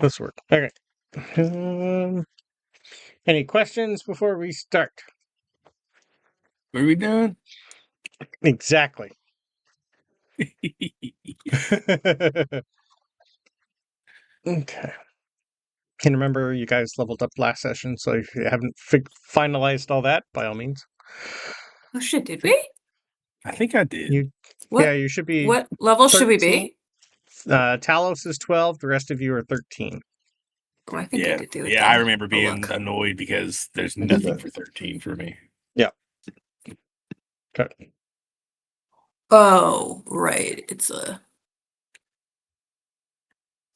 this work. Okay. Any questions before we start? What are we doing? Exactly. Okay. And remember, you guys leveled up last session, so if you haven't finalized all that, by all means. Oh shit, did we? I think I did. Yeah, you should be. What level 13. should we be? Talos is 12, the rest of you are 13. Oh, I think I did do it. Yeah, then. I remember Oh, being look. annoyed because there's nothing for 13 for me. Yeah. Okay. Oh, right. It's a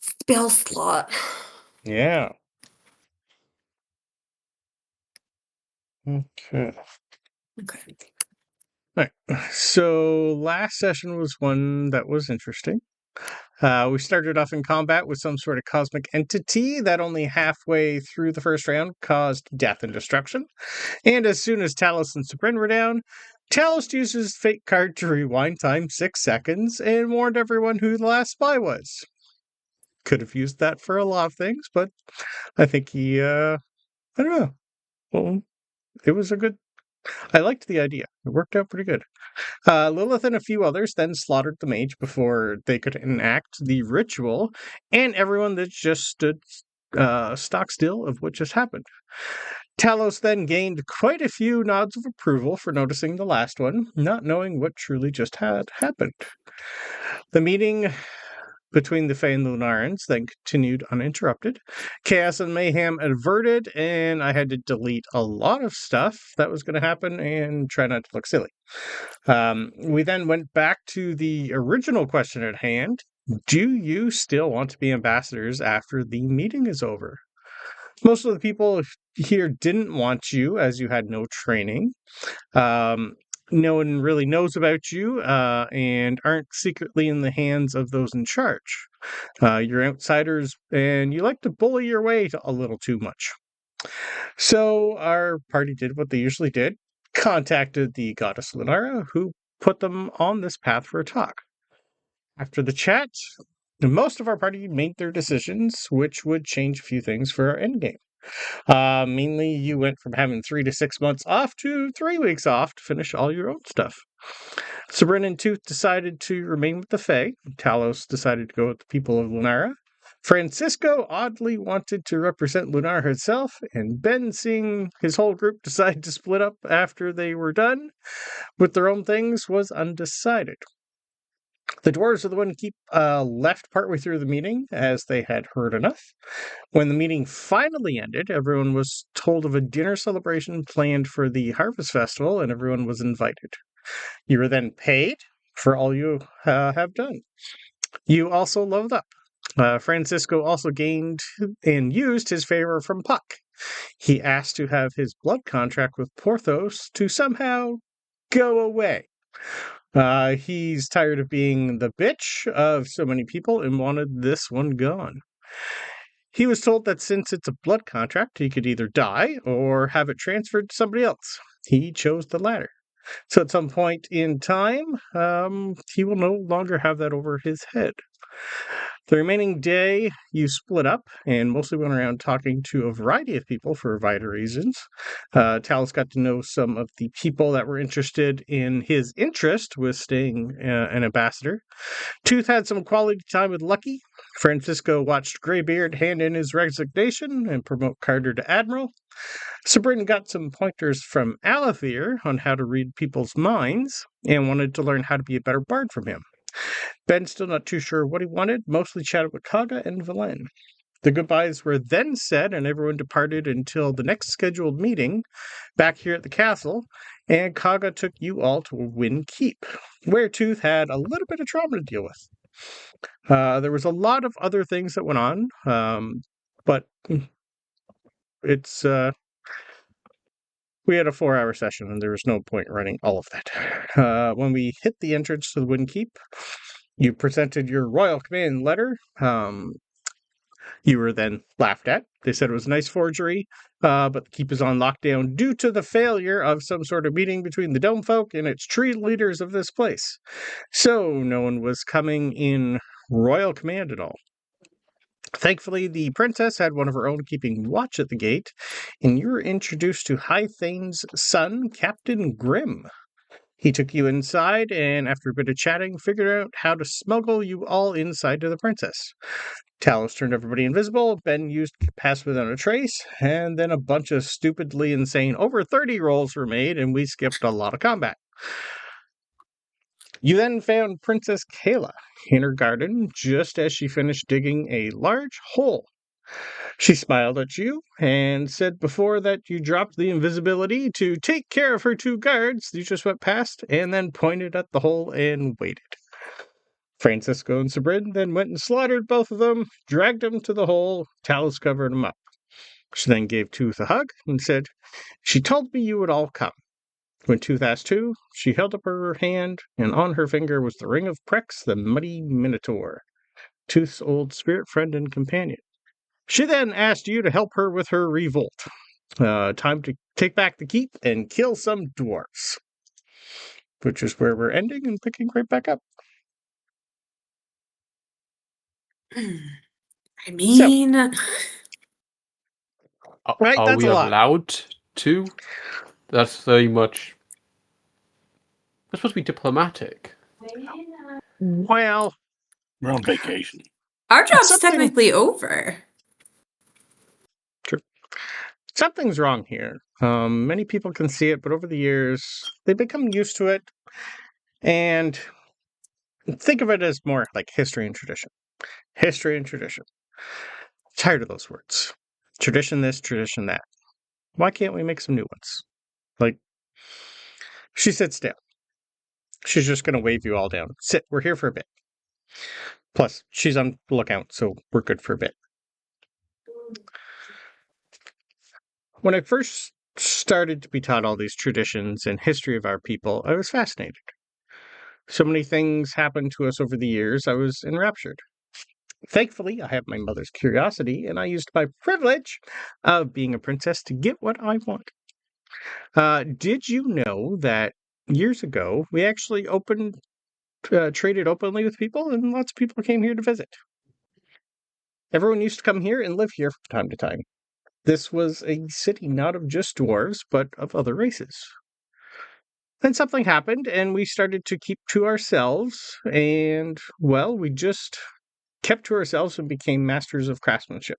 spell slot. Yeah. Okay. Okay. All right. So last session was one that was interesting. We started off in combat with some sort of cosmic entity that only halfway through the first round caused death and destruction. And as soon as Talos and Sabryn were down, Talos used his fate card to rewind time 6 seconds and warned everyone who the last spy was. Could have used that for a lot of things, but I think he, I don't know. Well, it was a good. I liked the idea. It worked out pretty good. Lilith and a few others then slaughtered the mage before they could enact the ritual, and everyone that just stood stock still of what just happened. Talos then gained quite a few nods of approval for noticing the last one, not knowing what truly just had happened. The meeting between the Fae and Lunarans then continued uninterrupted. Chaos and mayhem averted, and I had to delete a lot of stuff that was going to happen and try not to look silly. We then went back to the original question at hand. Do you still want to be ambassadors after the meeting is over? Most of the people here didn't want you, as you had no training. No one really knows about you and aren't secretly in the hands of those in charge. You're outsiders and you like to bully your way a little too much. So our party did what they usually did, contacted the goddess Lunara, who put them on this path for a talk. After the chat, most of our party made their decisions, which would change a few things for our endgame. Mainly, you went from having 3 to 6 months off to 3 weeks off to finish all your own stuff. Sabryn and Tooth decided to remain with the Fae. Talos decided to go with the people of Lunara. Francisco oddly wanted to represent Lunara herself, and Ben, seeing his whole group decide to split up after they were done with their own things, was undecided. The dwarves are the one to keep left partway through the meeting, as they had heard enough. When the meeting finally ended, everyone was told of a dinner celebration planned for the Harvest Festival, and everyone was invited. You were then paid for all you have done. You also leveled up. Francisco also gained and used his favor from Puck. He asked to have his blood contract with Porthos to somehow go away. He's tired of being the bitch of so many people and wanted this one gone. He was told that since it's a blood contract, he could either die or have it transferred to somebody else. He chose the latter. So at some point in time, he will no longer have that over his head. The remaining day, you split up and mostly went around talking to a variety of people for a variety of reasons. Talos got to know some of the people that were interested in his interest with staying an ambassador. Tooth had some quality time with Lucky. Francisco watched Greybeard hand in his resignation and promote Carter to Admiral. Sabryn got some pointers from Alethir on how to read people's minds and wanted to learn how to be a better bard from him. Ben, still not too sure what he wanted, mostly chatted with Kaga and Valen. The goodbyes were then said, and everyone departed until the next scheduled meeting back here at the castle, and Kaga took you all to Wind Keep, where Tooth had a little bit of trauma to deal with. There was a lot of other things that went on, but it's... we had a 4-hour session, and there was no point running all of that. When we hit the entrance to the Wind Keep, you presented your royal command letter. You were then laughed at. They said it was a nice forgery, but the keep is on lockdown due to the failure of some sort of meeting between the Dome folk and its tree leaders of this place. So no one was coming in royal command at all. Thankfully, the princess had one of her own keeping watch at the gate, and you were introduced to High Thane's son, Captain Grimm. He took you inside, and after a bit of chatting, figured out how to smuggle you all inside to the princess. Talos turned everybody invisible, Ben used Pass Without a Trace, and then a bunch of stupidly insane over 30 rolls were made, and we skipped a lot of combat. You then found Princess Kayla in her garden just as she finished digging a large hole. She smiled at you and said before that you dropped the invisibility to take care of her 2 guards. You just went past and then pointed at the hole and waited. Francisco and Sabryn then went and slaughtered both of them, dragged them to the hole. Talos covered them up. She then gave Tooth a hug and said, "She told me you would all come." When Tooth asked who, she held up her hand, and on her finger was the ring of Prex, the muddy Minotaur, Tooth's old spirit friend and companion. She then asked you to help her with her revolt. Time to take back the keep and kill some dwarves. Which is where we're ending and picking right back up. I mean... Right, are that's we a lot. allowed to? That's very much... We're supposed to be diplomatic. Well... We're on vacation. Our job's technically over. True. Something's wrong here. Many people can see it, but over the years, they become used to it. And think of it as more like history and tradition. History and tradition. Tired of those words. Tradition this, tradition that. Why can't we make some new ones? Like, she sits down. She's just going to wave you all down. Sit, we're here for a bit. Plus, she's on lookout, so we're good for a bit. When I first started to be taught all these traditions and history of our people, I was fascinated. So many things happened to us over the years, I was enraptured. Thankfully, I have my mother's curiosity, and I used my privilege of being a princess to get what I want. Did you know that years ago, we actually traded openly with people, and lots of people came here to visit? Everyone used to come here and live here from time to time. This was a city not of just dwarves, but of other races. Then something happened, and we started to keep to ourselves, and, well, we just kept to ourselves and became masters of craftsmanship.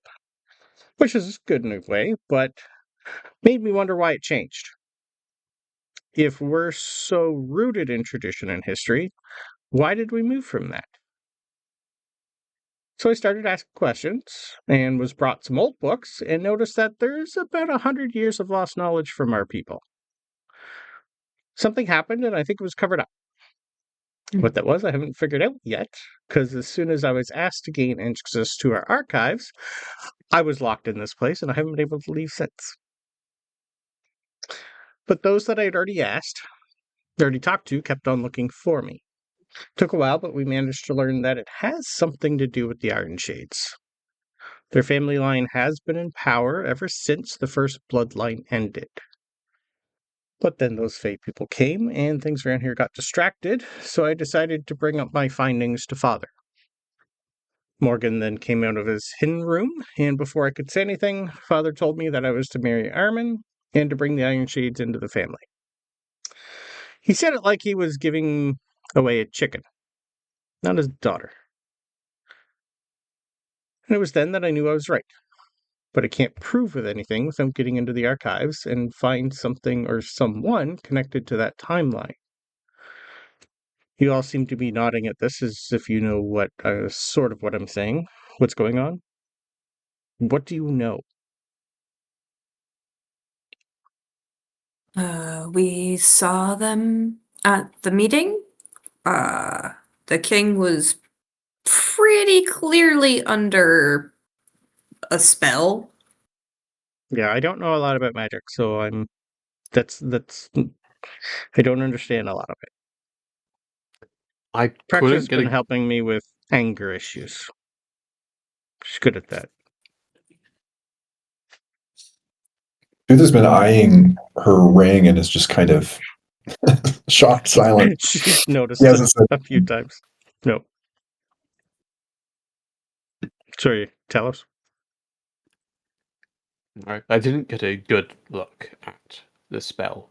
Which is good in a way, but made me wonder why it changed. If we're so rooted in tradition and history, why did we move from that? So I started asking questions and was brought some old books and noticed that there's about 100 years of lost knowledge from our people. Something happened and I think it was covered up. What that was, I haven't figured out yet, because as soon as I was asked to gain access to our archives, I was locked in this place and I haven't been able to leave since. But those that I had already talked to, kept on looking for me. Took a while, but we managed to learn that it has something to do with the Iron Shades. Their family line has been in power ever since the first bloodline ended. But then those Fae people came, and things around here got distracted, so I decided to bring up my findings to Father. Morgan then came out of his hidden room, and before I could say anything, Father told me that I was to marry Armin, and to bring the Iron Shades into the family. He said it like he was giving away a chicken, not his daughter. And it was then that I knew I was right. But I can't prove with anything without getting into the archives and find something or someone connected to that timeline. You all seem to be nodding at this as if you know what, sort of what I'm saying. What's going on? What do you know? We saw them at the meeting. The king was pretty clearly under a spell. Yeah, I don't know a lot about magic, so I don't understand a lot of it. I Practice has been helping me with anger issues. She's good at that. Judith has been eyeing her ring and is just kind of shocked, silent. She's noticed it a few times. No. Sorry, Talos. I didn't get a good look at the spell.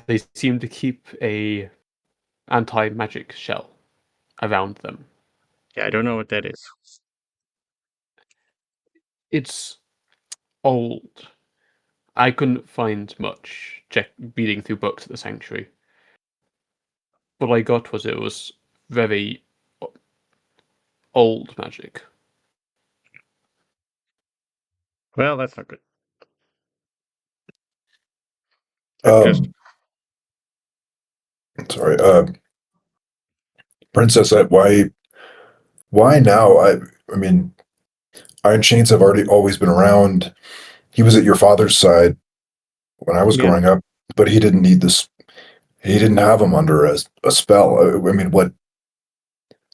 They seem to keep a anti-magic shell around them. Yeah, I don't know what that is. It's old. I couldn't find much reading through books at the Sanctuary. What I got was it was very old magic. Well, that's not good. Just Sorry, Princess, why now? I mean, Iron Chains have always been around. He was at your father's side when I was Yeah. growing up, but he didn't need this. He didn't have him under a spell. I mean, what?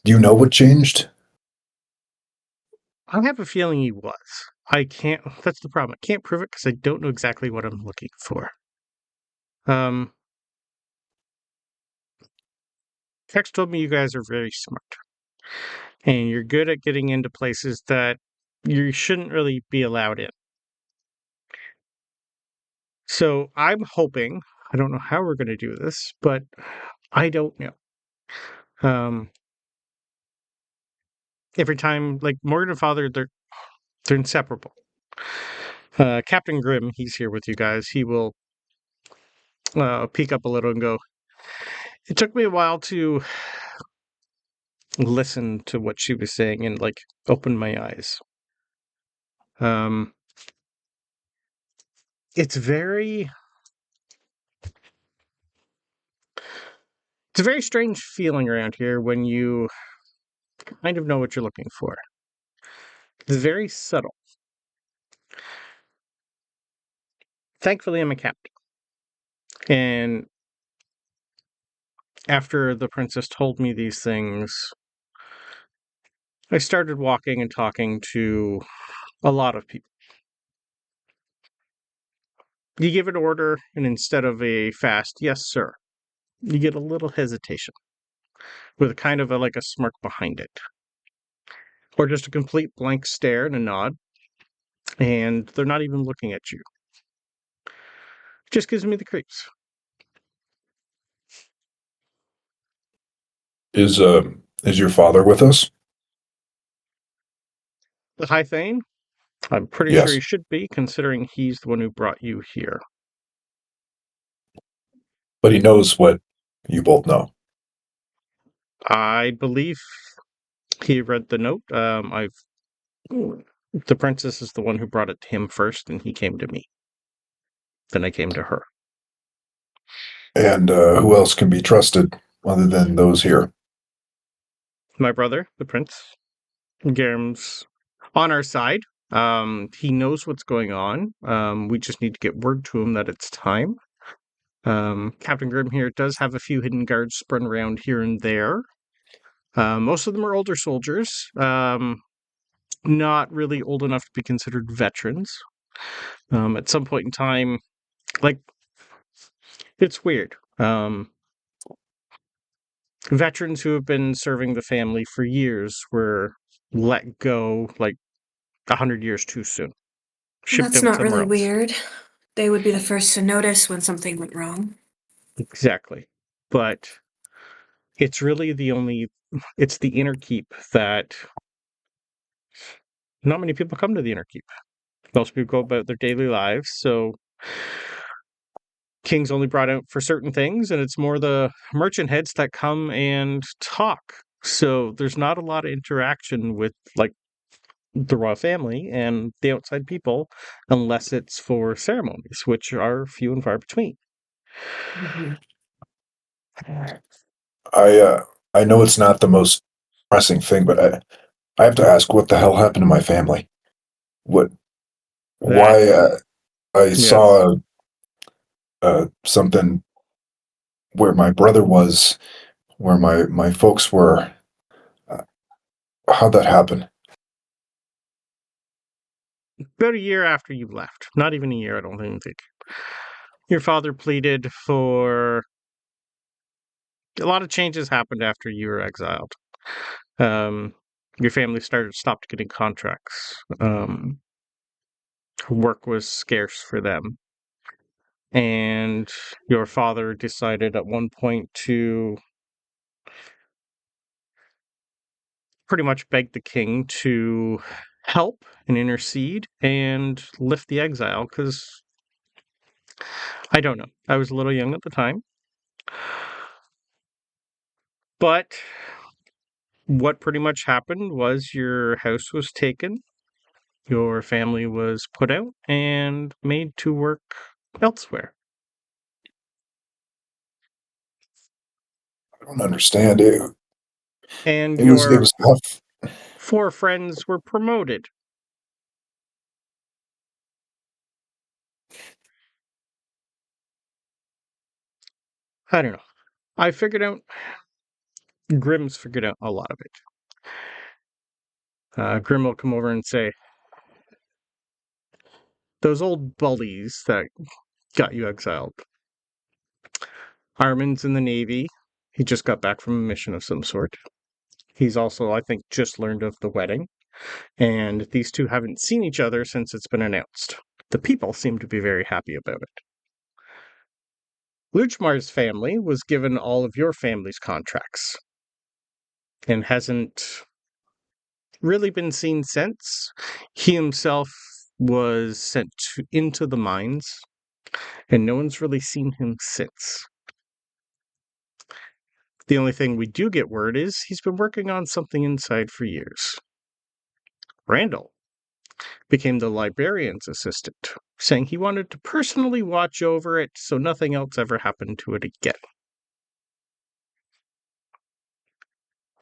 Do you know what changed? I have a feeling he was. I can't. That's the problem. I can't prove it because I don't know exactly what I'm looking for. Tex told me you guys are very smart, and you're good at getting into places that you shouldn't really be allowed in. So I'm hoping. I don't know how we're going to do this, but I don't know. Every time, like Morgan and Father, they're inseparable. Captain Grimm, he's here with you guys. He will peek up a little and go, it took me a while to listen to what she was saying and like open my eyes. It's a very strange feeling around here when you kind of know what you're looking for. It's very subtle. Thankfully, I'm a captain. And after the princess told me these things, I started walking and talking to a lot of people. You give an order, and instead of a fast, yes, sir, you get a little hesitation with kind of like a smirk behind it. Or just a complete blank stare and a nod, and they're not even looking at you. It just gives me the creeps. Is your father with us? The High Thane? I'm pretty sure Yes. he should be, considering he's the one who brought you here. But he knows what you both know. I believe he read the note. The princess is the one who brought it to him first, and he came to me. Then I came to her. And who else can be trusted other than those here? My brother, the prince, Garam's on our side. He knows what's going on. We just need to get word to him that it's time. Captain Grimm here does have a few hidden guards spread around here and there. Most of them are older soldiers, not really old enough to be considered veterans. At some point in time, like, it's weird. Veterans who have been serving the family for years were let go like 100 years too soon. Shipped That's out not somewhere really else. weird. They would be the first to notice when something went wrong. Exactly. But it's really it's the inner keep that not many people come to the inner keep. Most people go about their daily lives, so King's only brought out for certain things, and it's more the merchant heads that come and talk. So there's not a lot of interaction with like the royal family and the outside people unless it's for ceremonies, which are few and far between. Mm-hmm. I know it's not the most pressing thing, but I have to ask, what the hell happened to my family? Why? I Yes. saw something where my brother was, where my folks were. How'd that happen? About a year after you left. Not even a year, I don't even think. Your father pleaded for a lot of changes happened after you were exiled. your family stopped getting contracts. Work was scarce for them. And your father decided at one point to pretty much beg the king to help and intercede and lift the exile, because I don't know. I was a little young at the time. But what pretty much happened was your house was taken, your family was put out, and made to work elsewhere. I don't understand it. And It was tough. 4 friends were promoted. I don't know. Grimm's figured out a lot of it. Grimm will come over and say, those old bullies that got you exiled. Armin's in the Navy. He just got back from a mission of some sort. He's also, I think, just learned of the wedding. And these two haven't seen each other since it's been announced. The people seem to be very happy about it. Luchmar's family was given all of your family's contracts and hasn't really been seen since. He himself was sent into the mines, and no one's really seen him since. The only thing we do get word is he's been working on something inside for years. Randall became the librarian's assistant, saying he wanted to personally watch over it so nothing else ever happened to it again.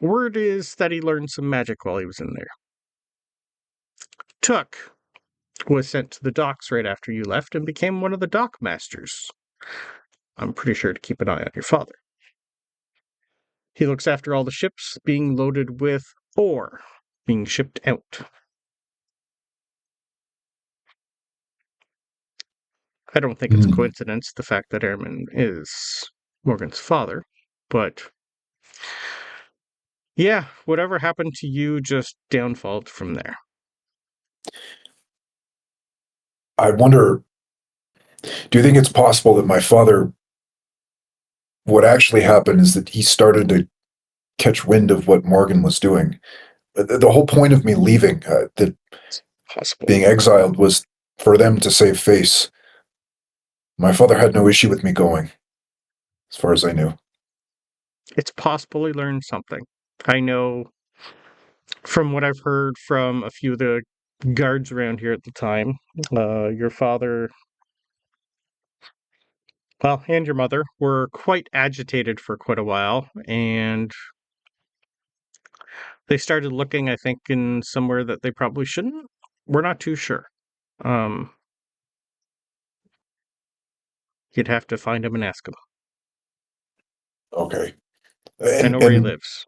Word is that he learned some magic while he was in there. Took was sent to the docks right after you left and became one of the dock masters. I'm pretty sure to keep an eye on your father. He looks after all the ships being loaded with ore being shipped out. I don't think it's a coincidence, the fact that Airman is Morgan's father, but yeah, whatever happened to you just downfalled from there. I wonder, do you think it's possible that my father, what actually happened is that he started to catch wind of what Morgan was doing? The whole point of me leaving, that Possible. being exiled, was for them to save face. My father had no issue with me going, as far as I knew. It's possible he learned something. I know from what I've heard from a few of the guards around here at the time, your father, well, and your mother were quite agitated for quite a while, and they started looking, I think, in somewhere that they probably shouldn't. We're not too sure. You'd have to find him and ask him. Okay. I know where he lives.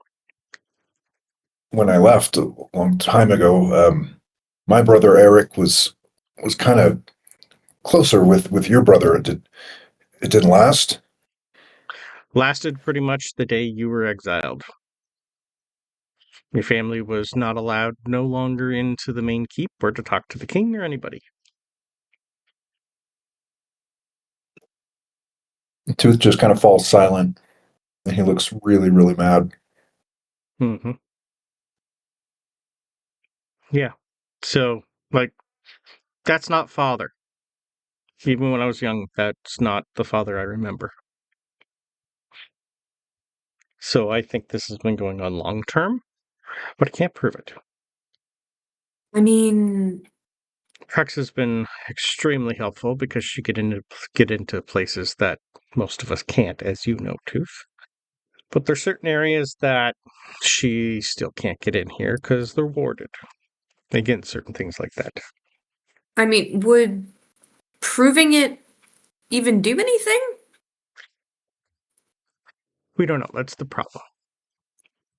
When I left a long time ago, my brother Eric was kind of closer with your brother. It didn't last? Lasted pretty much the day you were exiled. Your family was not allowed no longer into the main keep or to talk to the king or anybody. Tooth just kind of falls silent, and he looks really, really mad. Mm-hmm. Yeah. So, that's not father. Even when I was young, that's not the father I remember. So I think this has been going on long term, but I can't prove it. I mean, Trex has been extremely helpful because she get into places that most of us can't, as you know, Tooth. But there's certain areas that she still can't get in here because they're warded. Again, certain things like that. I mean, would proving it even do anything? We don't know. That's the problem.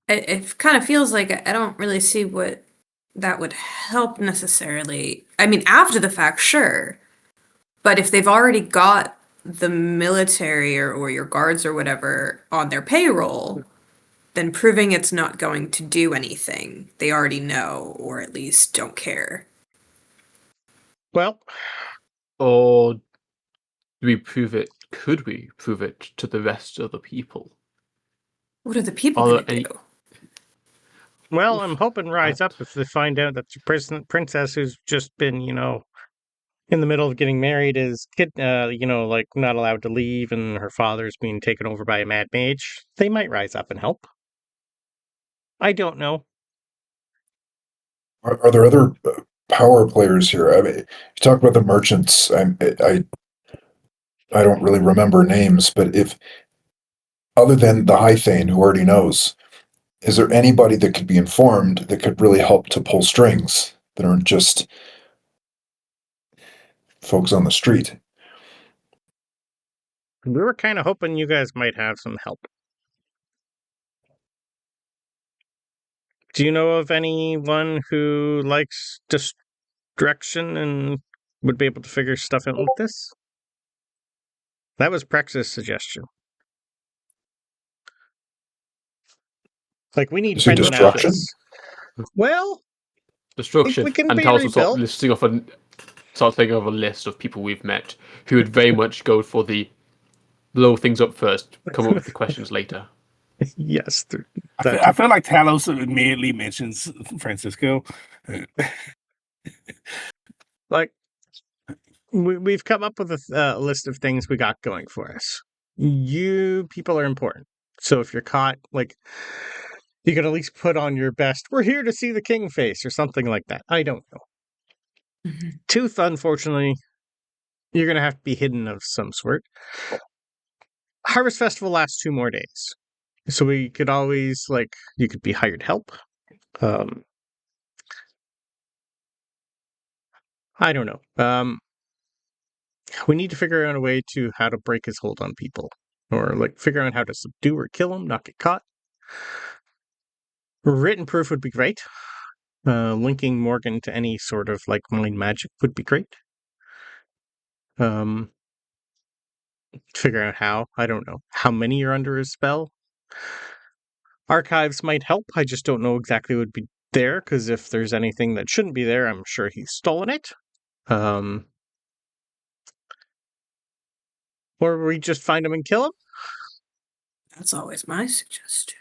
It kind of feels like I don't really see what that would help necessarily. I mean, after the fact, sure. But if they've already got the military or your guards or whatever on their payroll, then proving it's not going to do anything, they already know, or at least don't care. Well, Or do we prove it? Could we prove it to the rest of the people? What are the people Are going there to any- do? well, I'm hoping Rise Up if they find out that the princess who's just been, in the middle of getting married is like not allowed to leave, and her father's being taken over by a mad mage. They might rise up and help. I don't know. Are there other power players here? I mean, you talk about the merchants. I don't really remember names, but if other than the High Thane who already knows, is there anybody that could be informed that could really help to pull strings that aren't just folks on the street? We were kind of hoping you guys might have some help. Do you know of anyone who likes direction and would be able to figure stuff out like this? That was Prex's suggestion. Like, we need You say friendly destruction? matches. Well, Destruction, we can and be Talos will start rebuilt. listing off start thinking of a list of people we've met who would very much go for the blow things up first, come up with the questions later. Yes. I feel like Talos immediately mentions Francisco. Like, we've come up with a list of things we got going for us. You people are important. So if you're caught, like, you can at least put on your best, we're here to see the king face, or something like that. I don't know. Mm-hmm. Tooth, unfortunately, you're going to have to be hidden of some sort. Harvest Festival lasts 2 more days. So we could always, you could be hired help. I don't know. We need to figure out a way to how to break his hold on people. Or, figure out how to subdue or kill him, not get caught. Written proof would be great. Linking Morgan to any sort of, mind magic would be great. Figure out how. I don't know. How many are under his spell? Archives might help. I just don't know exactly what would be there, because if there's anything that shouldn't be there, I'm sure he's stolen it. Or we just find him and kill him? That's always my suggestion.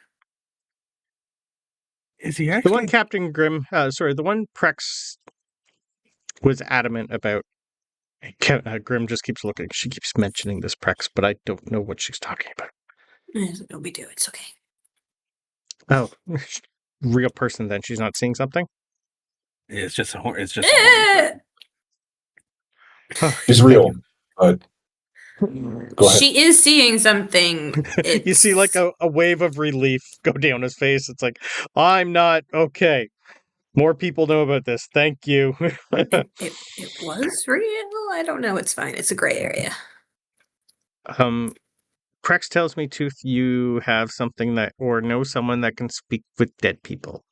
Is he actually? The one Captain Grimm, the one Prex was adamant about. Grimm just keeps looking. She keeps mentioning this Prex, but I don't know what she's talking about. No big deal. It's okay. Oh, real person then. She's not seeing something? It's just a horn. It's just. A horn. He's real, but go ahead. She is seeing something. You see a wave of relief go down his face. It's like, I'm not okay. More people know about this. Thank you. It was real. I don't know. It's fine. It's a gray area. Prex tells me, Tooth, you have something that, or know someone that can speak with dead people.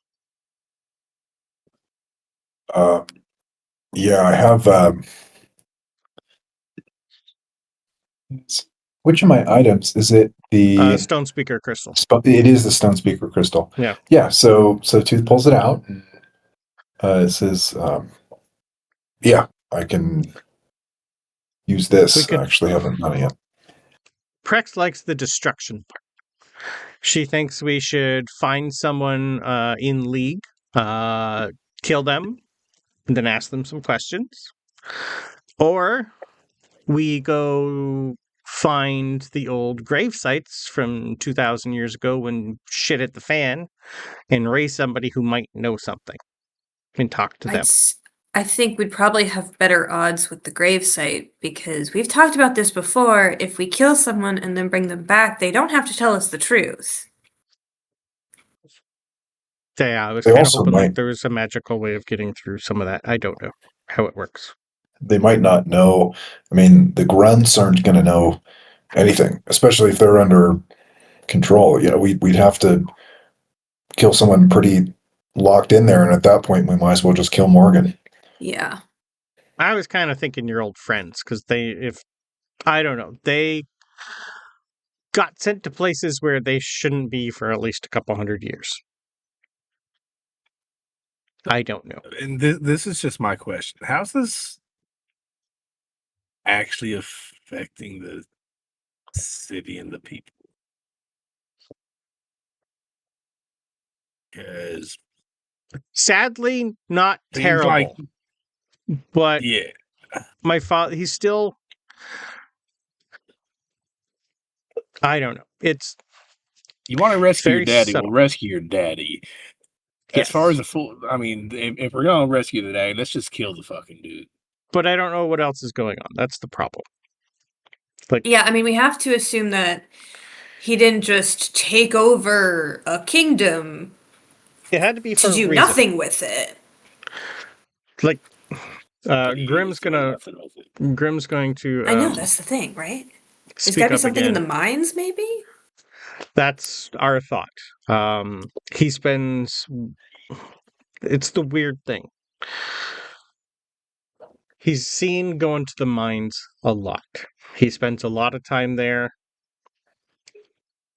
Yeah, I have. Which of my items is it? The Stone Speaker Crystal. It is the Stone Speaker Crystal. Yeah. Yeah. So Tooth pulls it out. And, it says, "Yeah, I can use this." I actually haven't done it yet. Prex likes the destruction part. She thinks we should find someone in League, kill them, and then ask them some questions. Or we go find the old grave sites from 2,000 years ago when shit hit the fan and raise somebody who might know something and talk to them. I think we'd probably have better odds with the gravesite because we've talked about this before. If we kill someone and then bring them back, they don't have to tell us the truth. Yeah, I was kind of hoping there was a magical way of getting through some of that. I don't know how it works. They might not know. I mean, the grunts aren't going to know anything, especially if they're under control. We'd have to kill someone pretty locked in there, and at that point, we might as well just kill Morgan. Yeah. I was kind of thinking your old friends, because they got sent to places where they shouldn't be for at least a couple hundred years. I don't know. And this is just my question. How's this actually affecting the city and the people? Because Sadly, not seems terrible. like, But yeah, my father, he's still. I don't know. It's you want to rescue your very daddy, subtle. well, rescue your daddy. As far as the full, I mean, if we're gonna rescue the daddy, let's just kill the fucking dude. But I don't know what else is going on. That's the problem. Like, Yeah, I mean, we have to assume that he didn't just take over a kingdom it had to be for to a do reason. nothing with it. Like, But he Grim's is doing gonna. nothing with it. Grim's going to. I know, that's the thing, right? There's speak got to be up something again. in the mines, maybe? That's our thought. He spends. It's the weird thing. He's seen going to the mines a lot. He spends a lot of time there.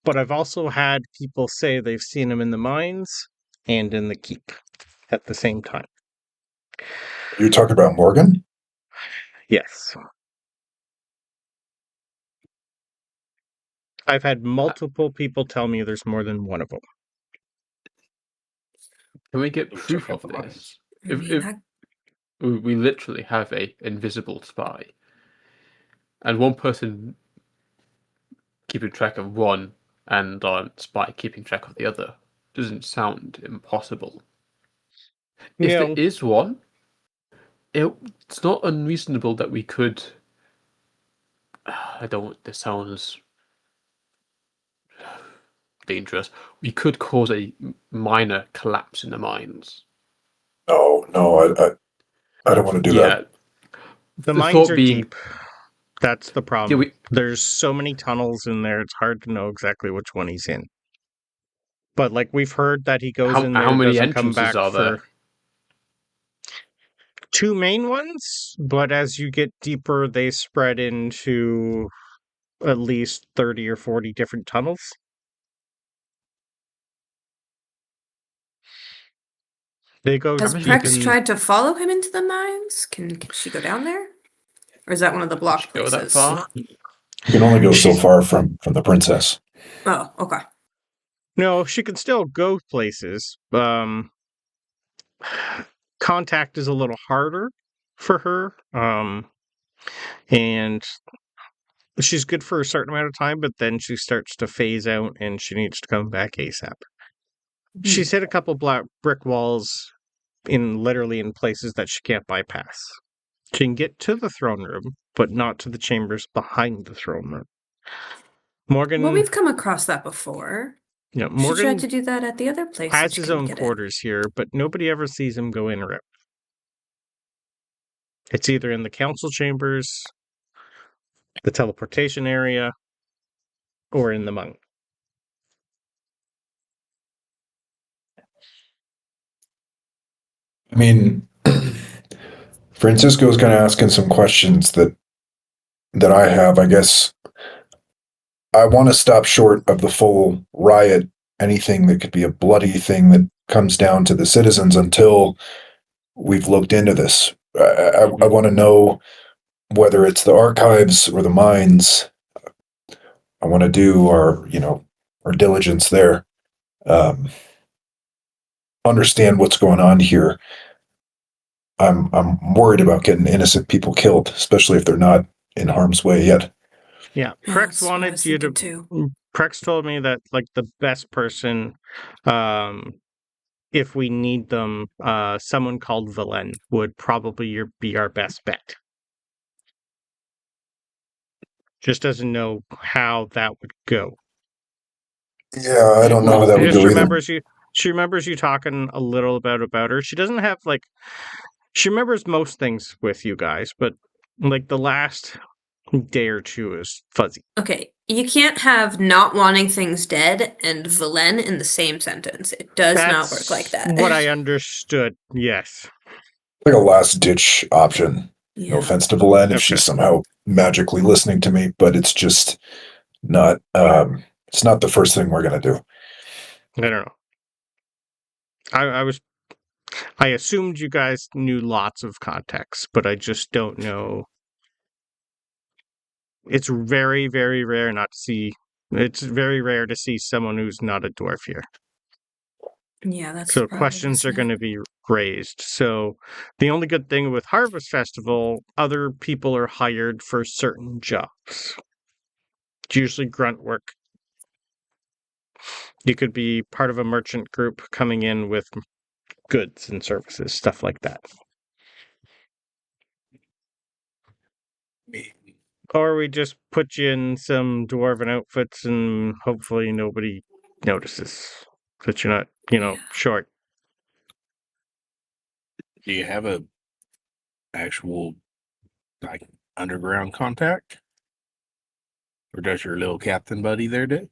But I've also had people say they've seen him in the mines and in the keep at the same time. You're talking about Morgan? Yes. I've had multiple people tell me there's more than one of them. Can we get Check proof out of the this? mines. I mean, If we literally have a invisible spy, and one person keeping track of one, and spy keeping track of the other, doesn't sound impossible. If No. there is one, it's not unreasonable that we could. I don't. This sounds dangerous. We could cause a minor collapse in the mines. No, I don't want to do that. The The mines thought are being- deep. That's the problem. Yeah, There's so many tunnels in there, it's hard to know exactly which one he's in. But like we've heard that he goes in there, how many doesn't come entrances back are there? for 2 main ones, but as you get deeper, they spread into at least 30 or 40 different tunnels. They go has deep Prex in- tried to follow him into the mines? Can she go down there? Or is that one of the blocked Go places? that far? You can only go so far from the princess. Oh, okay. No, she can still go places. Contact is a little harder for her. And she's good for a certain amount of time, but then she starts to phase out and she needs to come back ASAP. She's hit a couple black brick walls literally in places that she can't bypass. She can get to the throne room, but not to the chambers behind the throne room. Morgan, Well, we've come across that before. you know, She Morgan tried to do that at the other place. and has she his couldn't own get it. quarters here, but nobody ever sees him go in or out. It's either in the council chambers, the teleportation area, or in the monk. I mean, Francisco's kind of asking some questions that I have. I guess I want to stop short of the full riot, anything that could be a bloody thing that comes down to the citizens until we've looked into this. I want to know whether it's the archives or the mines. I want to do our diligence there. Understand what's going on here. I'm worried about getting innocent people killed, especially if they're not in harm's way yet. Yeah, Yeah, Prex that's what I wanted was you to. thinking too. Prex told me that like the best person, if we need them, someone called Valen would probably be our best bet. Just doesn't know how that would go. Yeah, I don't know how that She would just go either. remembers you. She remembers you talking a little about her. She doesn't have like. She remembers most things with you guys, but like the last day or two is fuzzy. Okay, you can't have not wanting things dead and Valen in the same sentence. It does not work like that. What I understood, yes. Like a last ditch option. Yeah. No offense to Valen if Okay. she's somehow magically listening to me, but it's just not it's not the first thing we're gonna do. I don't know. I assumed you guys knew lots of context, but I just don't know. It's very, very rare not to see. It's very rare to see someone who's not a dwarf here. Yeah, that's So the problem, questions are isn't going it? to be raised. So the only good thing with Harvest Festival, other people are hired for certain jobs. It's usually grunt work. You could be part of a merchant group coming in with goods and services, stuff like that. Or we just put you in some dwarven outfits and hopefully nobody notices that you're not, Yeah. short. Do you have a actual like underground contact, or does your little captain buddy there do?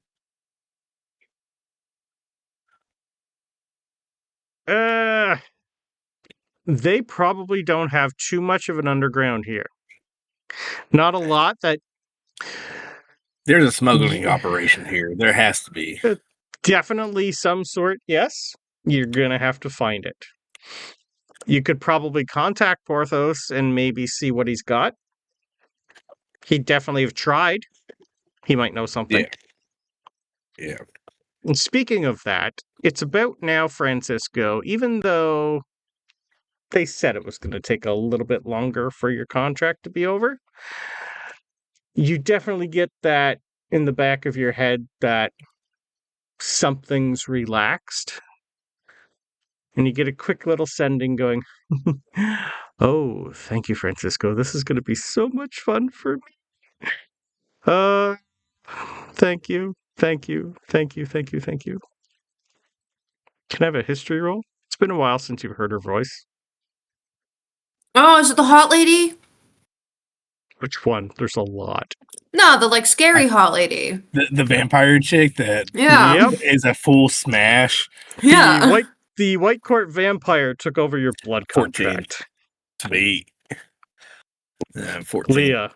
They probably don't have too much of an underground here. Not a lot that There's a smuggling operation here. There has to be. definitely some sort, yes. You're gonna have to find it. You could probably contact Porthos and maybe see what he's got. He'd definitely have tried. He might know something. Yeah. And speaking of that, it's about now, Francisco, even though they said it was going to take a little bit longer for your contract to be over, you definitely get that in the back of your head that something's relaxed. And you get a quick little sending going, oh, thank you, Francisco. This is going to be so much fun for me. Thank you. Thank you. Thank you. Thank you. Thank you. Can I have a history roll? It's been a while since you've heard her voice. Oh, is it the hot lady? Which one? There's a lot. No, the scary hot lady. The vampire chick that Yeah. Yep. is a full smash. Yeah. The White Court vampire took over your blood 14. contract. Sweet. 14. Leah.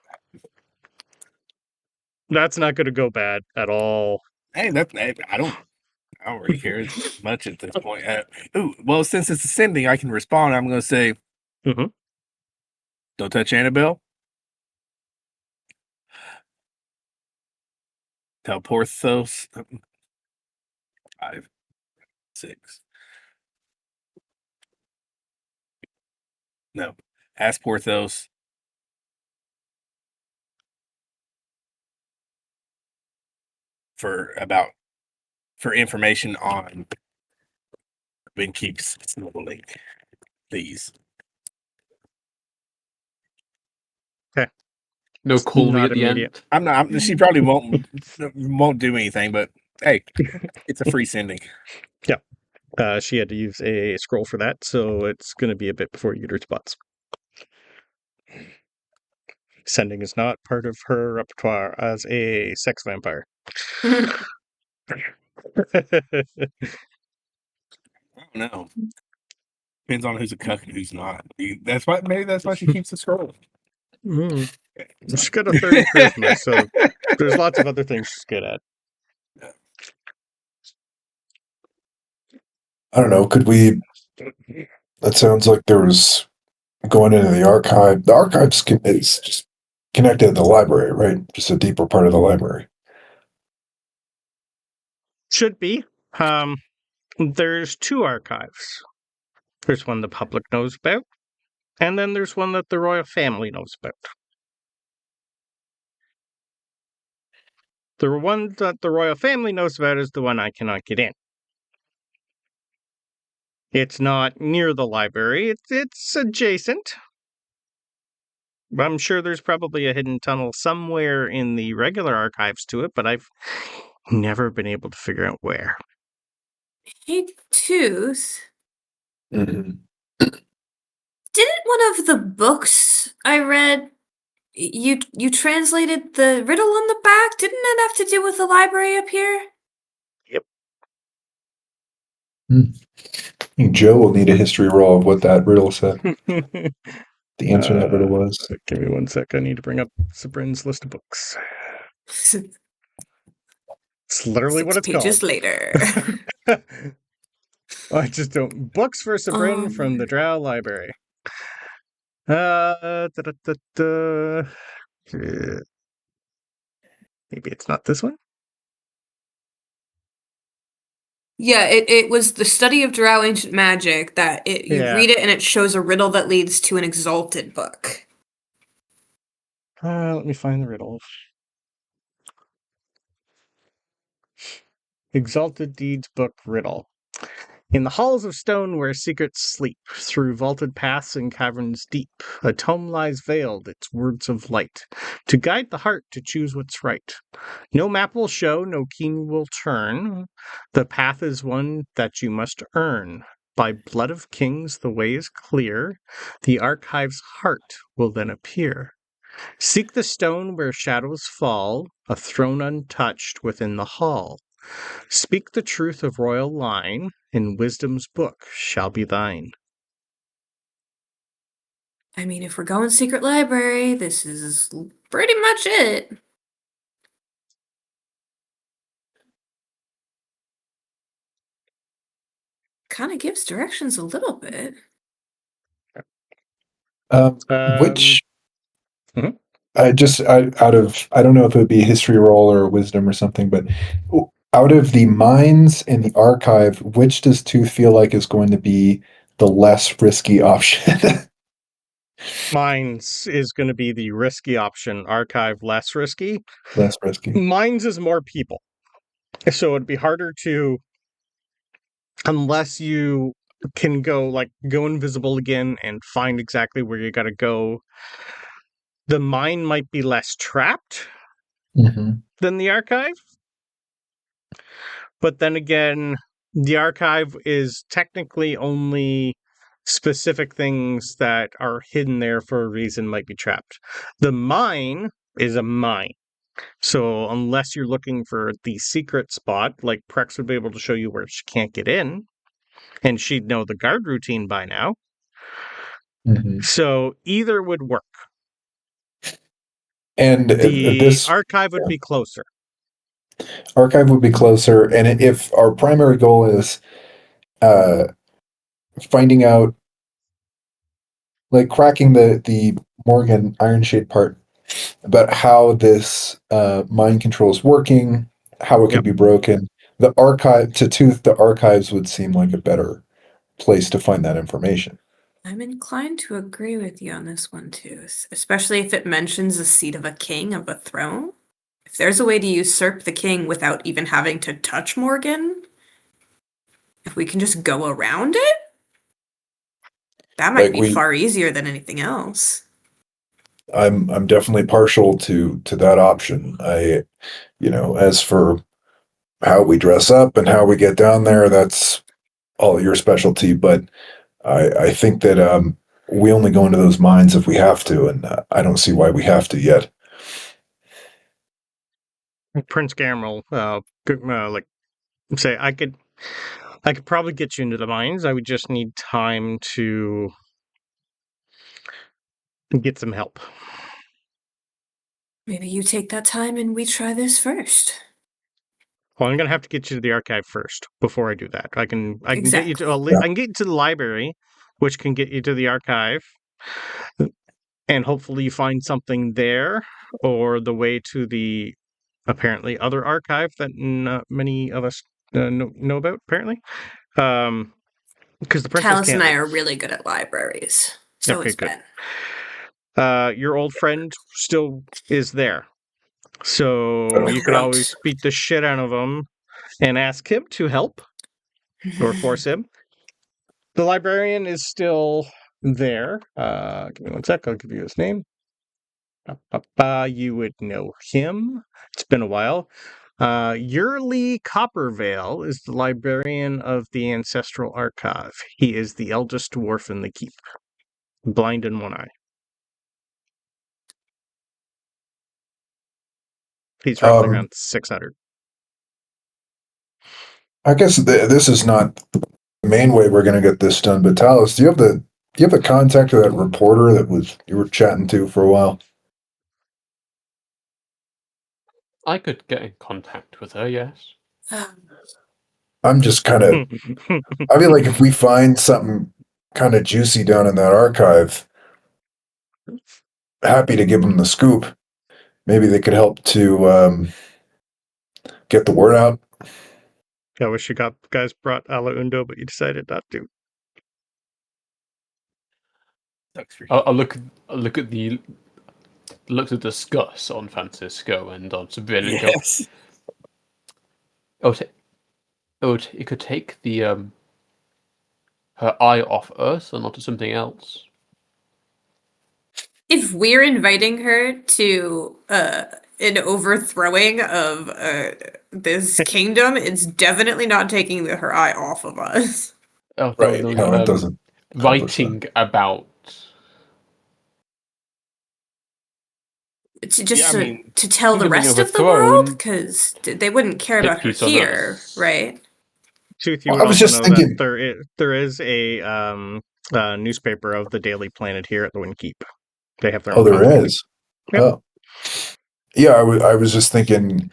That's not going to go bad at all. Hey, I don't really care much at this point. Well, since it's ascending, I can respond. I'm going to say, Mhm. Don't touch Annabelle. Tell Porthos. 5, 6. No. Ask Porthos. For information on when keeps smuggling, please. No call me Not at the immediate. end. I'm not. She probably won't do anything. But hey, it's a free sending. She had to use a scroll for that, so it's going to be a bit before you get her spots. Sending is not part of her repertoire as a sex vampire. I don't know. Depends on who's a cuck and who's not. Maybe that's why she keeps the scroll. She's got a 30 charisma, so there's lots of other things she's good at. I don't know. Could we? That sounds like there was going into the archive. The archives is just connected to the library, right? Just a deeper part of the library. Should be. There's 2 archives. There's one the public knows about, and then there's one that the royal family knows about. The one that the royal family knows about is the one I cannot get in. It's not near the library. It's adjacent. I'm sure there's probably a hidden tunnel somewhere in the regular archives to it, but I've never been able to figure out where. Hey, Tooth. Mm-hmm. Didn't one of the books I read you translated the riddle on the back? Didn't it have to do with the library up here? Yep. I think Joe will need a history roll of what that riddle said. The answer to that riddle was. Give me one sec. I need to bring up Sabryn's list of books. It's literally what 6 it's called. pages later. I just don't. Books for Sabryn from the Drow library. Da, da, da, da. Maybe it's not this one. Yeah, it was the study of Drow ancient magic that you Yeah. read it and it shows a riddle that leads to an exalted book. Let me find the riddle. Exalted Deeds Book Riddle. In the halls of stone where secrets sleep, through vaulted paths and caverns deep, a tome lies veiled, its words of light, to guide the heart to choose what's right. No map will show, no key will turn. The path is one that you must earn. By blood of kings the way is clear. The archive's heart will then appear. Seek the stone where shadows fall, a throne untouched within the hall. Speak the truth of royal line, and wisdom's book shall be thine. I mean, if we're going secret library, this is pretty much it. Kind of gives directions a little bit. Which Mhm. I don't know if it would be a history roll or a wisdom or something, but out of the mines in the archive, which does Tooth feel like is going to be the less risky option? Mines is going to be the risky option, archive less risky. Less risky. Mines is more people. So it'd be harder to, unless you can go invisible again and find exactly where you got to go. The mine might be less trapped Mm-hmm. than the archive. But then again, the archive is technically only specific things that are hidden there for a reason might be trapped. The mine is a mine. So unless you're looking for the secret spot, like Prex would be able to show you where she can't get in, and she'd know the guard routine by now. Mm-hmm. So either would work. And The this archive would be closer. archive would be closer. And if our primary goal is finding out, like cracking the Morgan Ironshade part about how this mind control is working, how it could be broken, the archive to Tooth, the archives would seem like a better place to find that information. I'm inclined to agree with you on this one too, especially if it mentions the seat of a king of a throne. If there's a way to usurp the king without even having to touch Morgan, if we can just go around it, that might be far easier than anything else. I'm definitely partial to that option. As for how we dress up and how we get down there, that's all your specialty. But I think that we only go into those mines if we have to, and I don't see why we have to yet. Prince Gamrel, say I could probably get you into the mines. I would just need time to get some help. Maybe you take that time and we try this first. Well, I'm gonna have to get you to the archive first before I do that. I can get you to Exactly. I can get you to the library, which can get you to the archive, and hopefully you find something there, or the way to the apparently other archive that not many of us know about. Apparently, because the princess Talos can't and I leave. are really good at libraries. So Okay, is good. Ben. Your old friend still is there. So you could always beat the shit out of him and ask him to help or force him. The librarian is still there. Give me one sec. I'll give you his name. You would know him. It's been a while. Yearly Coppervale is the librarian of the Ancestral Archive. He is the eldest dwarf in the keep, blind in one eye. He's roughly around 600. I guess this is not the main way we're going to get this done. But Talos, do you have the contact of that reporter that you were chatting to for a while? I could get in contact with her, yes. I'm just kind of. I feel like if we find something kind of juicy down in that archive, happy to give them the scoop. Maybe they could help to get the word out. I wish you guys brought Ala Undo, but you decided not to. Sucks for you. I'll look at the to discuss on Francisco and on Sabryn and go, Yes. it could take the her eye off us and onto something else. If we're inviting her to an overthrowing of this kingdom, it's definitely not taking her eye off of us. Oh, Right. no, No, it doesn't. writing about. To tell the Kingdom being rest of the world, overthrown. because they wouldn't care Hit about her piece on here, us. right? Truth, you Well, would I was also just know thinking- that there is a newspaper of the Daily Planet here at the Windkeep. They have their Oh, own there copy. is. Yep. Oh. Yeah, I was just thinking,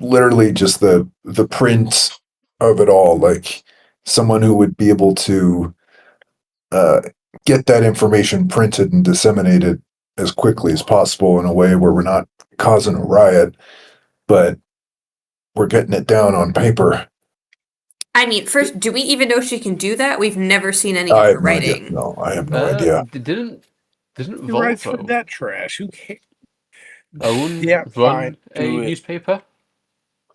literally, just the print of it all, like someone who would be able to get that information printed and disseminated as quickly as possible in a way where we're not causing a riot, but we're getting it down on paper. I mean, first, do we even know she can do that? We've never seen any I of have her no idea. writing. No, I have no idea. Didn't Who writes for Volvo that trash? Who cares? run Yeah, fine. a Do it. newspaper?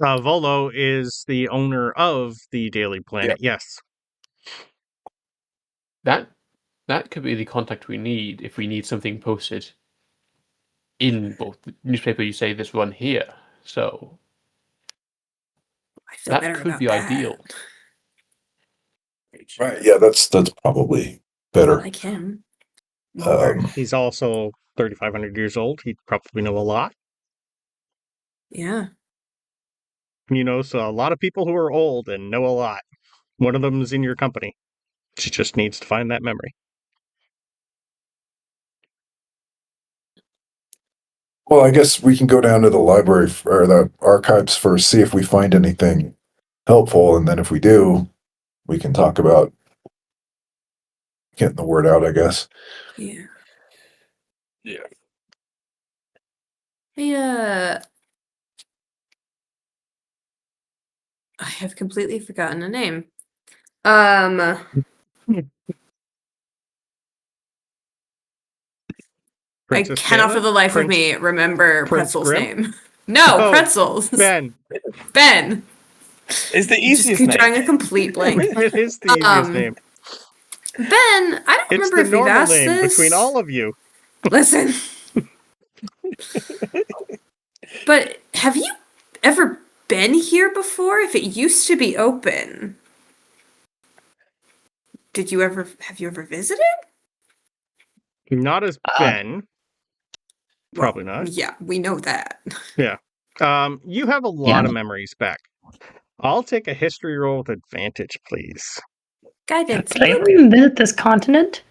Volo is the owner of the Daily Planet. Yes. That could be the contact we need if we need something posted in both the newspaper. You say this one here, so I feel that better could about be that. ideal. Right? Yeah, that's probably better. Like him. He's also 3,500 years old. He'd probably know a lot. Yeah. So a lot of people who are old and know a lot. One of them is in your company. She just needs to find that memory. Well, I guess we can go down to the library or the archives first, see if we find anything helpful, and then if we do, we can talk about getting the word out, I guess. Yeah. Yeah. I have completely forgotten a name. Princess I cannot Kayla? for the life of Prince- me remember Prince Pretzel's Grim? name. No, Oh, Pretzels. Ben. Ben. It's the Just easiest name. drawing a complete blank. It is the easiest name. Ben, I don't It's remember the if we've normal asked name this. between all of you. Listen. But have you ever been here before? If it used to be open. Have you ever visited? Not as Ben. Probably Well, not. Yeah, we know that. You have a lot of memories back. I'll take a history roll with advantage, please. Guidance. Did I ever even visit this continent?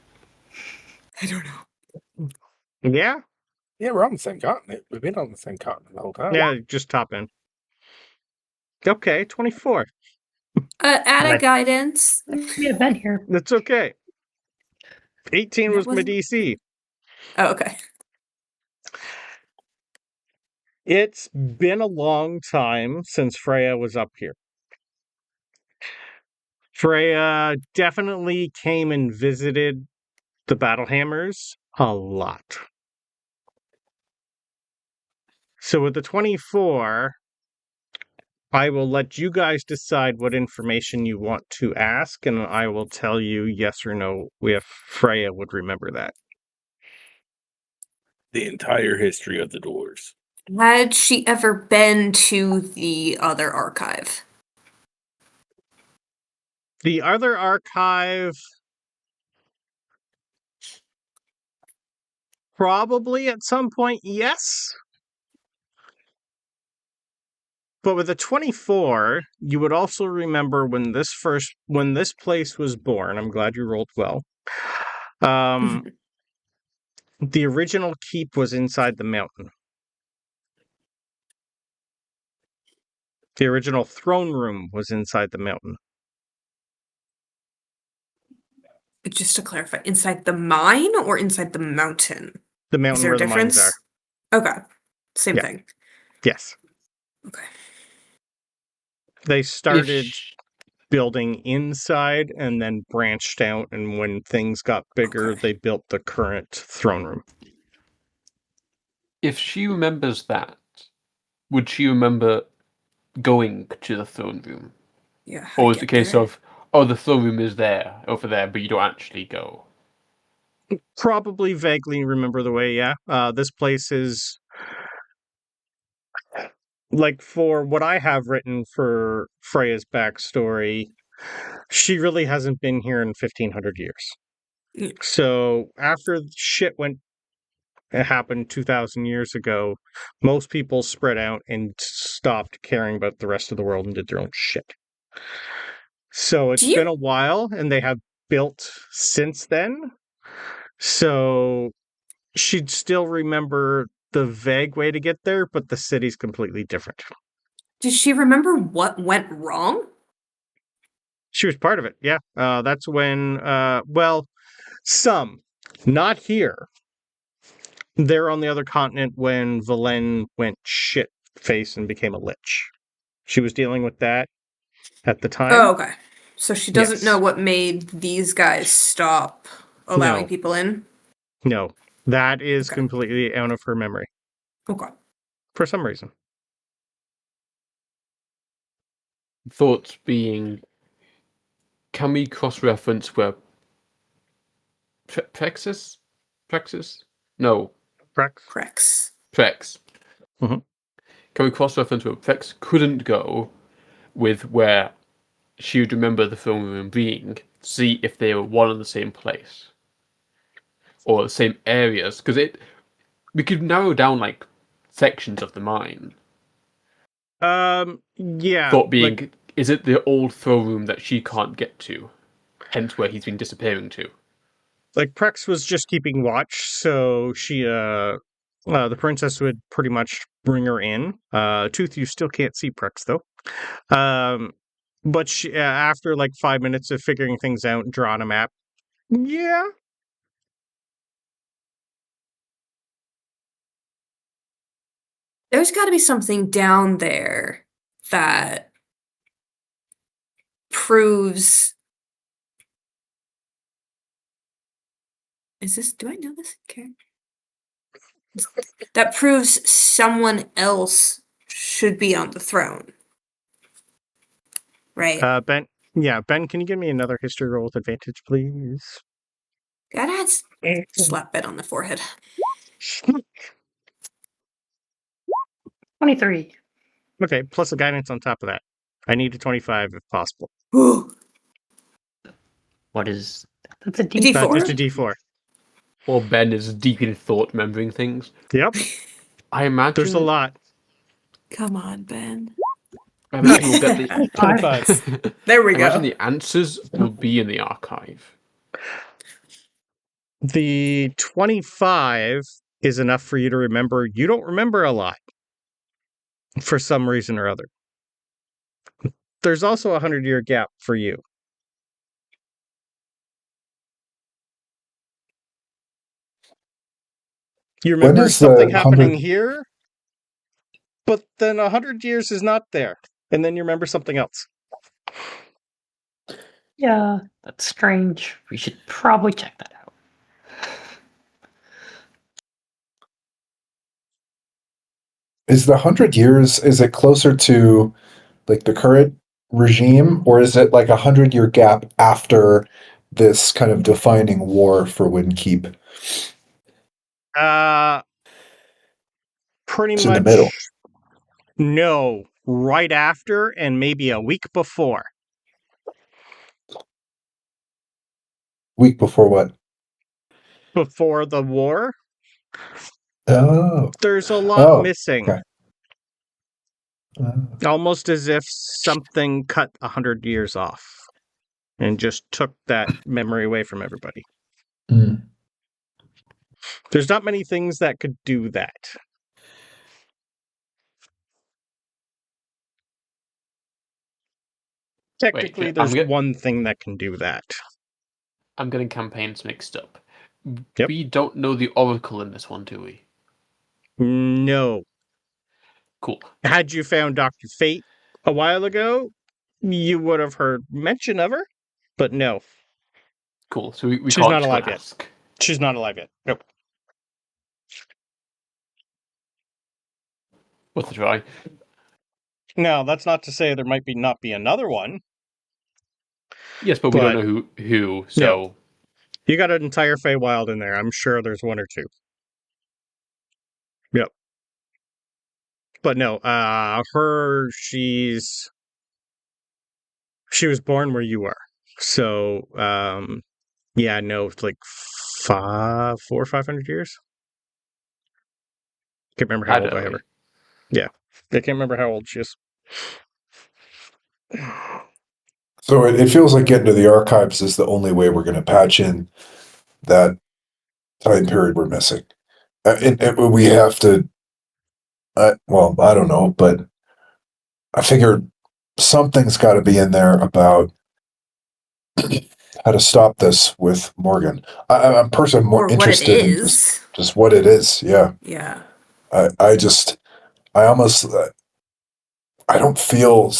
I don't know. Yeah? Yeah, we're on the same continent. We've been on the same continent the whole time. Yeah, just top in. Okay, 24. Add a Right. guidance. Yeah, I've been here. That's okay. 18 That was my wasn't- DC. Oh, okay. It's been a long time since Freya was up here. Freya definitely came and visited the Battlehammers a lot. So with the 24, I will let you guys decide what information you want to ask, and I will tell you yes or no if Freya would remember that. The entire history of the dwarves. Had she ever been to the other archive? The other archive, probably at some point, yes. But with a 24, you would also remember when this place was born. I'm glad you rolled well. The original keep was inside the mountain. The original throne room was inside the mountain. Just to clarify, inside the mine or inside the mountain? The Is mountain there a where the mines difference? are. Okay. Same Yeah. thing. Yes. Okay. They If started sh- building inside and then branched out, and when things got bigger, Okay. they built the current throne room. if she remembers that, would she remember going to the throne room? Yeah. how Or to is it a get case there. of, oh, the throne room is there, over there, but you don't actually go? Probably vaguely remember the way, yeah. This place is like, for what I have written for Freya's backstory, she really hasn't been here in 1500 years. Yeah. So after shit it happened 2000 years ago, most people spread out and stopped caring about the rest of the world and did their own shit. So it's Do you- been a while, and they have built since then. So she'd still remember the vague way to get there, but the city's completely different. Does she remember what went wrong? She was part of it, yeah. That's when, some, not here. They're on the other continent when Velen went shit face and became a lich. She was dealing with that at the time. Oh, okay. So she doesn't Yes. know what made these guys stop allowing No. people in? No, that is Okay. completely out of her memory Okay. for some reason. Thoughts being, can we cross-reference where Praxis? No, Correct? Prex. Prex. Mhm. Can we cross-reference where Prex couldn't go with where she would remember the throne room being, see if they were one and the same place? Or the same areas? Because we could narrow down, like, sections of the mine. Yeah. Thought being, is it the old throne room that she can't get to? Hence where he's been disappearing to. Like Prex was just keeping watch, so she, the princess would pretty much bring her in. Tooth, you still can't see Prex though. But she, after like 5 minutes of figuring things out and drawing a map, yeah. There's got to be something down there that proves. Do I know this character? That proves someone else should be on the throne. Right? Ben, can you give me another history roll with advantage, please? Gotta slap it on the forehead. 23. Okay, plus a guidance on top of that. I need a 25 if possible. Ooh, What is That's a a D. D4. Just a D4. Or Ben is deep in thought remembering things. Yep, I imagine there's a lot. Come on, Ben. I imagine we'll get the 25. There we I imagine go. the answers will be in the archive. The 25 is enough for you to remember. You don't remember a lot for some reason or other. There's also a 100-year gap for you. You When remember is the something happening 100 here, but then 100 years is not there. And then you remember something else. Yeah, that's strange. we should Probably check that out. is the 100 years? Is it closer to like the current regime, or is it like 100 year gap after this kind of defining war for Windkeep? Pretty It's in the much. middle. No, right after and maybe a week before. Week before what? Before the war, Oh, there's a lot Oh, missing. okay. Almost as if something cut 100 years off and just took that memory away from everybody. Mm. There's not many things that could do that. Technically, Wait, there's one thing that can do that. I'm getting campaigns mixed up. Yep. We don't know the Oracle in this one, do we? No. Cool. Had you found Dr. Fate a while ago, you would have heard mention of her, but no. Cool. So we She's can't not just go alive and yet. ask. She's not alive yet. Nope. Worth a try. Now, that's not to say there might not be another one. Yes, but we don't know who. So You got an entire Feywild in there. I'm sure there's one or two. Yep. But no, she was born where you are. So, yeah, no, it's like 400 or 500 years. Can't remember how old I have her. Yeah, I can't remember how old she is. So it feels like getting to the archives is the only way we're going to patch in that time period we're missing. We have to. Well, I don't know, but I figured something's got to be in there about how to stop this with Morgan. I'm personally more Or interested what it in is. just what it is. Yeah. Yeah. I almost, I don't feel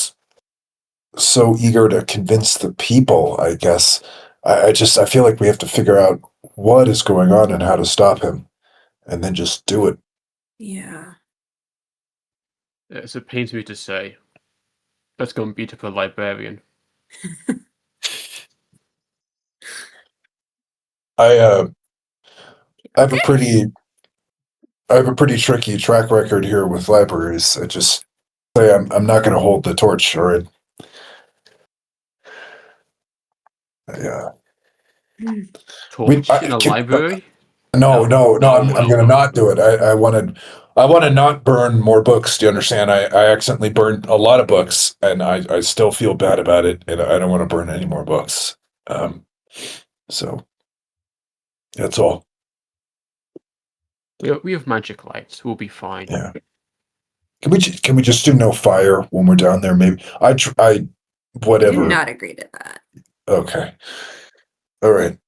so eager to convince the people, I guess. I feel like we have to figure out what is going on and how to stop him and then just do it. Yeah. it's a pain to me to say. Let's go and beat up a librarian. I have a pretty tricky track record here with libraries. I just say I'm not going to hold the torch, all right? Yeah. Torch in a library? No, I'm going to not do it. I want to not burn more books. Do you understand? I accidentally burned a lot of books, and I still feel bad about it, and I don't want to burn any more books. So that's all. We have magic lights. We'll be fine. Yeah. Can we just do no fire when we're down there? Maybe I whatever. I do not agree to that. Okay. All right.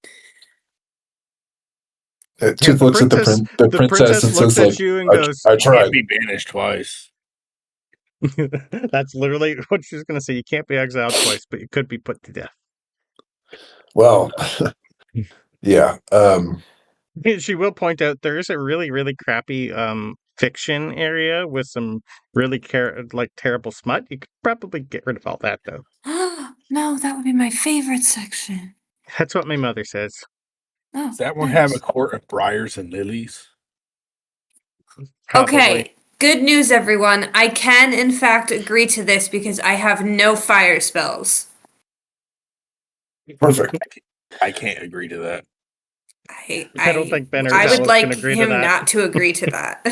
Tooth looks at the princess and looks says, at like, you and goes, I Can't tried. be banished twice. That's literally what she's going to say. You can't be exiled twice, but you could be put to death. Well, yeah. She will point out there is a really, really crappy fiction area with some really terrible smut. You could probably get rid of all that, though. No, that would be my favorite section. That's what my mother says. Oh, Does that one nice. have a court of briars and lilies? Probably. Okay, good news, everyone. I can, in fact, agree to this because I have no fire spells. Perfect. I can't agree to that. I don't think Ben or I would Talos like can agree to him that. not to agree to that.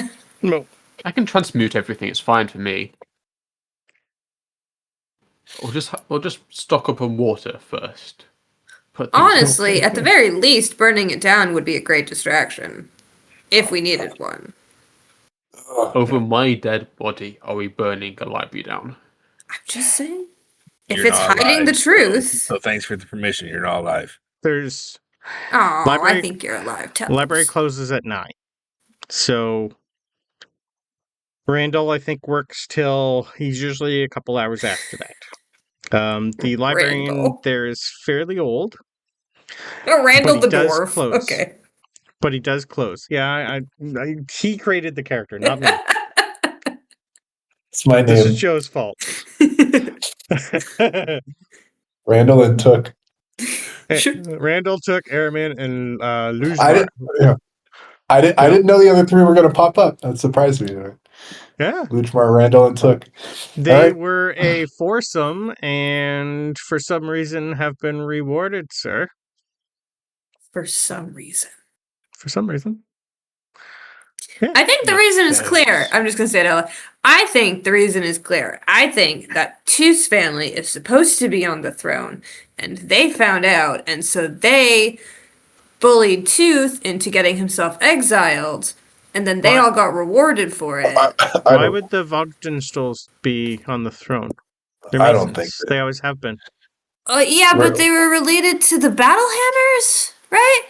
No. I can transmute everything. It's fine for me. We'll just stock up on water first. Honestly, at the very least, burning it down would be a great distraction. If we needed one. Over my dead body, are we burning a library down? I'm just saying. If You're it's not hiding the alive, truth. So thanks for the permission. You're not alive. There's Oh, Library- I think you're alive. Tell library us. closes at 9. So Randall, I think, works till he's usually a couple hours after that. The librarian Randall. there is fairly old. Oh, Randall But the he does dwarf. close. Okay. But he does close. Yeah, he created the character, not me. It's my This is name. Joe's fault. Randall and Took. Randall took Airman and I Lujmar. didn't know the other three were going to pop up. That surprised me. Yeah. Luchmar, Randall, and Took. They right. were a foursome and for some reason have been rewarded, sir. For some reason. For some reason. I think the reason is Yes. clear. I'm just going to say it out loud. I think the reason is clear. I think that Tooth's family is supposed to be on the throne, and they found out, and so they bullied Tooth into getting himself exiled, and then they Why- all got rewarded for it. Why would the Vogdenstals be on the throne? They're I don't think Masons. They always have been. Yeah, Well- but they were related to the battle hammers, right?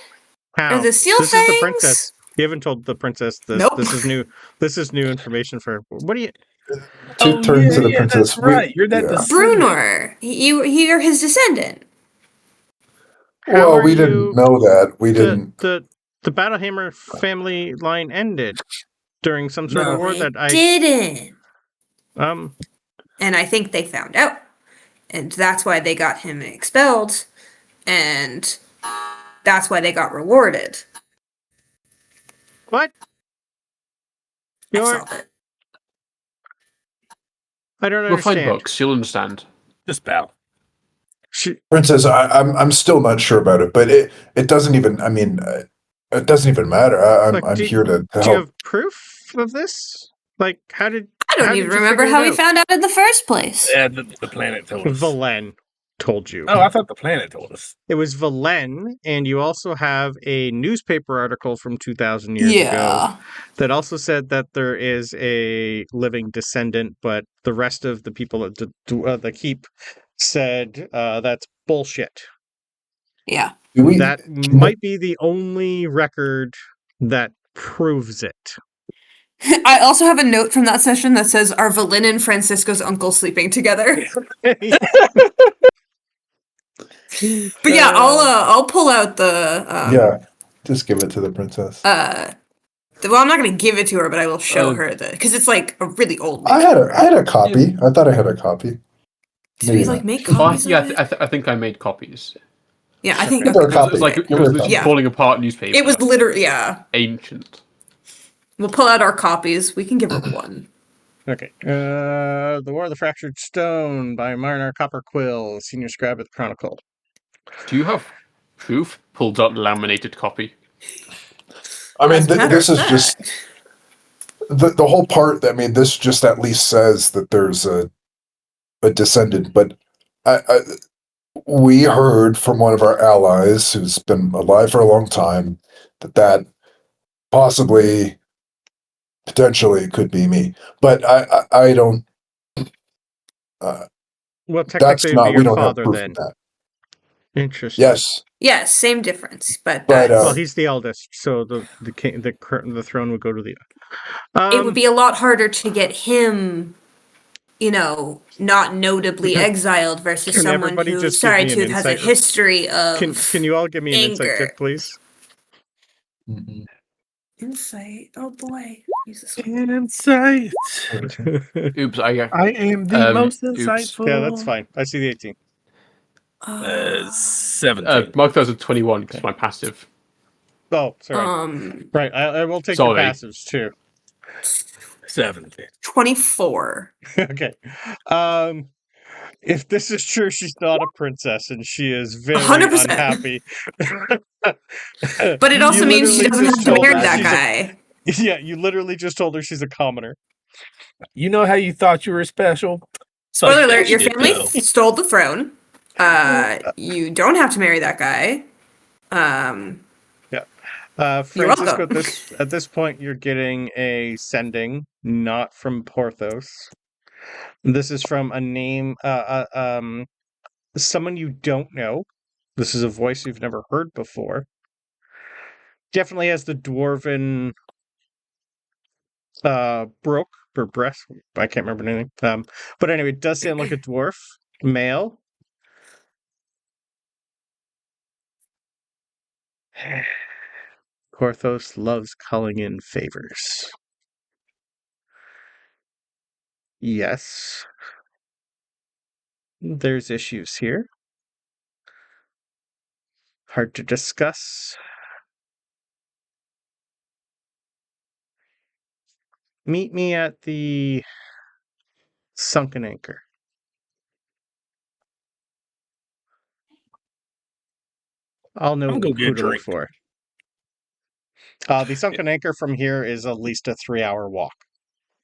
How? Or the seal This fangs? is the princess. You haven't told the princess this. Nope. This is new. This is new information for her. What do you? To turn to the princess. That's right. You're that yeah. descendant. Brunor. You're his descendant. How Well, are we you- didn't know that. We didn't. The Battlehammer family line ended during some sort No. of war It that I didn't. And I think they found out. And that's why they got him expelled. And that's why they got rewarded. what? I You're, saw it. I don't We'll find understand. books. You'll understand. Just bow. She, Princess, I'm still not sure about it, but it doesn't even. I mean, it doesn't even matter. I'm Look, I'm do- here to do you help. have proof of this? Like, how did I don't how even did you remember figure how it we out? found out in the first place. Yeah, the planet told us. Valen told you? Oh, I thought the planet told us. It was Valen, and you also have a newspaper article from 2,000 years ago that also said that there is a living descendant, but the rest of the people at the keep said that's bullshit. Yeah. Do we? That might be the only record that proves it. I also have a note from that session that says, "Are Valin and Francisco's uncle sleeping together?" But yeah, I'll pull out the Yeah, just give it to the princess. well, I'm not gonna give it to her, but I will show her because it's like a really old. I newspaper. had a copy. I thought I had a copy. Did we maybe like not. make Oh, copies yeah, of it? I think I made copies. Yeah, I think Give her a okay. copy. It's like Give it her was a this copy. Yeah. falling apart newspaper. It was literally ancient. We'll pull out our copies. We can give her one. Okay. The War of the Fractured Stone by Marnar Copperquill, senior scribe at the Chronicle. Do you have proof? Pulled out laminated copy. I mean, As a matter this of is just fact. the whole part. I mean, this just at least says that there's a descendant. But we heard from one of our allies who's been alive for a long time that possibly, potentially, could be me. But I don't. Well, That's technically, it'd be not. We your don't have father proof then. of that. Interesting. Yes. Yes, same difference, but But, Well, he's the eldest, so the king, the throne would go to the. it would be a lot harder to get him, not notably exiled versus Can someone everybody who, just give sorry, me an Tooth, has a insight? history of Can you all give me an insight anger. check, please? Mhm. Insight. Oh boy. Use this one. Insight. Oops, I am the most oops. insightful. Yeah, that's fine. I see the 18. 17. Mark that as a 21 because my passive. Oh, sorry. Right, I will take Sorry. your passives too. 17. 24. Okay. If this is true, she's not a princess, and she is very 100%. unhappy. But it also You means she literally doesn't just have to told marry her that she's guy. Yeah, you literally just told her she's a commoner. You know how you thought you were special? Spoiler Suck that alert, your shit, family though. stole the throne. You don't have to marry that guy. You're Francisco, welcome. at this point, you're getting a sending, not from Porthos. This is from a name, someone you don't know. This is a voice you've never heard before. Definitely has the dwarven broke or breast. I can't remember anything. But anyway, it does sound like a dwarf, male. Porthos loves calling in favors. Yes. There's issues here. Hard to discuss. Meet me at the Sunken Anchor. I'll know I'll go who get a to look drink. for. The Sunken Anchor from here is at least a 3-hour walk.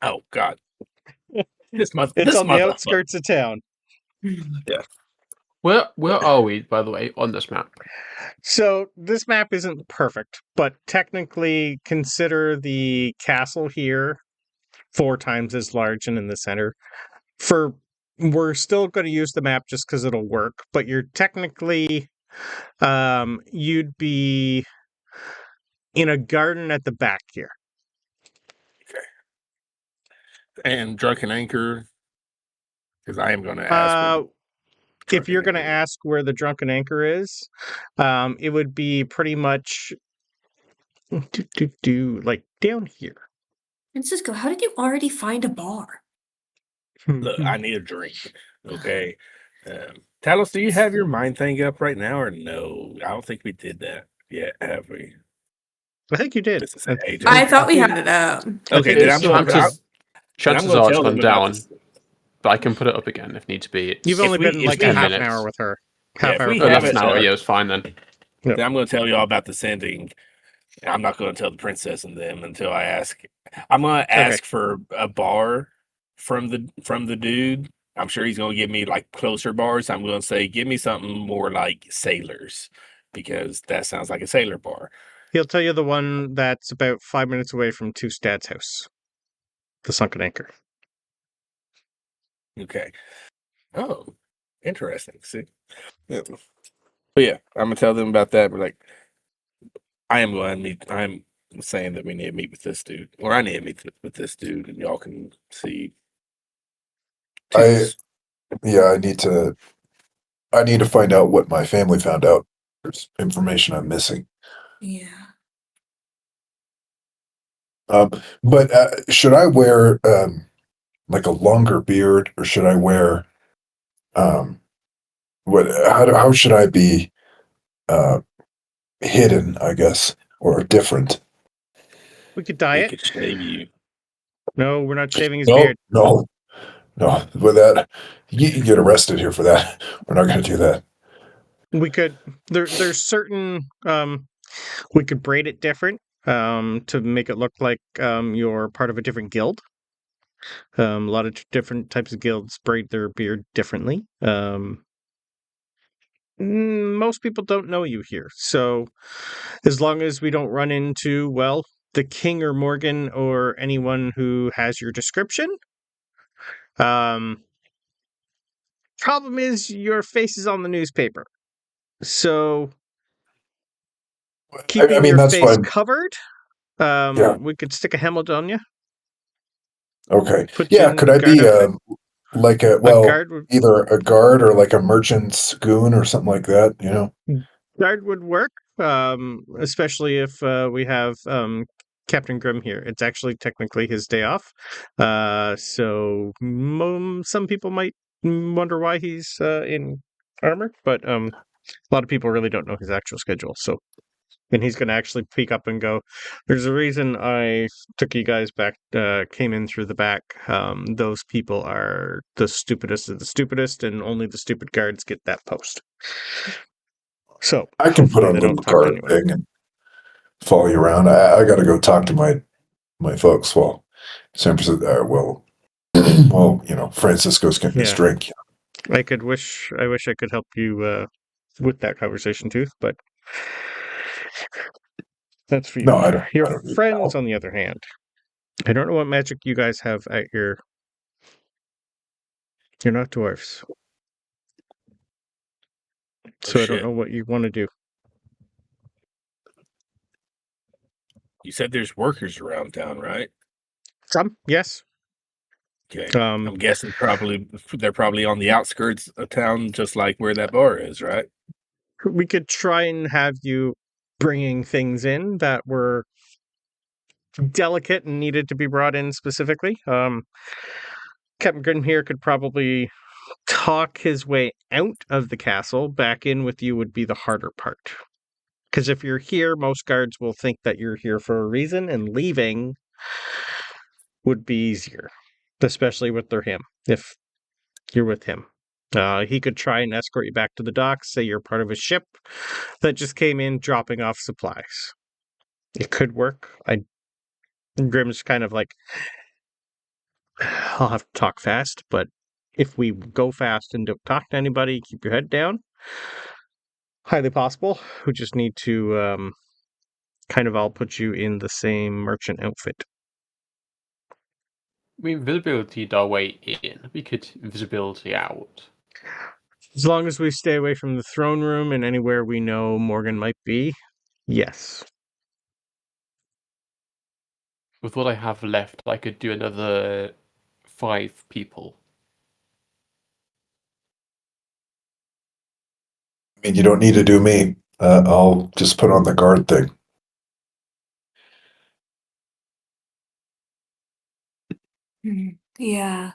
Oh, God. It's this on the motherfucker. outskirts of town. Where are we, by the way, on this map? So this map isn't perfect, but technically consider the castle here 4 times as large and in the center. For we're still going to use the map just because it'll work, but you're technically, you'd be in a garden at the back here. And Drunken Anchor, because I am going to ask. If you're going to ask where the Drunken Anchor is, it would be pretty much like down here. Francisco, how did you already find a bar? Look, I need a drink. Okay. Talos, do you have your mind thing up right now or no? I don't think we did that yet, have we? I think you did. This is AJ. I thought we had it up. Okay, think then it's I'm going chances gonna are it's tell gone them about down, this. but I can put it up again if needs be. It's You've only If we- been if like we a have half an hour minutes. with her. Yeah, Half if hour. we per have less person. an hour. it, Yeah, it's fine then. Yep. Then I'm going to tell you all about the sending. I'm not going to tell the princess and them until I ask. I'm going to ask for a bar from the dude. I'm sure he's going to give me like closer bars. I'm going to say, give me something more like sailors, because that sounds like a sailor bar. He'll tell you the one that's about 5 minutes away from Two Stad's house. The Sunken Anchor. Okay. Oh, interesting. See, yeah. But yeah, I'm gonna tell them about that. But like, I am going to meet. I'm saying that we need to meet with this dude, or I need to meet with this dude, and y'all can see. I need to find out what my family found out. There's information I'm missing. Yeah. But should I wear like a longer beard, or should I wear what? How should I be hidden? I guess, or different. We could dye We it. could shave you. No, we're not shaving his No, beard. no. With that, you can get arrested here for that. We're not going to do that. We could. There's certain. We could braid it different. To make it look like you're part of a different guild. A lot of different types of guilds braid their beard differently. Most people don't know you here, so as long as we don't run into, well, the king or Morgan or anyone who has your description. Problem is your face is on the newspaper, so keeping I mean, your that's face fine. covered. Yeah. We could stick a helmet on you. Okay. Put you Yeah. in Could I guard be outfit. like A guard would either a guard or like a merchant's goon or something like that? You know. Guard would work, especially if we have Captain Grimm here. It's actually technically his day off, so some people might wonder why he's in armor, but a lot of people really don't know his actual schedule. So, and he's going to actually peek up and go, "There's a reason I took you guys back, came in through the back. Those people are the stupidest of the stupidest, and only the stupid guards get that post." So I can put hopefully on they a little don't talk to guard anyone. thing and follow you around. I got to go talk to my folks. Well, San Francisco. Well, Francisco's getting his Yeah. drink. I wish I could help you with that conversation too, but that's for you. No, I don't. Your I don't need friends, help. on the other hand, I don't know what magic you guys have at your. You're not dwarves, so I don't Shit. know what you want to do. You said there's workers around town, right? Some, yes. Okay. I'm guessing they're probably on the outskirts of town, just like where that bar is, right? We could try and have you bringing things in that were delicate and needed to be brought in specifically. Captain Grim here could probably talk his way out of the castle. Back in with you would be the harder part. Because if you're here, most guards will think that you're here for a reason, and leaving would be easier, especially with him, if you're with him. He could try and escort you back to the docks, say you're part of a ship that just came in dropping off supplies. It could work. Grim's kind of like, I'll have to talk fast, but if we go fast and don't talk to anybody, keep your head down, highly possible. We just need to kind of all put you in the same merchant outfit. We invisibility our way in. We could invisibility out. As long as we stay away from the throne room and anywhere we know Morgan might be, yes. With what I have left, I could do another 5 people. I mean, you don't need to do me. I'll just put on the guard thing. Yeah.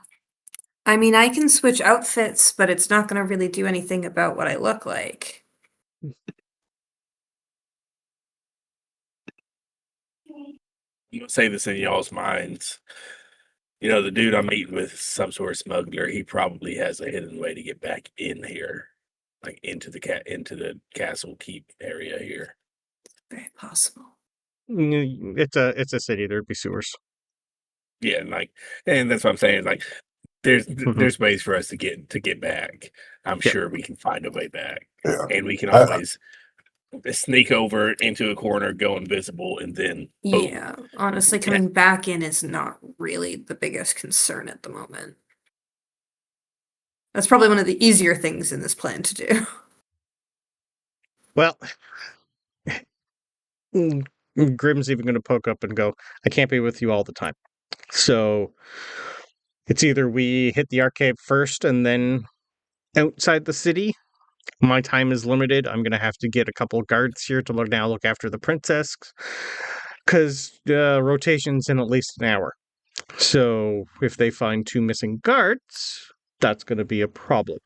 I mean, I can switch outfits, but it's not going to really do anything about what I look like. I'm gonna say this in y'all's minds. You know, the dude I'm meeting with is some sort of smuggler. He probably has a hidden way to get back in here, like into the castle keep area here. Very possible. It's a city. There'd be sewers. Yeah, and that's what I'm saying. Like, there's Mhm. there's ways for us to get back. I'm Yeah. sure we can find a way back, Yeah. and we can I- always sneak over into a corner, go invisible, and then boom. Yeah, honestly, coming back in is not really the biggest concern at the moment. That's probably one of the easier things in this plan to do. Well, Grim's even going to poke up and go, I can't be with you all the time. So it's either we hit the arcade first and then outside the city. My time is limited. I'm going to have to get a couple guards here to look after the princess because rotation's in at least an hour. So if they find 2 missing guards, that's going to be a problem.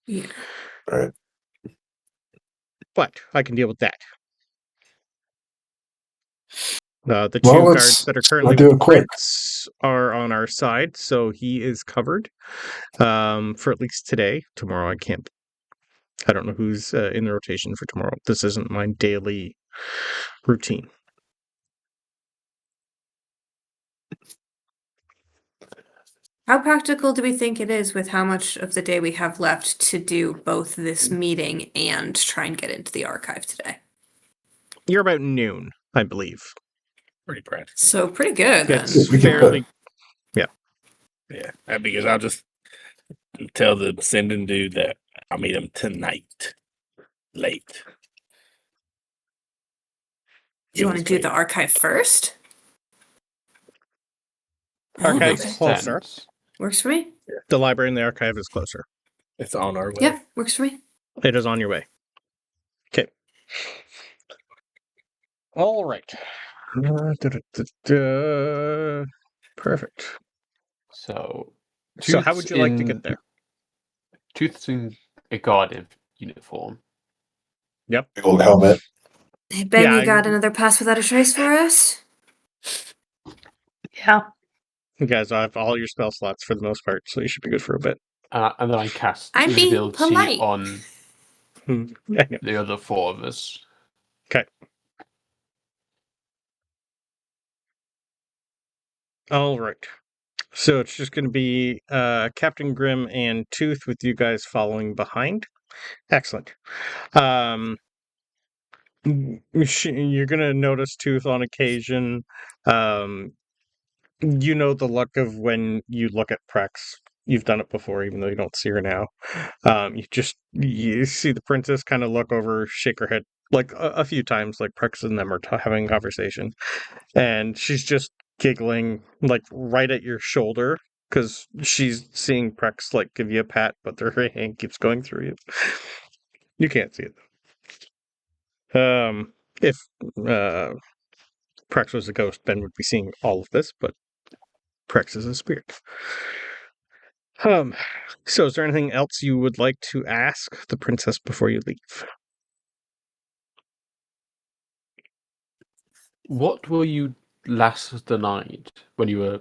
Yeah. Right. But I can deal with that. The Well, 2 let's- guards that are currently do with it the quick. prince are on our side, so he is covered for at least today. Tomorrow I can't. I don't know who's in the rotation for tomorrow. This isn't my daily routine. How practical do we think it is with how much of the day we have left to do both this meeting and try and get into the archive today? You're about noon, I believe. Pretty practical. So pretty good then. It's We can fairly. Yeah, because I'll just tell the sending dude that I'll meet him tonight, late. Do you want to do the archive first? Archive's Okay. closer. Works for me. The library and the archive is closer. It's on our way. Yeah, works for me. It is on your way. Okay. All right. Perfect. So How would you like to get there? Tooth's in a guard uniform. Big old helmet. Hey, Ben, Yeah, you got another pass without a trace for us? Yeah. You guys have all your spell slots for the most part, so you should be good for a bit. And then I cast I'm being invisibility polite. on I know. the other 4 of us. Okay. All right. So it's just going to be Captain Grim and Tooth with you guys following behind. Excellent. You're going to notice Tooth on occasion. You know the look of when you look at Prex. You've done it before, even though you don't see her now. You see the princess kind of look over, shake her head like a few times, like Prex and them are having a conversation, and she's just giggling like right at your shoulder because she's seeing Prex like give you a pat, but her hand keeps going through you. You can't see it. If Prex was a ghost, Ben would be seeing all of this, but Prex is a spirit. So is there anything else you would like to ask the princess before you leave? What were you last the night when you were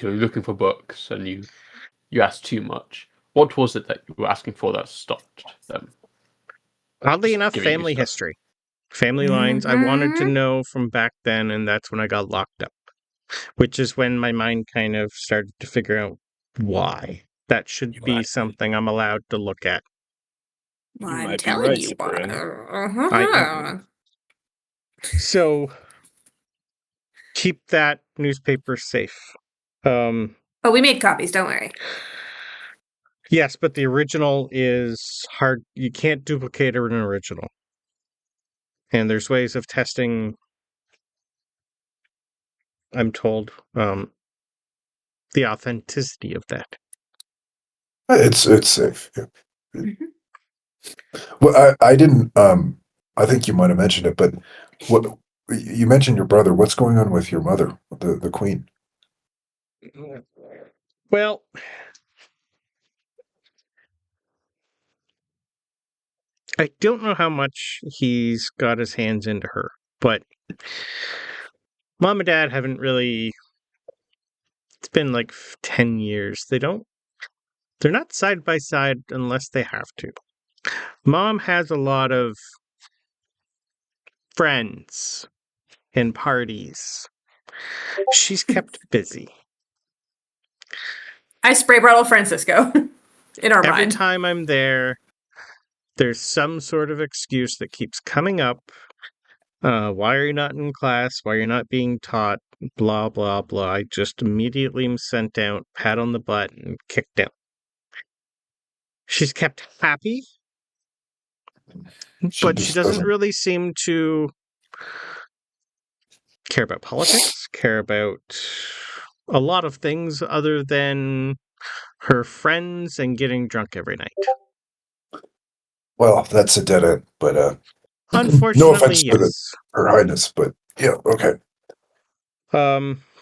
looking for books and you asked too much? What was it that you were asking for that stopped them? Oddly Just enough, giving you family stuff. history. Family lines. I wanted to know from back then, and that's when I got locked up. Which is when my mind kind of started to figure out why. That should You be might be. something I'm allowed to look at. Well, You I'm might be telling right, you why. Sabryn. So keep that newspaper safe. Oh, we made copies. Don't worry. Yes, but the original is hard. You can't duplicate an original. And there's ways of testing, I'm told, the authenticity of that. It's safe. Yeah. Mhm. Well, I didn't. I think you might have mentioned it, but what you mentioned your brother. What's going on with your mother, the queen? Well, I don't know how much he's got his hands into her, but Mom and Dad haven't really. It's been like 10 years. They're not side by side unless they have to. Mom has a lot of friends and parties. She's kept busy. I spray bottle Francisco in our Every mind. time I'm there, there's some sort of excuse that keeps coming up. Why are you not in class? Why are you not being taught? Blah, blah, blah. I just immediately am sent out, pat on the butt, and kicked out. She's kept happy, but she just doesn't really seem to care about politics, care about a lot of things other than her friends and getting drunk every night. Well, that's a dead end, but no Unfortunately, offense to yes. Her Highness, but yeah, okay.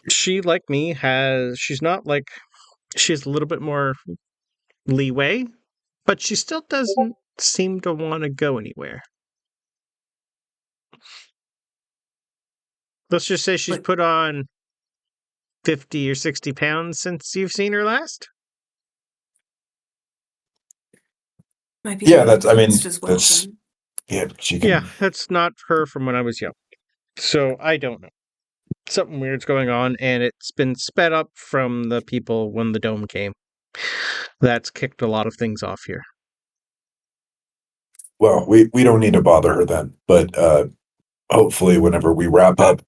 She, like me, she's not like, she has a little bit more leeway, but she still doesn't seem to want to go anywhere. Let's just say she's But- put on 50 or 60 pounds since you've seen her last. Might be Yeah, that's. I mean, just as well that's. then. Yeah, she can. Yeah, that's not her from when I was young. So I don't know. Something weird's going on, and it's been sped up from the people when the dome came. That's kicked a lot of things off here. Well, we don't need to bother her then, but hopefully, whenever we wrap up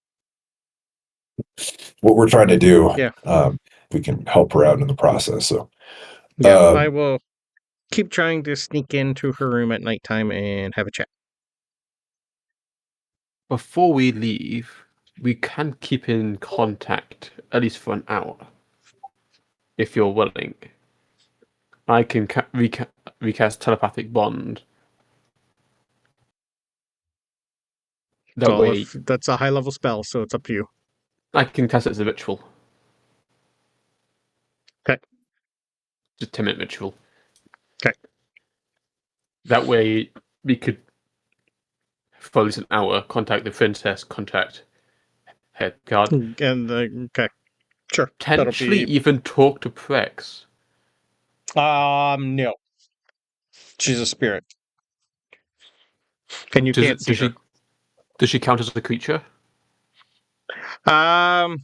what we're trying to do, Yeah. we can help her out in the process. So, Yeah, I will keep trying to sneak into her room at nighttime and have a chat. Before we leave, we can keep in contact at least for an hour, if you're willing. I can recast telepathic bond. That Well, way, if that's a high level spell, so it's up to you. I can cast it as a ritual. Okay. Just 10-minute ritual. Okay. That way, we could, for at least an hour, contact the princess, contact head guard. And okay. Sure. Potentially even talk to Prex. No. She's a spirit. And you can't see her. Does she count as a creature? No,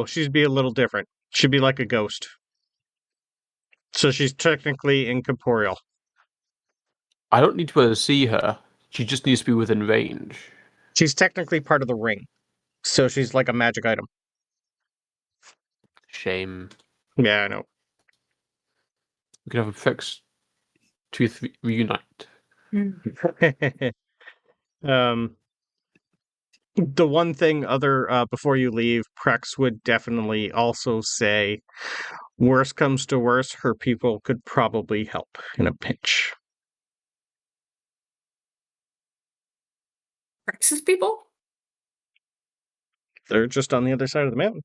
she'd be a little different. She'd be like a ghost. So she's technically incorporeal. I don't need to be able to see her. She just needs to be within range. She's technically part of the ring. So she's like a magic item. Shame. Yeah, I know. We can have a Prex Tooth reunite. The one thing before you leave, Prex would definitely also say, worst comes to worst, her people could probably help in a pinch. Rex's people? They're just on the other side of the mountain.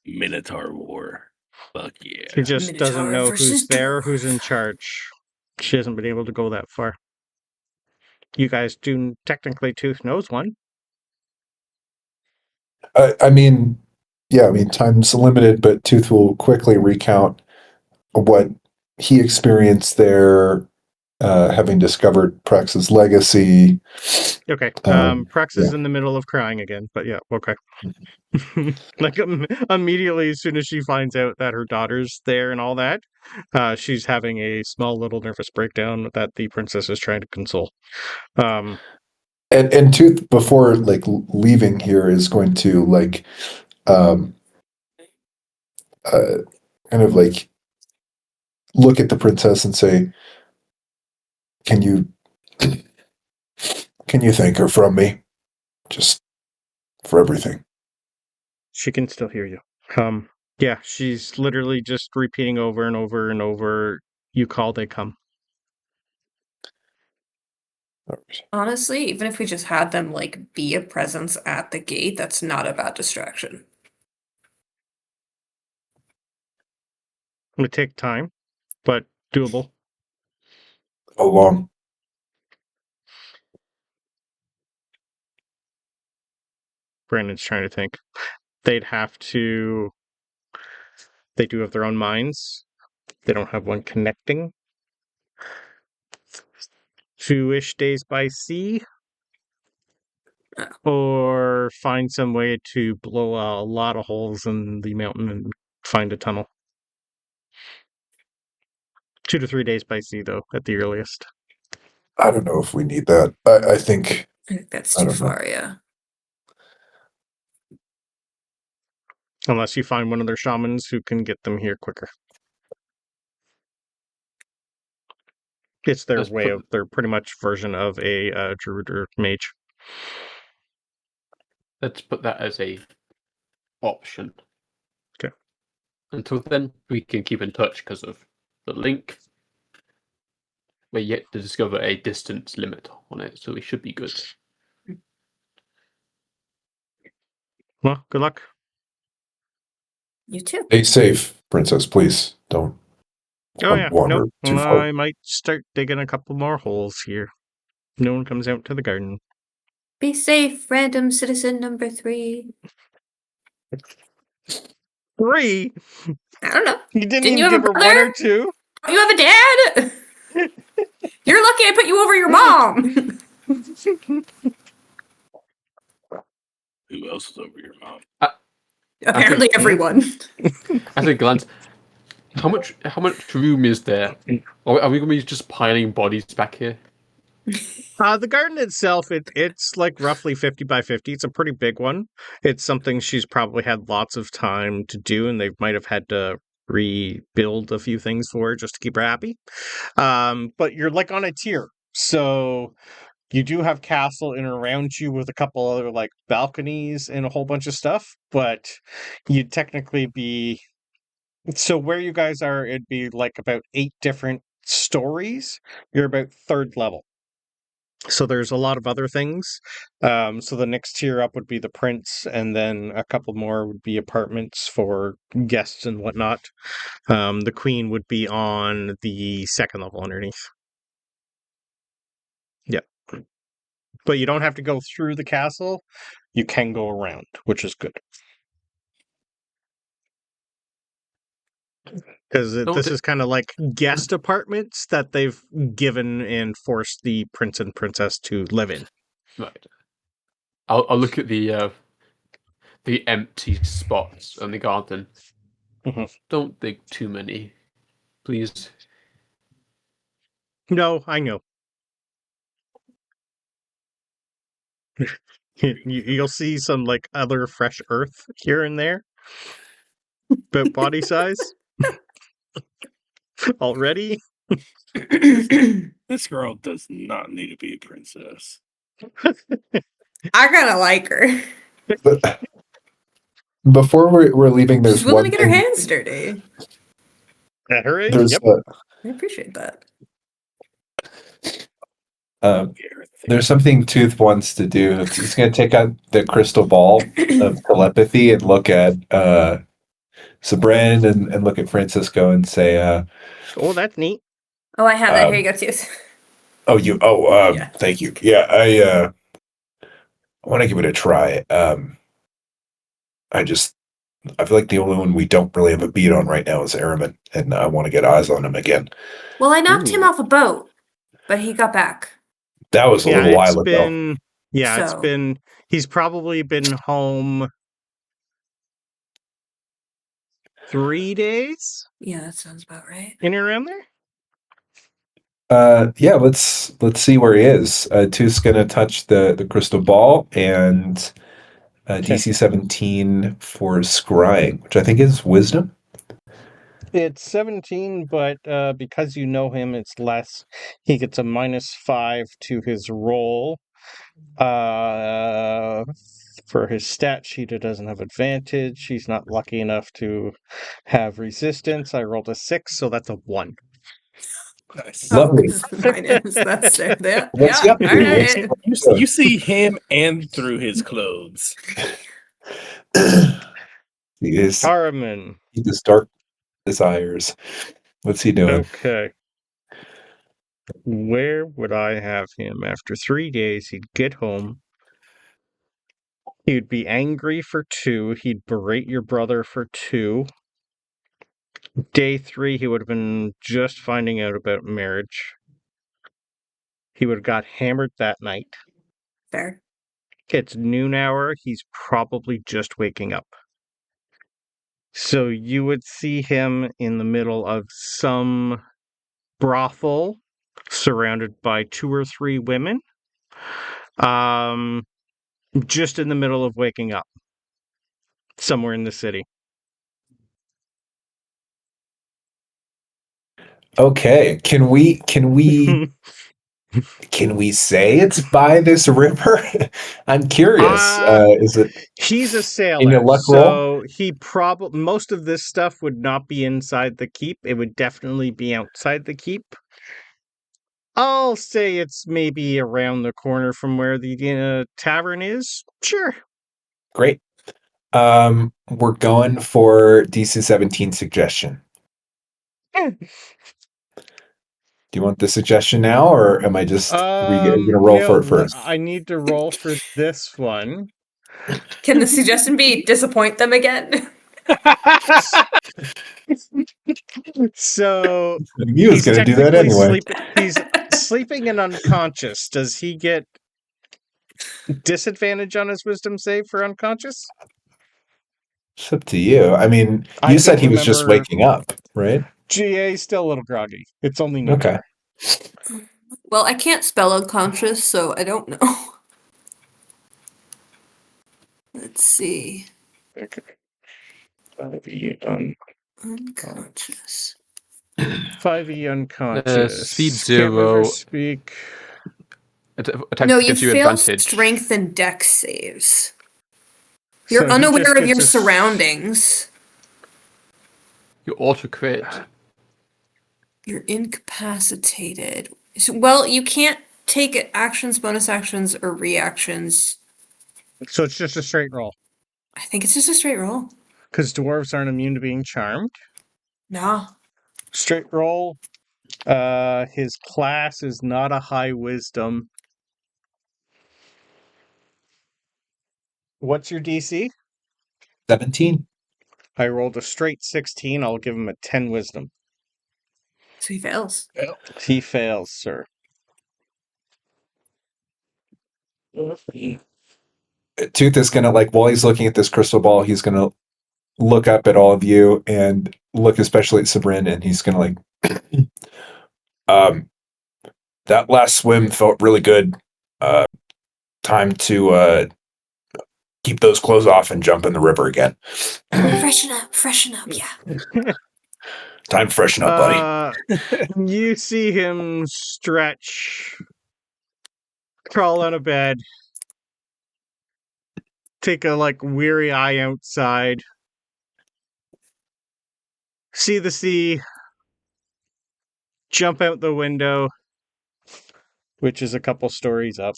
Minotaur War. Fuck yeah. She just doesn't Minotaur know versus who's there, dwarf. who's in charge. She hasn't been able to go that far. You guys do technically Tooth knows one. I mean, yeah, I mean, time's limited, but Tooth will quickly recount what he experienced there, having discovered Prex's legacy. Okay. Prex is in the middle of crying again, but yeah, okay. Like immediately as soon as she finds out that her daughter's there and all that, she's having a small little nervous breakdown that the princess is trying to console. And Tooth, before like leaving here, is going to like kind of like look at the princess and say, can you thank her from me? Just for everything. She can still hear you. Yeah, she's literally just repeating over and over and over, you call, they come. All right. Honestly, even if we just had them like be a presence at the gate, that's not a bad distraction. It would take time, but doable. How long? Brandon's trying to think. They do have their own minds. They don't have one connecting. 2-ish days by sea. Or find some way to blow a lot of holes in the mountain and find a tunnel. 2 to 3 days by sea, though, at the earliest. I don't know if we need that. I think I think that's I too don't know. far, yeah. Unless you find one of their shamans who can get them here quicker. It's their their pretty much version of a druid or mage. Let's put that as a option. Okay. Until then, we can keep in touch because of the link. We're yet to discover a distance limit on it, so we should be good. Well, good luck. You too. Stay safe, princess, please. Don't Oh yeah, wander nope. too far. I might start digging a couple more holes here. No one comes out to the garden. Be safe, random citizen number 3. 3? I don't know. You didn't Didn't you even have give a her brother? 1 or 2? Oh, you have a dad? You're lucky I put you over your mom. Who else is over your mom? Apparently everyone. At a glance, how much room is there? Are we going to be just piling bodies back here? The garden itself, it's like roughly 50 by 50. It's a pretty big one. It's something she's probably had lots of time to do, and they might have had to rebuild a few things for her just to keep her happy. But you're like on a tier. So you do have castle in and around you with a couple other like balconies and a whole bunch of stuff, but you'd technically be... So where you guys are, it'd be like about 8 different stories. You're about 3rd level. So there's a lot of other things. So the next tier up would be the prince, and then a couple more would be apartments for guests and whatnot. The queen would be on the 2nd level underneath. Yeah. But you don't have to go through the castle. You can go around, which is good. Because this is kind of like guest apartments that they've given and forced the prince and princess to live in. Right. I'll look at the empty spots in the garden. Mm-hmm. Don't dig too many, please. No, I know. You'll see some like other fresh earth here and there, but body size already. This girl does not need to be a princess. I kind of like her. But before we're leaving, there's She's willing to one get her thing. hands dirty. At her age, There's yep. I appreciate that. there's something Tooth wants to do. He's going to take out the crystal ball of telepathy and look at Sabryn and look at Francisco and say, Oh, that's neat. Oh, I have that. Here you go, too. yeah. Thank you. Yeah, I want to give it a try. I feel like the only one we don't really have a beat on right now is Araman, and I want to get eyes on him again. Well, I knocked him off a boat, but he got back. That was a little while ago. It's been... He's probably been home 3 days? Yeah, that sounds about right. In and around there? Yeah, let's see where he is. Tooth's gonna touch the crystal ball and DC 17 for scrying, which I think is wisdom. It's 17, but because you know him, it's less. He gets a -5 to his roll. For his stat sheet, it doesn't have advantage. He's not lucky enough to have resistance. I rolled a 6, so that's a 1. Nice. Lovely. Minus. That's there. Yeah. What's he up to? All right. You see him and through his clothes. He is Harriman. his dark desires. What's he doing? Okay. Where would I have him? After 3 days, he'd get home. He'd be angry for 2. He'd berate your brother for 2. Day 3, he would have been just finding out about marriage. He would have got hammered that night. Fair. It's noon hour. He's probably just waking up. So you would see him in the middle of some brothel, surrounded by 2 or 3 women. Just in the middle of waking up. Somewhere in the city. Okay, can we say it's by this river? I'm curious. Is it He's a in sailor, your luck roll? so he probably most of this stuff would not be inside the keep. It would definitely be outside the keep. I'll say it's maybe around the corner from where the tavern is. Sure. Great. We're going for DC 17 suggestion. Do you want the suggestion now, or am I just we gonna roll for it first? I need to roll for this one. Can the suggestion be disappoint them again? So He was going to do that anyway. He's sleeping and unconscious. Does he get disadvantage on his wisdom save for unconscious? It's up to you. I mean, I you said don't he was just remember- waking up, right? GA's still a little groggy. It's only noon. Okay. Well, I can't spell unconscious, so I don't know. Let's see. Okay. Unconscious. 5e unconscious. Speed Can't move or 0. speak. Attacks No, you gives you fail advantage. strength and dex saves. You're So he unaware just of your gets a- surroundings. You auto crit. You're incapacitated. Well, you can't take actions, bonus actions, or reactions. So it's just a straight roll. I think it's just a straight roll. Because dwarves aren't immune to being charmed. Nah. Straight roll. His class is not a high wisdom. What's your DC? 17. I rolled a straight 16. I'll give him a 10 wisdom. So he fails. He fails, sir. Tooth is going to, like, while he's looking at this crystal ball, he's going to look up at all of you and look especially at Sabryn, and he's going to, like, that last swim felt really good. Time to keep those clothes off and jump in the river again. Freshen up, yeah. Time to freshen up, buddy. You see him stretch, crawl out of bed, take a weary eye outside, see the sea, jump out the window, which is a couple stories up.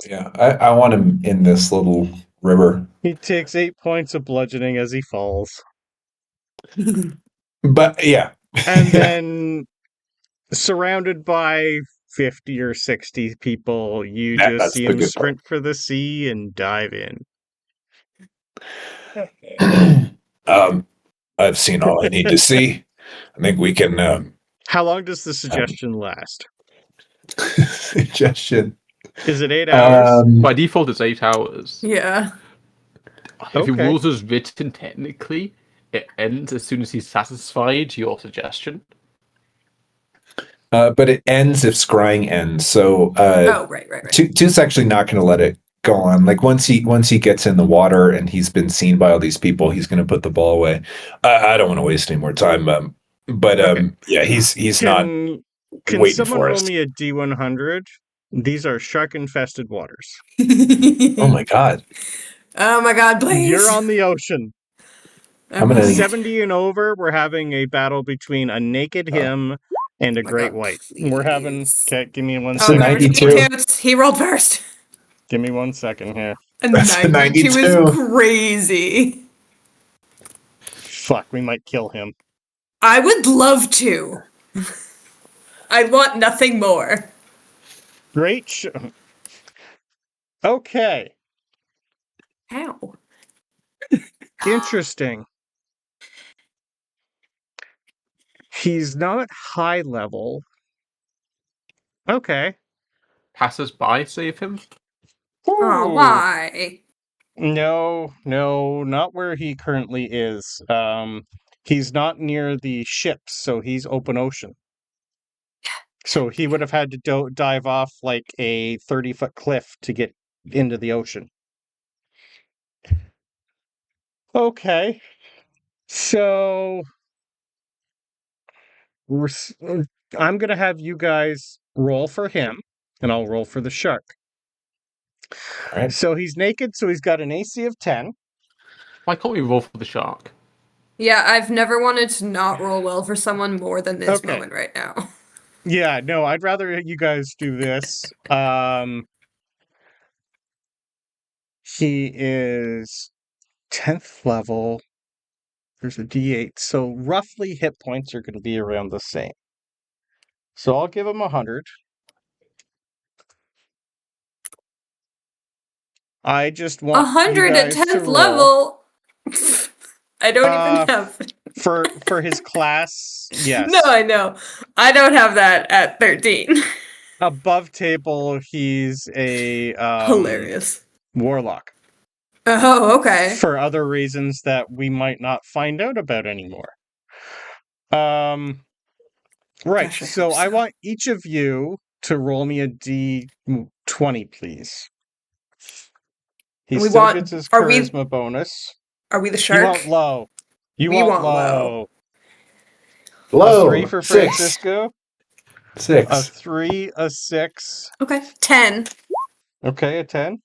Yeah, I want him in this little river. He takes 8 points of bludgeoning as he falls. But yeah. And then, surrounded by 50 or 60 people, you just That's see the him good sprint for the sea and dive in. I've seen all I need to see. I think we can How long does the suggestion last? suggestion. Is it 8 hours? By default, it's 8 hours. Yeah. If your Okay. rules is written technically, it ends as soon as he's satisfied your suggestion. But it ends if scrying ends. So Oh, right. Tooth's actually not going to let it go on. Like once he gets in the water and he's been seen by all these people, he's going to put the ball away. I don't want to waste any more time. But Okay. yeah, he's not Can waiting someone for roll us. me a D100? These are shark-infested waters. Oh my god. Oh my god, please. You're on the ocean. I'm gonna- 70 and over, we're having a battle between a naked him and a Oh my great God, white. We're having. please. Okay, give me one It's a Oh, second. remember 92. Toots. He rolled first. Give me 1 second here. A That's a 92 is 92. crazy. Fuck, we might kill him. I would love to. I want nothing more. Great. Okay, How? interesting. He's not high level. Okay. Passers-by save him. Oh, Ooh. why? No, not where he currently is. He's not near the ships, so he's open ocean. So he would have had to dive off like a 30-foot cliff to get into the ocean. Okay. So I'm going to have you guys roll for him, and I'll roll for the shark. All right. So he's naked, so he's got an AC of 10. Why can't we roll for the shark? Yeah, I've never wanted to not roll well for someone more than this Okay. moment right now. Yeah, no, I'd rather you guys do this. He is 10th level. There's a D8, so roughly hit points are going to be around the same. So I'll give him 100. I just want 100 at 10th level. I don't even have. For his class. Yes. No, I know. I don't have that at 13. Above table, he's a Hilarious. warlock. Oh, okay. For other reasons that we might not find out about anymore. Right. Gosh, I So hope I so. want each of you to roll me a D20, please. He We still want- gets his are we- charisma bonus. Are we the You shark? want low. You We want want low. Low. A 3 for 6. Francisco. A 6. 3, a 6. Okay. 10. Okay, a 10.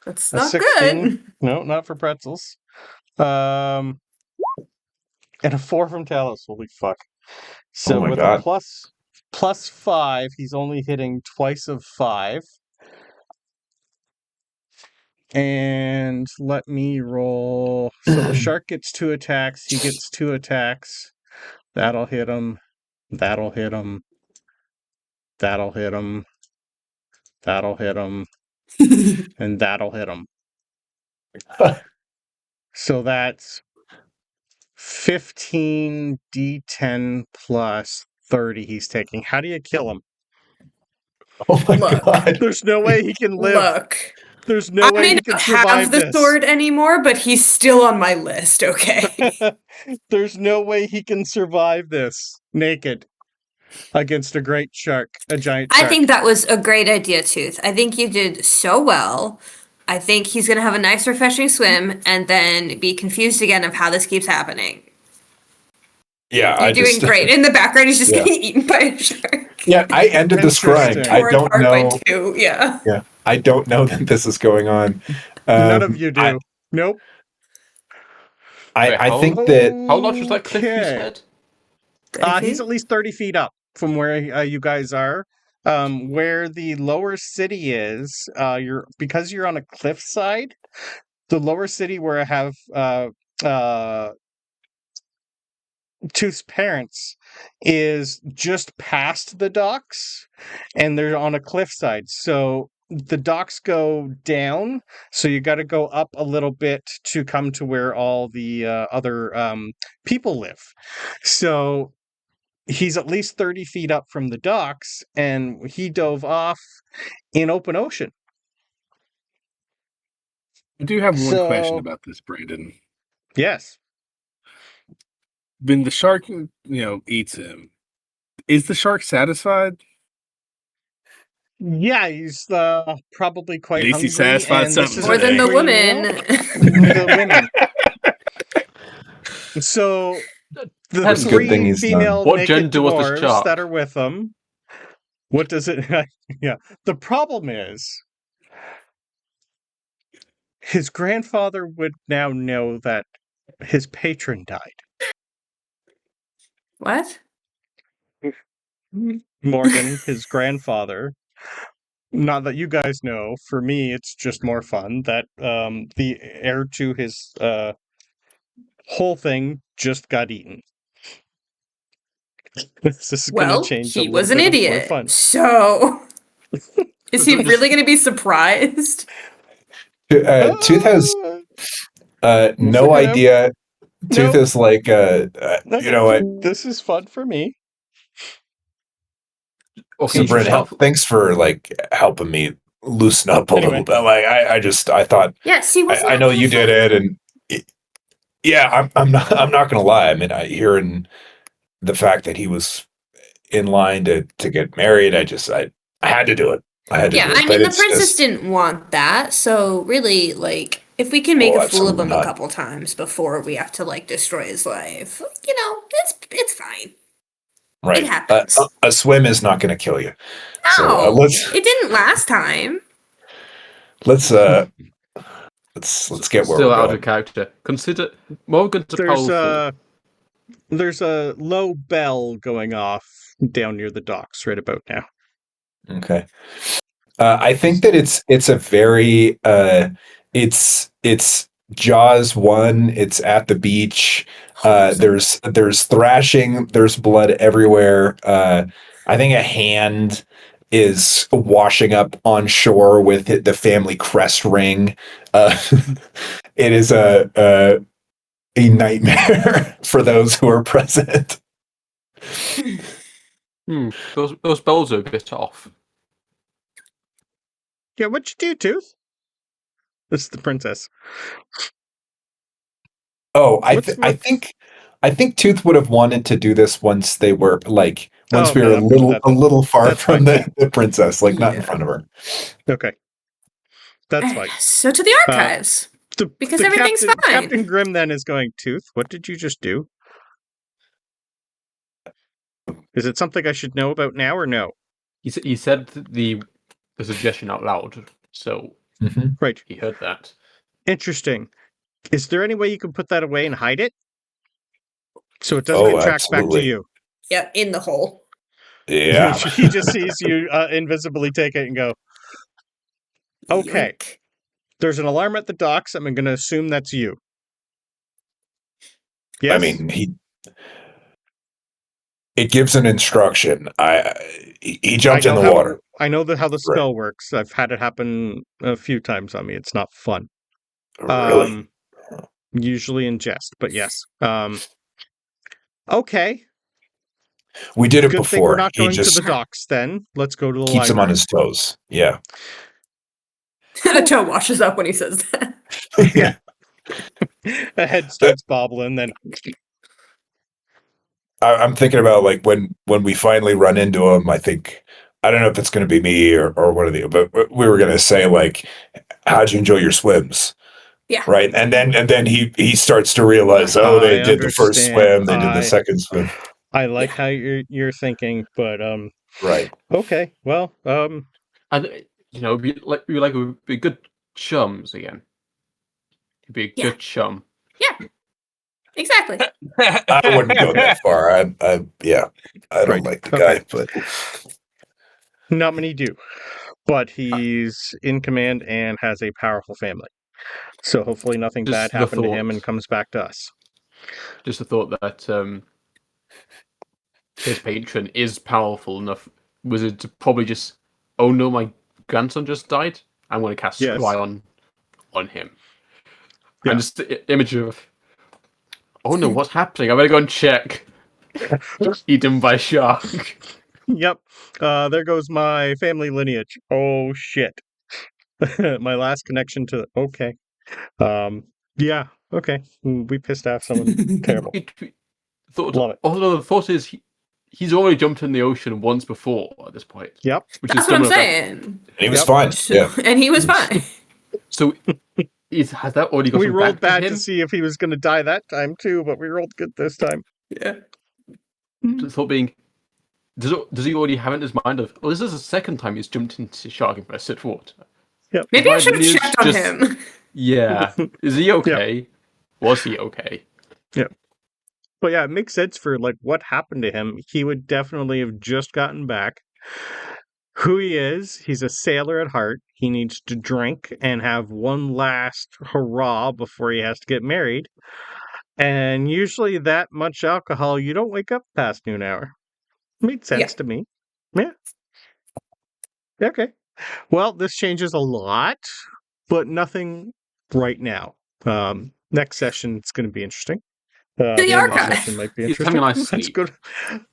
That's A not 16. good. No, not for pretzels. And a 4 from Talos. Holy fuck. So Oh my with God. a plus 5, he's only hitting twice of 5. And let me roll. So the shark gets 2 attacks. He gets 2 attacks. That'll hit him. That'll hit him. That'll hit him. That'll hit him. And that'll hit him. So that's 15 D10 plus 30 he's taking. How do you kill him? Oh my Look. God. There's no way he can live. Look. There's no I way may he can not survive have the this. sword anymore, but he's still on my list, okay? There's no way he can survive this naked against a great shark, a giant shark. I think that was a great idea, Tooth. I think you did so well. I think he's going to have a nice, refreshing swim and then be confused again of how this keeps happening. Yeah, You're doing great. In the background, he's just Yeah. getting eaten by a shark. Yeah, I ended the scrying. Interesting. I Tore don't apart by know. 2, yeah. Yeah, I don't know that this is going on. None of you do. Nope. I Wait, think that How large was that cliff you Okay. said? He's at least 30 feet up from where you guys are. Where the lower city is, because you're on a cliffside, the lower city where I have Tooth's parents is just past the docks, and they're on a cliffside. So the docks go down, so you got to go up a little bit to come to where all the other people live. So he's at least 30 feet up from the docks, and he dove off in open ocean. I do have one question So- about this, Brandon. Yes. When the shark, eats him, is the shark satisfied? Yeah, he's probably quite At least hungry. he satisfied and this something is More than the free women. meal. The women. So the That's a good thing three he's female What naked gender was the dwarves shark? that are with him. What does it? Yeah. The problem is, his grandfather would now know that his patron died. What? Morgan, his grandfather. Not that you guys know. For me, it's just more fun that the heir to his whole thing just got eaten. This is going to Well, change a he little was an bit of my idiot. fun. So, is he really going to be surprised? Tooth has no look at him. idea. Tooth Nope. is like, you know what? This is fun for me. Okay, Sabryn, thanks for like helping me loosen up a little bit. Like I thought. Yeah, see, I know you did it, and yeah, I'm not gonna lie. I mean, hearing the fact that he was in line to get married, I had to do it. I had to do it. I mean, the princess didn't want that, so really, like, if we can make a fool of him a couple times before we have to like destroy his life, you know, it's fine. Right. It happens. A swim is not going to kill you. No, So, it didn't last time. let's get where still we're out going. of character. Consider Morgan's a powerful. There's a low bell going off down near the docks right about now. Okay. I think that it's a very it's Jaws 1. It's at the beach. There's thrashing. There's blood everywhere. I think a hand is washing up on shore with the family crest ring. It is a nightmare for those who are present. Those bells are a bit off. Yeah, what'd you do, Tooth? This is the princess. Oh, I think Tooth would have wanted to do this once they were like once we were a little far from the princess, like not in front of her. Okay, that's fine. So to the archives, because everything's fine. Captain Grimm then is going, Tooth, what did you just do? Is it something I should know about now or no? He said the suggestion out loud, so right. He heard that. Interesting. Is there any way you can put that away and hide it? So it doesn't get tracked back to you. Yep, in the hole. Yeah. He just sees you invisibly take it and go, okay. Yoink. There's an alarm at the docks. I'm going to assume that's you. Yes? I mean, it gives an instruction. He jumped in the water. I know how the spell works. I've had it happen a few times on me. It's not fun. Really? Usually in jest, but yes. Okay. We did it Good before. Thing we're not going to the docks then. Let's go to the keeps library. him on his toes. Yeah. A toe washes up when he says that. Yeah. A head starts bobbling, then I'm thinking about like when we finally run into him. I don't know if it's going to be me or one of the, but we were going to say like, how'd you enjoy your swims? Yeah. Right. And then he starts to realize, they did the first swim, they did the second swim. I like how you're thinking, but right. Okay. Well, and we would be good chums again. You'd be a good chum. Yeah. Exactly. I wouldn't go that far. I don't like the guy, but not many do. But he's in command and has a powerful family. So hopefully nothing bad happened to him and comes back to us. Just the thought that his patron is powerful enough. Was it to probably just, oh no, my grandson just died? I'm going to cast Scribe on him. Yeah. And just the image of, oh no, what's happening? I better go and check. Eaten by shark. Yep. There goes my family lineage. Oh shit. My last connection to okay. Yeah, okay. We pissed off someone terrible. Love it. Although the thought is he's already jumped in the ocean once before at this point. Yep. That's what I'm saying. And he was fine. Yeah. And he was fine. So has that already got we rolled bad to see if he was going to die that time too, but we rolled good this time. Yeah. The thought being, does he already have it in his mind of, this is the second time he's jumped into shark infested water? Yep. Maybe I Mind should have news checked on just- him. Yeah. Is he okay? Was he okay? But yeah, it makes sense for like what happened to him. He would definitely have just gotten back. Who he is, he's a sailor at heart. He needs to drink and have one last hurrah before he has to get married. And usually that much alcohol, you don't wake up past noon hour. Made sense to me. Yeah. Okay. Well, this changes a lot, but nothing right now. Next session it's going to be interesting. The end of archive. session might be He's interesting. having a nice Let's sleep. go.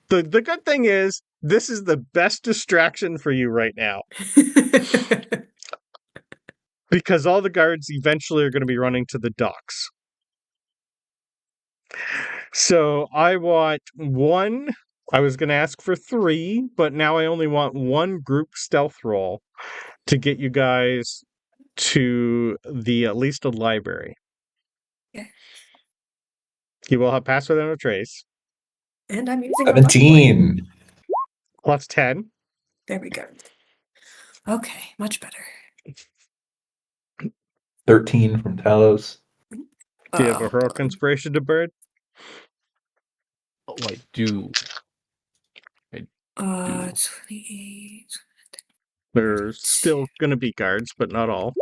The good thing is this is the best distraction for you right now because all the guards eventually are going to be running to the docks. So I want one. I was going to ask for 3, but now I only want one group stealth roll to get you guys to the at least a library. Yeah. You will have passed without a trace. And I'm using a luck point. 17. Plus 10. There we go. Okay, much better. 13 from Talos. Do you have a heroic inspiration to bird? Oh, I do. 28. There's still going to be guards, but not all.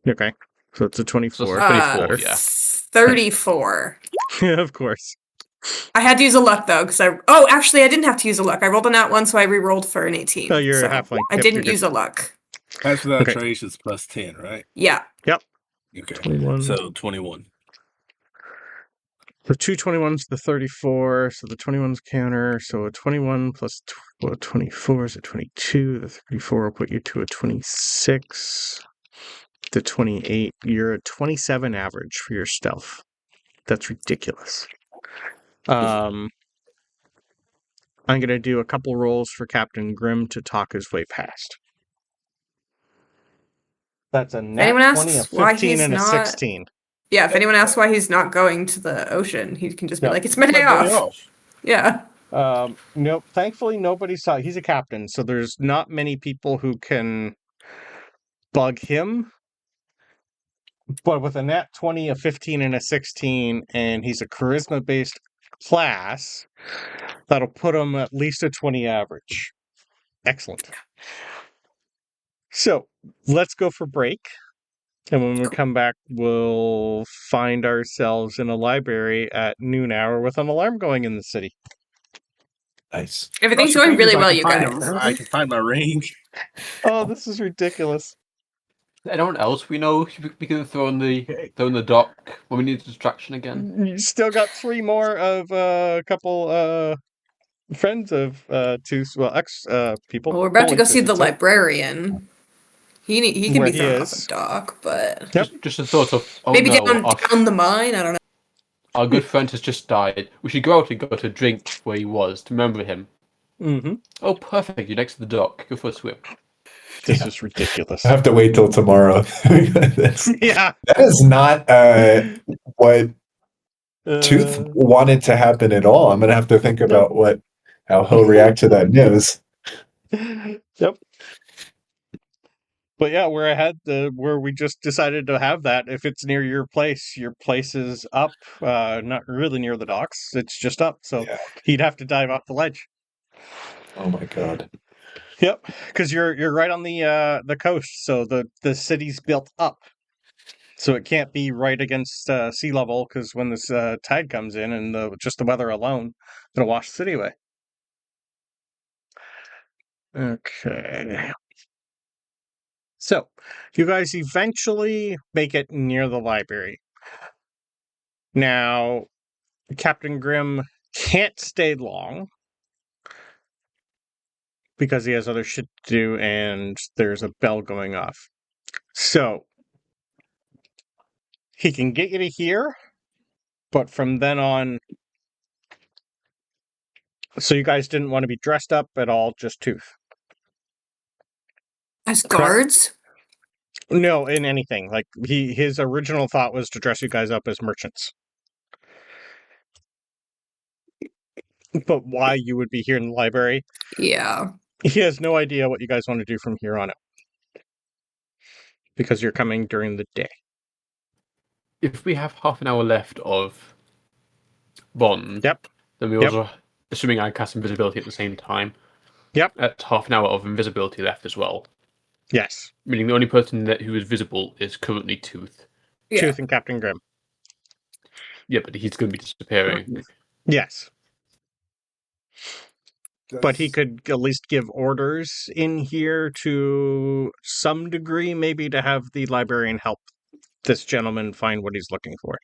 Okay. So it's a 24. So it's 24, yeah. 34. Yeah, of course. I had to use a luck though, because actually I didn't have to use a luck. I rolled a nat 1, so I re-rolled for an 18. Oh, you're so a halfling. I Yep, didn't you're good. use a luck. Pass without Okay. trace is plus 10, right? Yeah. Okay. 21. So 21. The 2 21's the 34, so the 21's counter. So a 21 plus 24 is a 22. The 34 will put you to a 26. The 28, you're a 27 average for your stealth. That's ridiculous. I'm going to do a couple rolls for Captain Grimm to talk his way past. That's a nat anyone 20, a asks why 15, he's and a not- 16. Yeah, if anyone asks why he's not going to the ocean, he can just be Yeah. like, it's my day off. Yeah. Nope. Thankfully, nobody saw. He's a captain, so there's not many people who can bug him. But with a nat 20, a 15, and a 16, and he's a charisma-based class, that'll put him at least a 20 average. Excellent. So let's go for break. And when we come back, we'll find ourselves in a library at noon hour with an alarm going in the city. Nice. Everything's going really well, you guys. I can find my ring. Oh, this is ridiculous. Anyone else we know we can throw in the dock when we need a distraction again? You still got 3 more of a couple friends of ex people. Well, we're about to go colleagues, I see should the say. librarian. He can Where be he thrown off is. a dock, but Yep. Just a thought of, maybe no, down the mine. I don't know. our good friend has just died. We should go out and go to drink where he was to remember him. Mm-hmm. Oh, perfect. You're next to the dock. Go for a swim. This is ridiculous. I have to wait till tomorrow. Yeah. That is not what Tooth wanted to happen at all. I'm gonna have to think about how he'll react to that news. Yep. But yeah, we're ahead where we just decided to have that. If it's near your place is up, not really near the docks. It's just up, so Yeah. he'd have to dive off the ledge. Oh my god. Yep, because you're right on the coast, so the city's built up, so it can't be right against sea level. Because when this tide comes in and just the weather alone, it'll wash the city away. Okay. So, you guys eventually make it near the library. Now, Captain Grimm can't stay long because he has other shit to do and there's a bell going off. So, he can get you to here, but from then on... So you guys didn't want to be dressed up at all, just Tooth? As guards? No, in anything. Like his original thought was to dress you guys up as merchants. but why you would be here in the library. Yeah. He has no idea what you guys want to do from here on out. Because you're coming during the day. If we have half an hour left of Bond, Yep. then we also, assuming I cast invisibility at the same time, at half an hour of invisibility left as well. Yes. Meaning the only person who is visible is currently Tooth. Yeah. Tooth and Captain Grimm. Yeah, but he's going to be disappearing. Yes. But he could at least give orders in here to some degree, maybe to have the librarian help this gentleman find what he's looking for.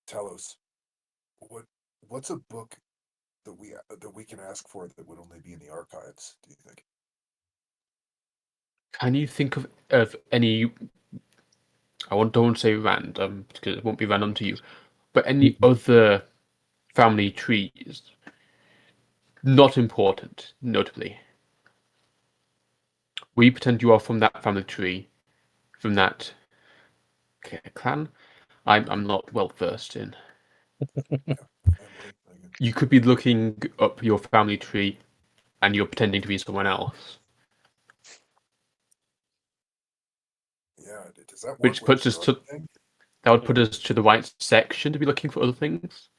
Talos, what's a book that we can ask for that would only be in the archives, do you think? Can you think of any? Don't want to say random because it won't be random to you, but any other family trees? Not important, notably. We pretend you are from that family tree, from that clan. I'm not well versed in. You could be looking up your family tree, and you're pretending to be someone else. Yeah, does that work? Which puts us to that would put us to the right section to be looking for other things,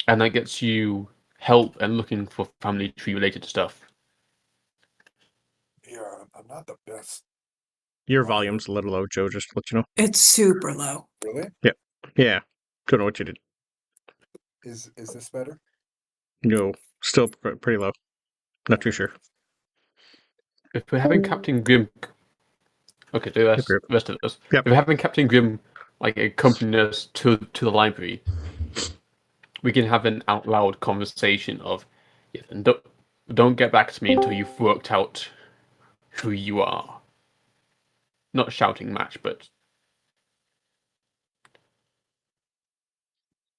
and that gets you help and looking for family tree related stuff. Yeah, I'm not the best. Your volume's a little low, Joe, just to let you know. It's super low. Really? Yeah. Don't know what you did. Is this better? No. Still pretty low. Not too sure. If we're having Captain Grimm, okay, do the rest of us. Yep. If we're having Captain Grimm like accompany us to the library, we can have an out loud conversation of, yes, and don't get back to me until you've worked out who you are. Not shouting match, but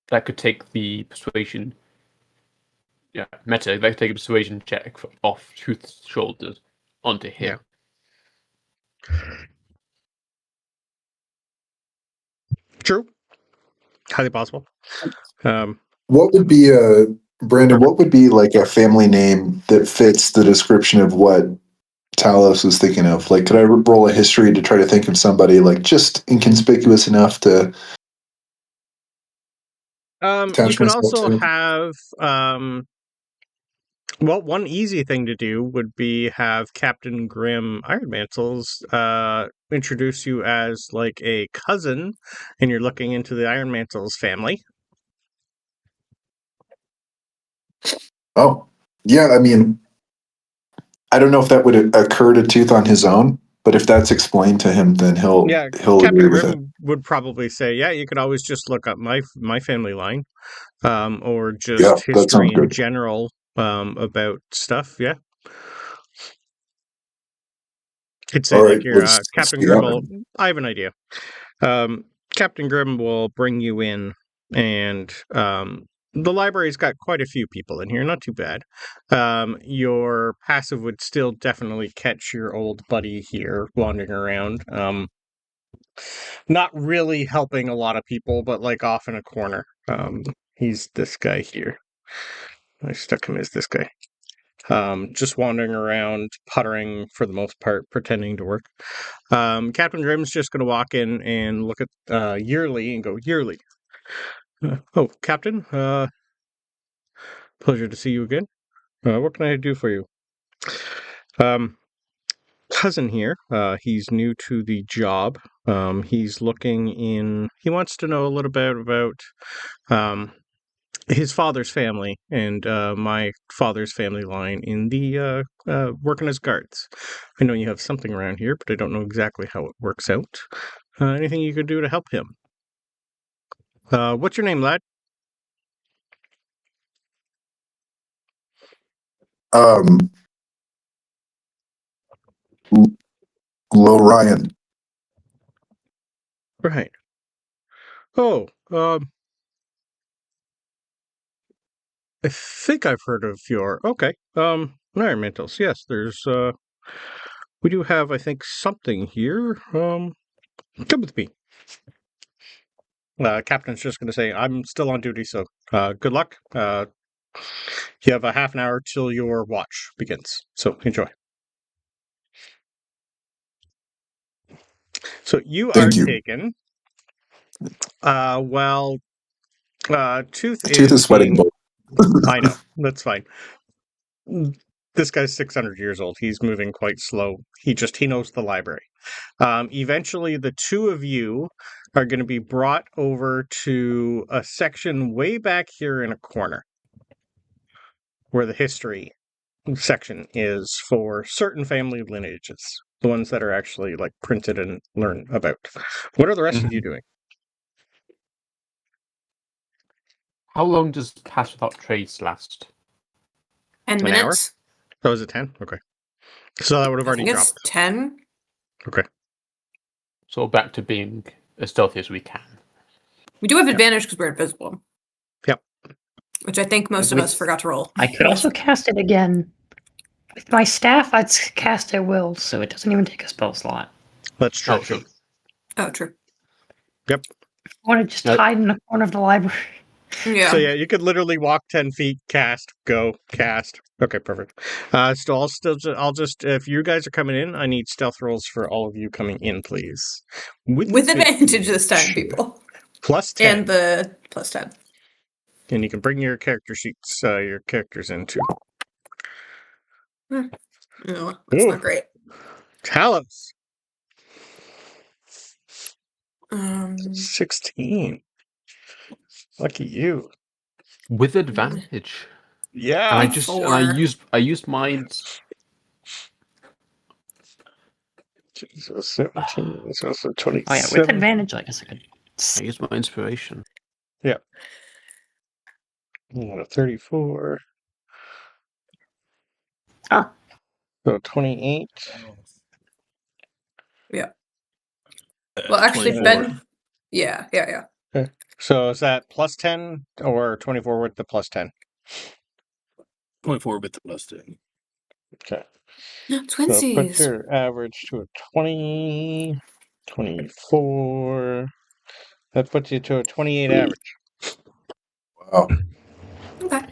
that could take the persuasion. Yeah, meta. That could take a persuasion check off Truth's shoulders onto him. True. Highly possible. What would be Brandon? What would be like a family name that fits the description of what Talos was thinking of? Like, could I roll a history to try to think of somebody like just inconspicuous enough to? You could also have well, one easy thing to do would be have Captain Grimm Ironmantles introduce you as like a cousin, and you're looking into the Ironmantles family. Oh, yeah. I mean, I don't know if that would occur to Tooth on his own, but if that's explained to him, then he'll Captain agree with it. Grimm would probably say, "Yeah, you could always just look up my family line, or just history in general about stuff." Yeah, he'd say like your Captain Grimm will. I have an idea. Captain Grimm will bring you in, and the library's got quite a few people in here, not too bad. Your passive would still definitely catch your old buddy here wandering around. Not really helping a lot of people, but like off in a corner. He's this guy here. I stuck him as this guy. Just wandering around, puttering for the most part, pretending to work. Captain Grimm's just going to walk in and look at Yearly and go, Yearly. Oh, Captain, pleasure to see you again. What can I do for you? Cousin here, he's new to the job. He's looking in, he wants to know a little bit about his father's family and my father's family line in the working as guards. I know you have something around here, but I don't know exactly how it works out. Anything you could do to help him? What's your name, lad? Ryan. Right. Oh, I think I've heard of your. Okay. Environmentals. Yes, there's. We do have, I think, something here. Come with me. Captain's just going to say, I'm still on duty, so good luck. You have a half an hour till your watch begins, so enjoy. So you Thank are you. taken. Well, Tooth Tooth is is sweating. being... I know, that's fine. This guy's 600 years old. He's moving quite slow. He knows the library. Eventually, the two of you are going to be brought over to a section way back here in a corner where the history section is for certain family lineages, the ones that are actually like printed and learn about. What are the rest of you doing? How long does Cast Without Trades last? 10 An hour? minutes. Oh, is it 10? Okay. So that would have I already think it's dropped. 10. Okay. So we're back to being as stealthy as we can. We do have advantage because we're invisible. Yep. Which I think most of us forgot to roll. I could also cast it again. With my staff, I'd cast at will, so it doesn't even take a spell slot. That's true. Oh, true. Oh, true. Yep. I want to just Nope. hide in the corner of the library. Yeah. So yeah, you could literally walk 10 feet, cast, go, cast. Okay, perfect. So I'll just if you guys are coming in, I need stealth rolls for all of you coming in, please. With advantage this time, people. Plus 10. And the plus 10. And you can bring your character sheets, your characters in too. No, that's Ooh. not great. Talos, 16. 16. Lucky you. With advantage. Yeah. And I Four. used mine. Jesus, 17. It's also 27. Oh yeah, with advantage, I guess I could. I used my inspiration. Yeah. 34. Ah. So 28. Yeah. Well, actually, 24. Ben. Yeah. So is that plus 10 or 24 with the plus 10? 24 with the plus 10. Okay. So put Twinsies. your average to a 20, 24. That puts you to a 28 average. Wow. Okay.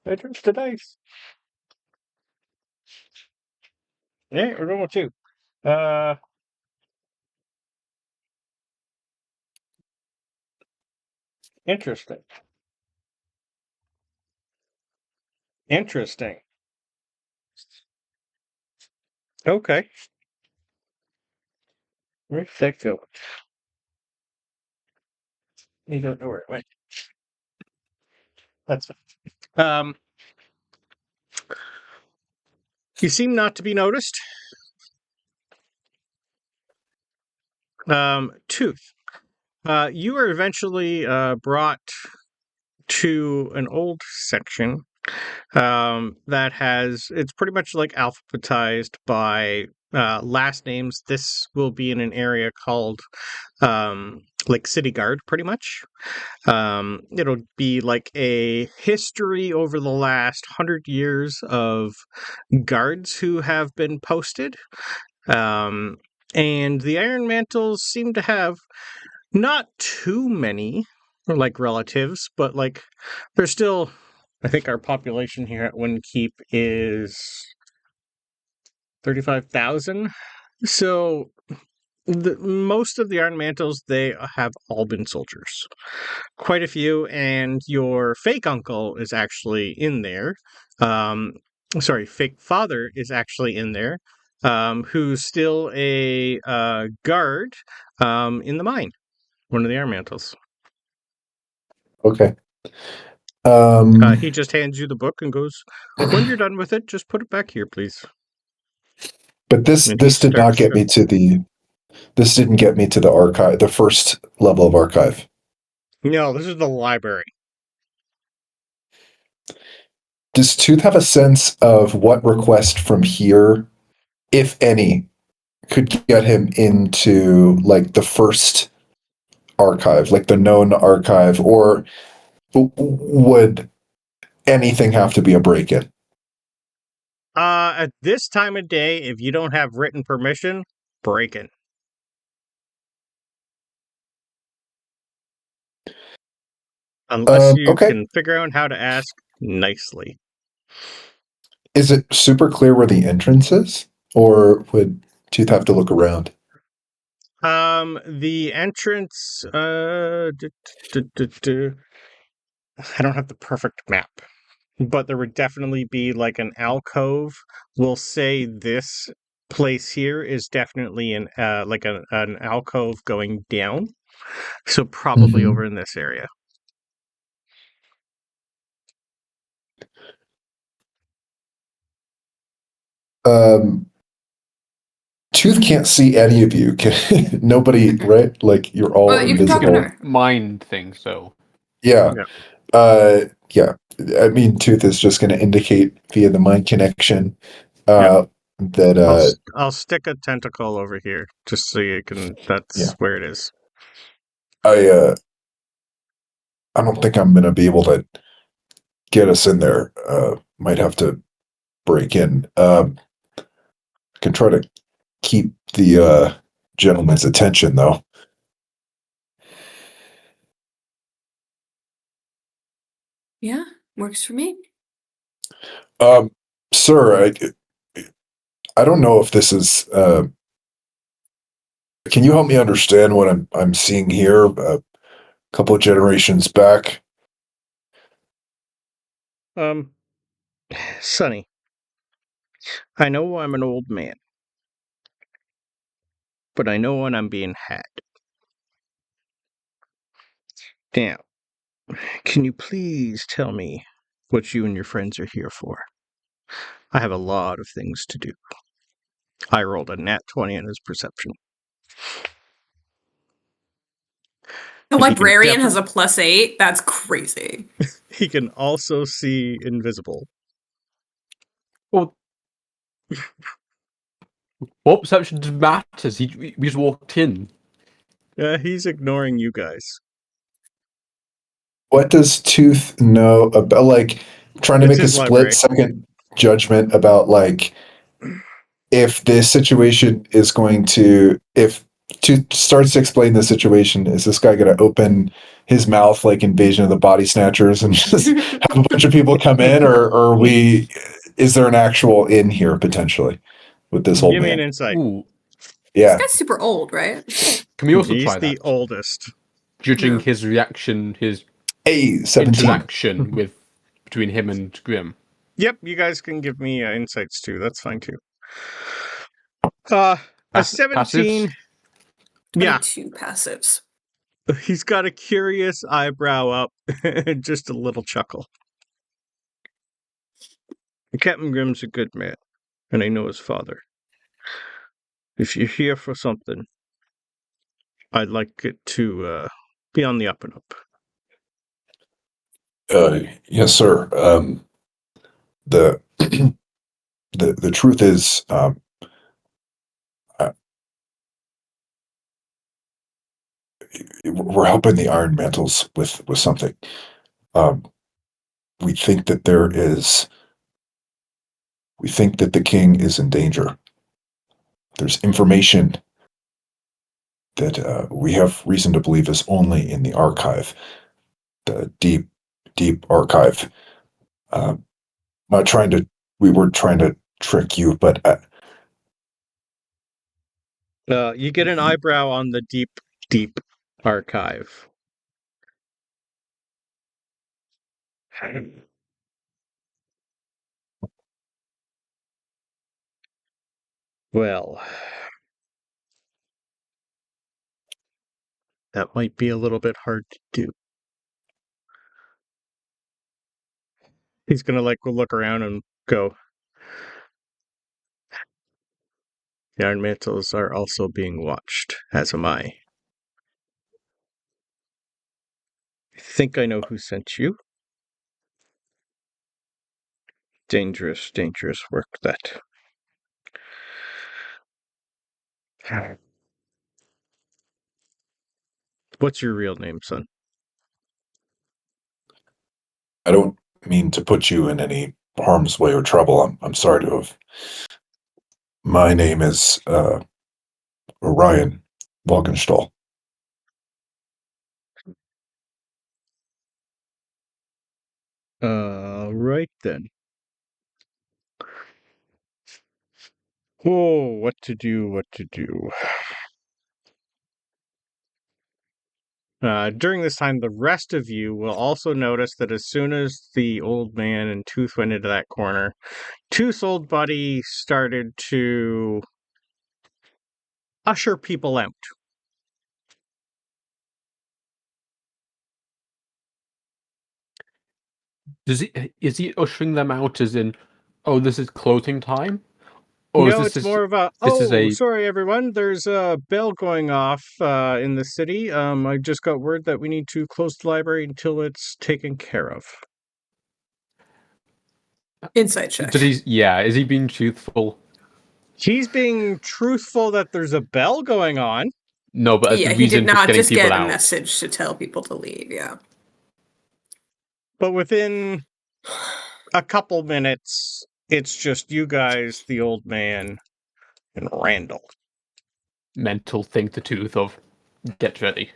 I dropped the dice. Yeah, we're going with 2. Interesting. Okay. Where'd that go? You don't know where it went. That's fine. You seem not to be noticed. Tooth. You are eventually brought to an old section that it's pretty much like alphabetized by last names. This will be in an area called like City Guard, pretty much. It'll be like a history over the last 100 years of guards who have been posted. And the Iron Mantles seem to have not too many like relatives, but like there's still, I think our population here at Windkeep is 35,000. So most of the Iron Mantles, they have all been soldiers. Quite a few, and your fake uncle is actually in there. Fake father is actually in there, who's still a guard in the mine. One of the Iron Mantles. Okay. He just hands you the book and goes, "When you're done with it, just put it back here, please." But this And did not get me to the. This didn't get me to the archive, the first level of archive. No, this is the library. Does Tooth have a sense of what request from here, if any, could get him into like the first archive, like the known archive, or would anything have to be a break-in? At this time of day, if you don't have written permission, break it. Unless you Okay. can figure out how to ask nicely. Is it super clear where the entrance is? Or would Tooth have to look around? The entrance, I don't have the perfect map, but there would definitely be like an alcove. We'll say this place here is definitely an alcove going down. So probably over in this area. Tooth can't see any of you. Nobody, right? Like you're all Well, you can talk to invisible. her. Mind thing, so Yeah. Yeah. Yeah. I mean, Tooth is just going to indicate via the mind connection that I'll stick a tentacle over here just so you can. That's Yeah. where it is. I don't think I'm going to be able to get us in there. Might have to break in. Can try to keep the gentleman's attention, though. Yeah, works for me. Sir, I don't know if this is. Can you help me understand what I'm seeing here? A couple of generations back. Sonny, I know I'm an old man, but I know when I'm being had. Now, can you please tell me what you and your friends are here for? I have a lot of things to do. I rolled a nat 20 on his perception. The He can librarian has a +8. That's crazy. He can also see invisible. well, what perception matters? We just walked in. He's ignoring you guys. What does Tooth know about, like, trying to It's make a his library. split-second judgment about, like, if this situation is going to, if Tooth starts to explain the situation, is this guy going to open his mouth like Invasion of the Body Snatchers and just have a bunch of people come in, or is there an actual in here potentially with this old Give me an man? insight. Ooh, Yeah. This guy's super old, right? can we also He's try the that? oldest. Judging Yeah. his reaction, his Hey, 17. interaction with between him and Grim. Yep, you guys can give me insights too. That's fine too. A Passives? 17. Yeah, 22 passives. he's got a curious eyebrow up, just a little chuckle. Captain Grimm's a good man, and I know his father. If you're here for something, I'd like it to be on the up and up. Yes, sir. The the truth is, we're helping the Iron Mantles with something. We think that we think that the king is in danger. There's information that we have reason to believe is only in the archive, the deep, deep archive. Not trying to, we weren't trying to trick you, but You get an eyebrow on the deep, deep archive. Well, that might be a little bit hard to do. He's gonna look around and go. The Iron Mantles are also being watched, as am I. I think I know who sent you. Dangerous, dangerous work, that. What's your real name, son? I don't mean to put you in any harm's way or trouble. I'm sorry to have. My name is Orion Walkenstall. Right then. Oh, what to do? During this time, the rest of you will also notice that as soon as the old man and Tooth went into that corner, Tooth's old buddy started to usher people out. Is he ushering them out as in, oh, this is closing time? Or No, is it's more of a, this is a sorry everyone, there's a bell going off in the city. I just got word that we need to close the library until it's taken care of. Insight check. is he being truthful? He's being truthful that there's a bell going on. No, but as Yeah, the he reason did for not getting just people get a out. message to tell people to leave, yeah. But within a couple minutes, it's just you guys, the old man, and Randall. Mental thing to Tooth of, get ready.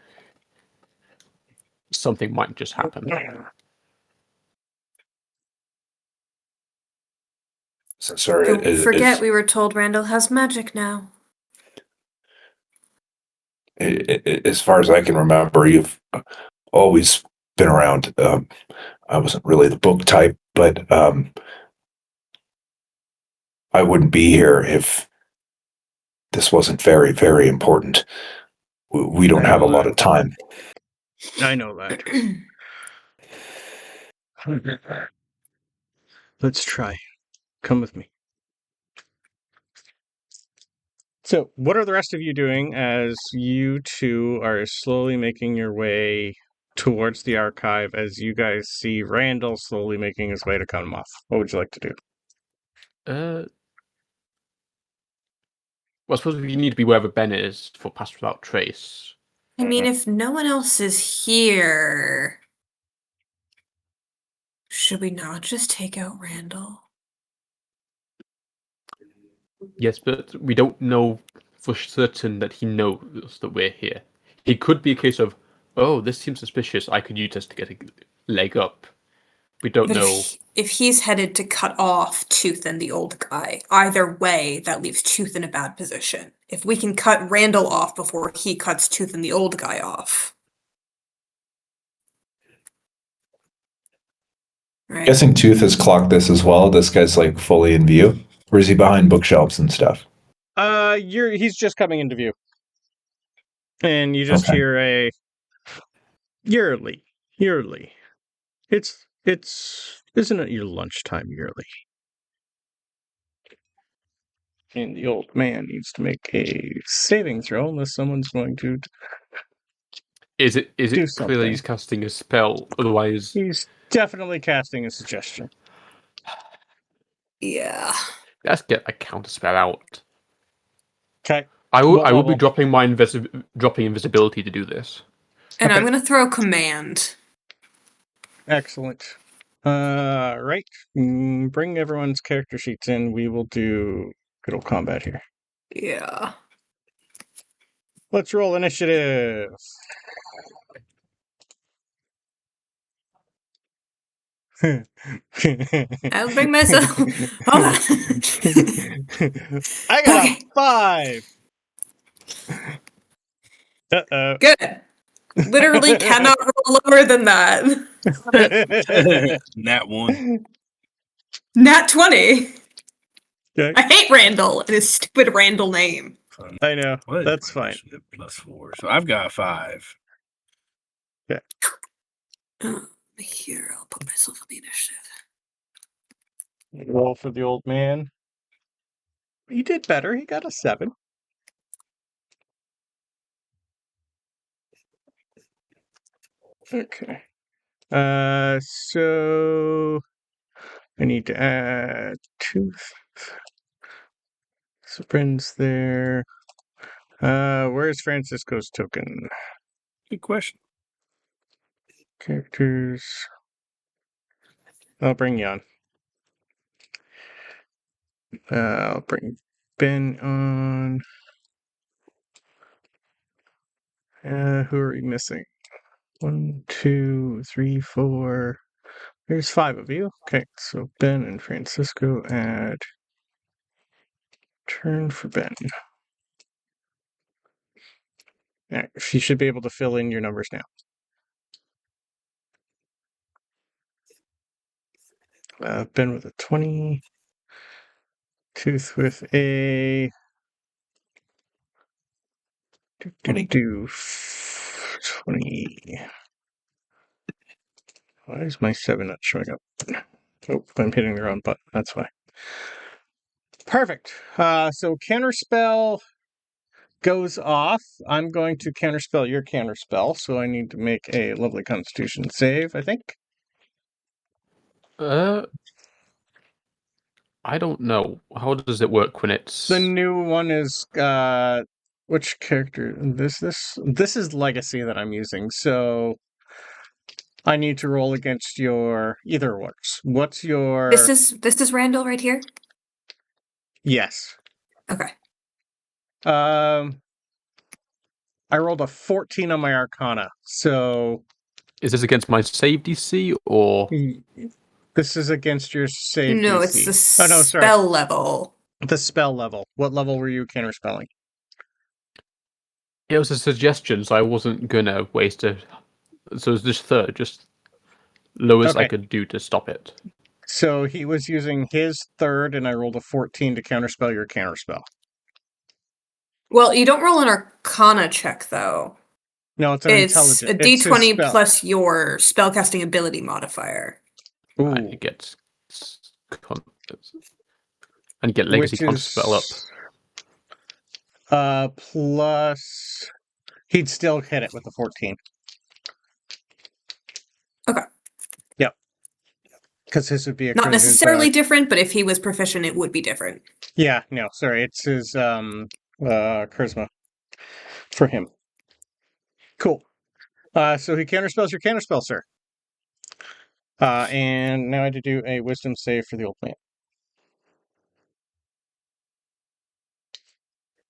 Something might just happen. So sorry. Don't forget, we were told Randall has magic now. As far as I can remember, you've always been around. I wasn't really the book type, but I wouldn't be here if this wasn't very, very important. We don't have a lot of time. I know that. Let's try. Come with me. So, what are the rest of you doing as you two are slowly making your way towards the archive as you guys see Randall slowly making his way to come off? What would you like to do? Well, I suppose we need to be wherever Ben is for Pass Without Trace. I mean, if no one else is here, should we not just take out Randall? Yes, but we don't know for certain that he knows that we're here. It could be a case of, oh, this seems suspicious. I could use this to get a leg up. We don't But know. if he's headed to cut off Tooth and the old guy, either way, that leaves Tooth in a bad position. If we can cut Randall off before he cuts Tooth and the old guy off. Right? Guessing Tooth has clocked this as well. This guy's like fully in view. Or is he behind bookshelves and stuff? He's just coming into view. And you just Okay. hear a yearly. It's isn't it your lunchtime yearly? And the old man needs to make a saving throw unless someone's going to Is it do clear something. that he's casting a spell? Otherwise, He's definitely casting a suggestion. Yeah. let's get a counter spell out. Okay. I What will be level? dropping my dropping invisibility to do this. And Okay. I'm going to throw command. Excellent. Right. Bring everyone's character sheets in. We will do good old combat here. Yeah. Let's roll initiative. I'll bring myself. Hold on. I got Okay. a 5. Uh-oh. Good. Literally cannot roll lower than that. Nat 1. Nat 20. Okay. I hate Randall and his stupid Randall name. I know. What is That's my fine. initiative? +4. So I've got 5. Here, I'll put myself on the initiative. Roll for the old man. He did better. He got a 7. Okay. So I need to add Tooth. Sabryn's there. Where's Francisco's token? Good question. Characters. I'll bring you on. I'll bring Ben on. Who are we missing? 1, 2, 3, 4. There's 5 of you. Okay, so Ben and Francisco add turn for Ben. Yeah, you should be able to fill in your numbers now. Ben with a 20. Tooth with a 20. 20. Why is my 7 not showing up? Oh, I'm hitting the wrong button. That's why. Perfect. So counterspell goes off. I'm going to counterspell your counterspell, so I need to make a lovely Constitution save, I think. I don't know. How does it work when it's The new one is which character? This is Legacy that I'm using, so I need to roll against your either works. What's your This is Randall right here. Yes. Okay. I rolled a 14 on my Arcana, so is this against my save DC or this is against your save No, DC. it's the Oh no, sorry. spell level. The spell level. What level were you counterspelling? it was a suggestion, so I wasn't gonna waste it. So it's just third, just lowest I Okay. could do to stop it. So he was using his third, and I rolled a 14 to counterspell your counterspell. Well, you don't roll an Arcana check though. No, it's an It's intelligence. a It's his D20 spell. plus your spellcasting ability modifier. Ooh, And you get legacy which counterspell up. Plus, he'd still hit it with the 14. Okay. Yep. Because his would be a Not crit- necessarily his, different, but if he was proficient, it would be different. yeah, no, sorry, it's his charisma for him. Cool. So he counterspells your counterspell, sir. And now I had to do a wisdom save for the old man.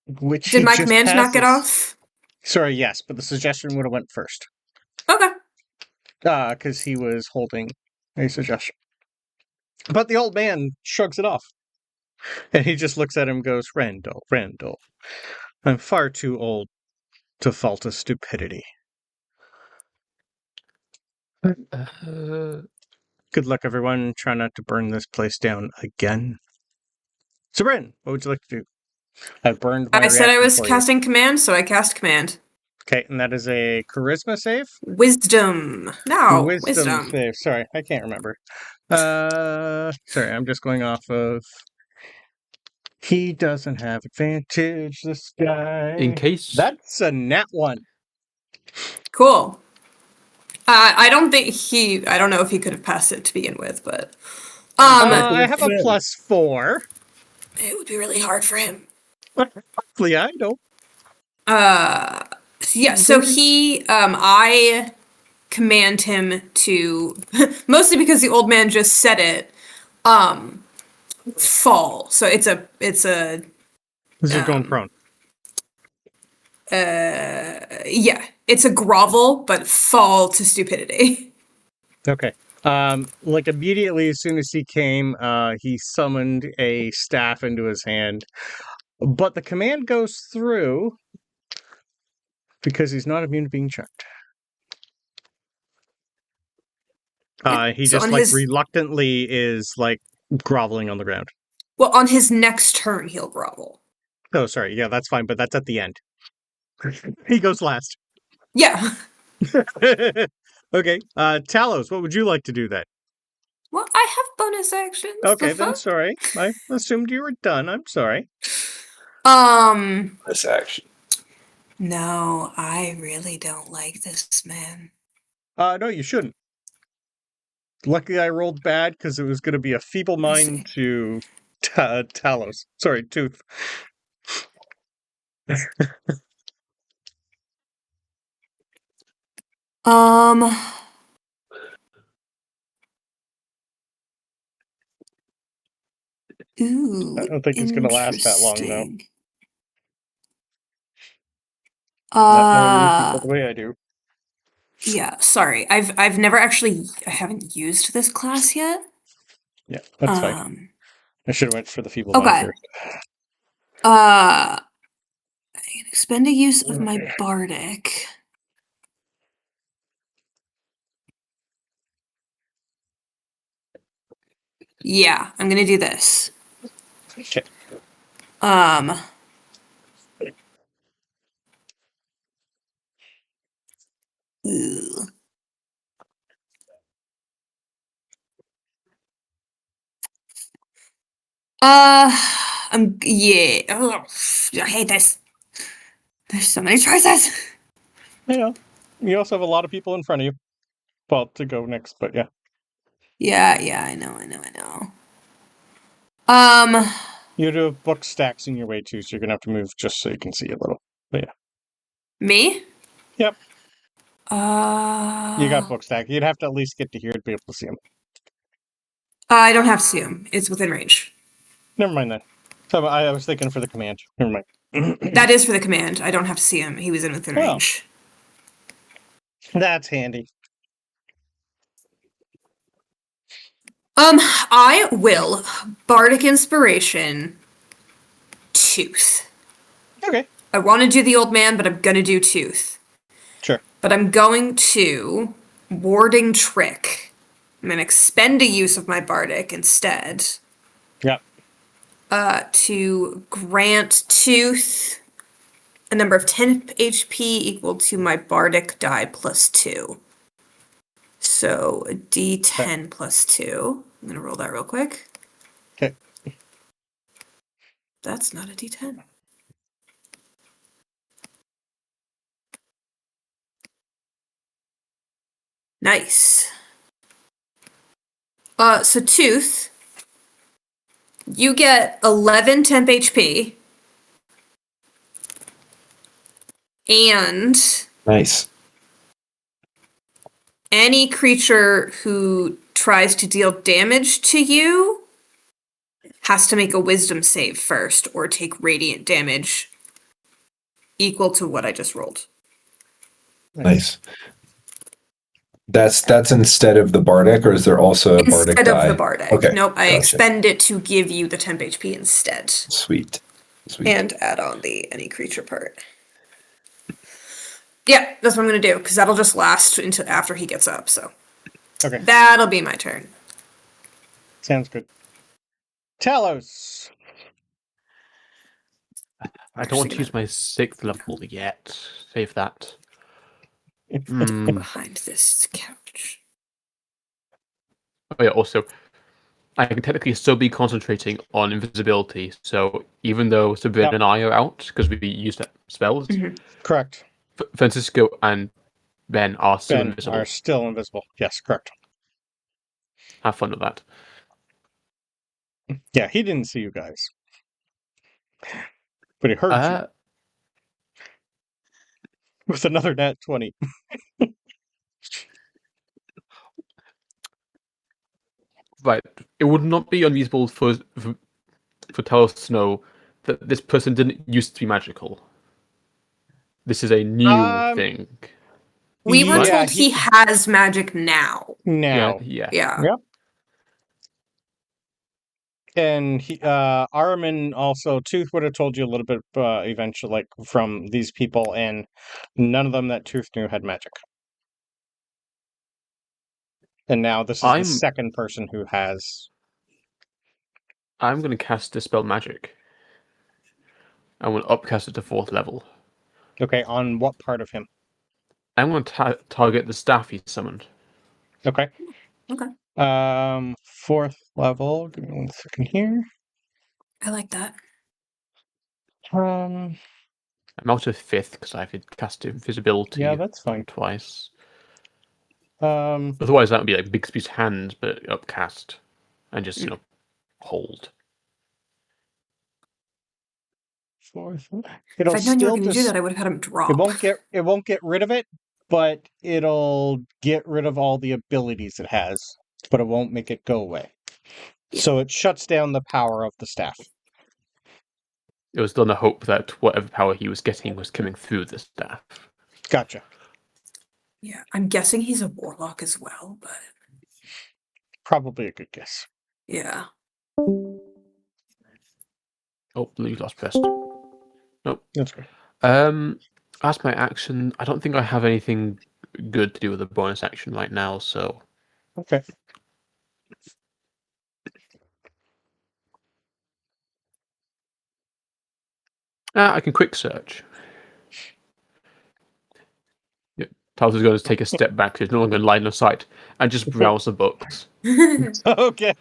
Which Did he my just command not get passes. off? Sorry, yes, but the suggestion would have went first. Okay. Because he was holding a suggestion. But the old man shrugs it off. And he just looks at him and goes, Randall, I'm far too old to fall to stupidity. Good luck, everyone. Try not to burn this place down again. Sabryn, what would you like to do? I burned my I said I reaction was for you. casting command, so I cast command. Okay, and that is a charisma save? Wisdom. No, wisdom. Save. Sorry, I can't remember. Sorry, I'm just going off of... He doesn't have advantage, this guy. In case That's a nat 1. Cool. I don't know if he could have passed it to begin with, but I have a +4. it would be really hard for him. Hopefully, I don't. Yeah, so I command him to, mostly because the old man just said it, fall. So it's a This is going prone. yeah, it's a grovel, but fall to stupidity. Okay. Like immediately as soon as he came, he summoned a staff into his hand. But the command goes through because he's not immune to being checked. He So just on like his- reluctantly is like groveling on the ground. Well, on his next turn, he'll grovel. Oh, sorry. Yeah, that's fine, but that's at the end. He goes last. Yeah. Okay. Talos, what would you like to do then? Well, I have bonus actions. Okay, the then fuck? sorry. I assumed you were done. I'm sorry. This action. No, I really don't like this man. No, you shouldn't. Luckily, I rolled bad because it was going to be a feeble mind to Talos. Sorry, Tooth. Ooh, I don't think it's going to last that long, though. interesting. Not knowing you people the way I do. Yeah, sorry. I've never actually I haven't used this class yet. Yeah, that's fine. I should have went for the feeble Okay. mind first. I can expend a use of my bardic. Yeah, I'm gonna do this. Okay. Ugh. Yeah. Ugh, I hate this. There's so many choices. Yeah. You also have a lot of people in front of you. Well, to go next, but yeah. Yeah, I know. You do have book stacks in your way too, so you're gonna have to move just so you can see a little. But yeah. Me? Yep. You got Uh, book stack. You'd have to at least get to here to be able to see them. I don't have to see him. It's within range. Never mind then. So I was thinking for the command. Never mind. That is for the command. I don't have to see him. He was in within Well. range. That's handy. I will Bardic Inspiration Tooth. Okay. I want to do the old man, but I'm gonna do Tooth. Sure. But I'm going to Warding Trick. I'm gonna expend a use of my Bardic instead. Yep. To grant Tooth a number of 10 HP equal to my Bardic die plus 2. So a D10 plus 2. I'm gonna roll that real quick. Okay. That's not a D10. Nice. So Tooth, you get 11 temp HP. And Nice. any creature who tries to deal damage to you has to make a wisdom save first or take radiant damage equal to what I just rolled. Nice. That's instead of the bardic, or is there also a bardic Instead die? of the bardic. Okay. Nope, I gotcha. expend it to give you the temp HP instead. Sweet. And add on the any creature part. Yeah, that's what I'm gonna do, because that'll just last until after he gets up, so. Okay. That'll be my turn. Sounds good. Talos. I don't want to use my 6th level yet. Save that. Behind this couch. Oh yeah, also, I can technically still be concentrating on invisibility, so even though Sabryn and I are out, because we used that spells, Correct. Francisco and Ben are still invisible. Are still invisible. Yes, correct. Have fun with that. Yeah, he didn't see you guys. But he heard you. With another nat 20. Right. It would not be unreasonable for Talos to know that this person didn't used to be magical. This is a new thing. We were told he has magic now. Now. Yeah. Yep. And he, Armin also, Tooth would have told you a little bit eventually, like from these people, and none of them that Tooth knew had magic. And now this is the second person who has. I'm going to cast Dispel Magic. I will upcast it to 4th level. Okay, on what part of him? I'm going to target the staff he summoned. Okay. Okay. 4th level. Give me 1 second here. I like that. I'm out of 5th because I've cast invisibility. Yeah, that's fine. Twice. Otherwise, that would be like Big Speed's hand, but upcast and just hold. 4th. If I'd known you were going to do that, I would have had him drop. It won't get rid of it, but it'll get rid of all the abilities it has, but it won't make it go away. Yeah. So it shuts down the power of the staff. It was still a hope that whatever power he was getting was coming through the staff. Gotcha. Yeah, I'm guessing he's a warlock as well, but Probably a good guess. yeah. Oh, you lost pressed. That's good. As my action, I don't think I have anything good to do with a bonus action right now, so Okay. I can quick search. Yeah, Talos is going to take a step back. He's no longer in line of sight and just browse the books. Okay.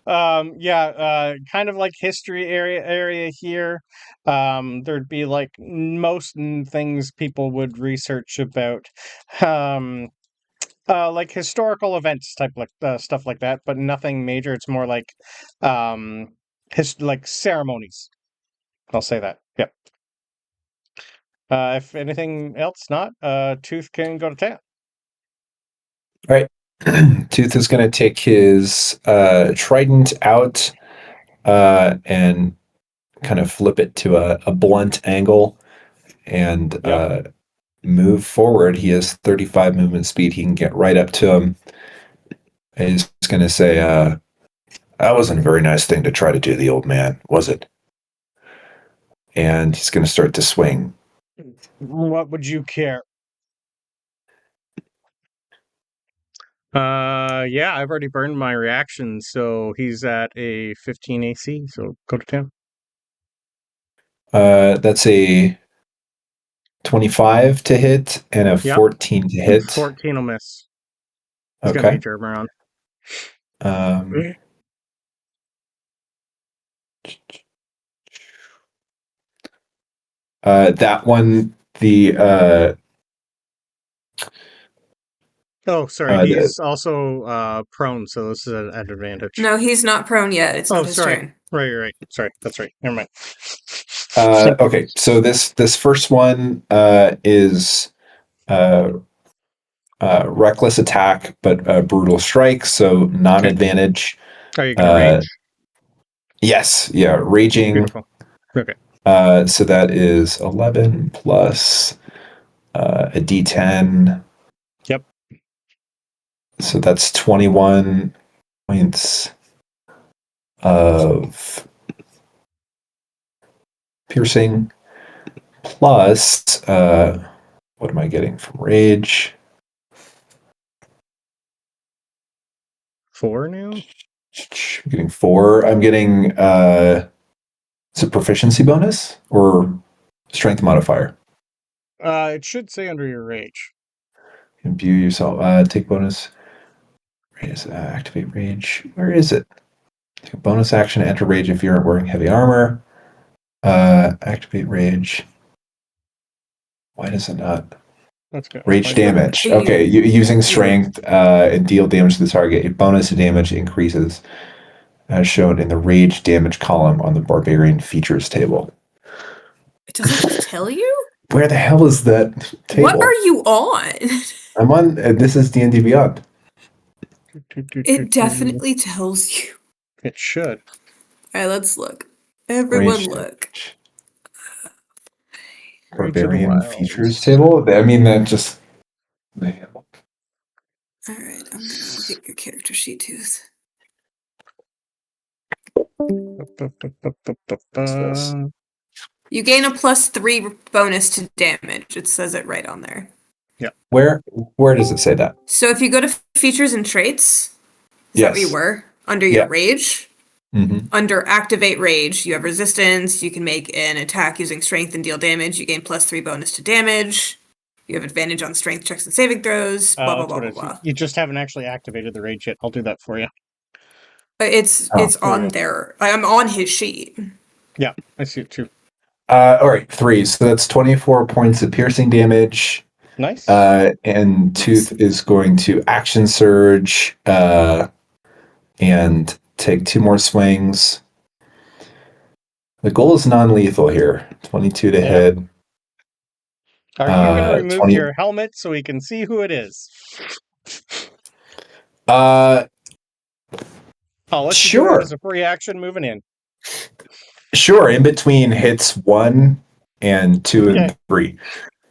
Kind of like history area here. There'd be like most things people would research about. Like historical events type like stuff like that, but nothing major. It's more like like ceremonies. I'll say that. Yep. If anything else not, Tooth can go to town. All right. Tooth is going to take his trident out and kind of flip it to a blunt angle and move forward. He has 35 movement speed. He can get right up to him. And he's going to say, that wasn't a very nice thing to try to do, the old man, was it? And he's going to start to swing. What would you care? Yeah, I've already burned my reaction, so he's at a 15 AC, so go to town. That's a 25 to hit and a 14 to hit. 14 will miss. He's got major armor on. That one, oh, sorry. He's also prone, so this is an advantage. No, he's not prone yet. It's not his turn. Right. Sorry, that's right. Never mind. Okay, so this first one is reckless attack, but brutal strike, so non-advantage. Are you going to rage? Yes, yeah, raging. Beautiful. Okay. So that is 11 plus a D10. Yep. So that's 21 points of piercing plus what am I getting from rage? 4 now? I'm getting 4. I'm getting is it proficiency bonus or strength modifier? It should say under your rage. Imbue yourself. Take bonus. Activate rage. Where is it? Take a bonus action to enter rage if you aren't wearing heavy armor. Activate rage. Why does it not? That's good. Rage damage. Okay, using strength and deal damage to the target. A bonus damage increases as shown in the rage damage column on the Barbarian features table. It doesn't just tell you? Where the hell is that table? What are you on? I'm on. This is D&D Beyond. It definitely tells you. It should. All right, let's look. Everyone look. Barbarian features table? I mean, that just... All right, I'm going to look at your character sheet, Tooth. You gain a +3 bonus to damage. It says it right on there. Yeah. Where does it say that? So if you go to features and traits, is that where you were? Under your rage? Mm-hmm. Under activate rage, you have resistance. You can make an attack using strength and deal damage. You gain +3 bonus to damage. You have advantage on strength checks and saving throws. Blah blah blah blah. You just haven't actually activated the rage yet. I'll do that for you. It's on there. I'm on his sheet. Yeah, I see it too. All right, 3. So that's 24 points of piercing damage. Nice. And Tooth is going to action surge and take 2 more swings. The goal is non-lethal here. 22 to hit. Are you going to remove your helmet so we can see who it is? I'll let you do it as a free action moving in. Sure, in between hits 1 and 2 and 3.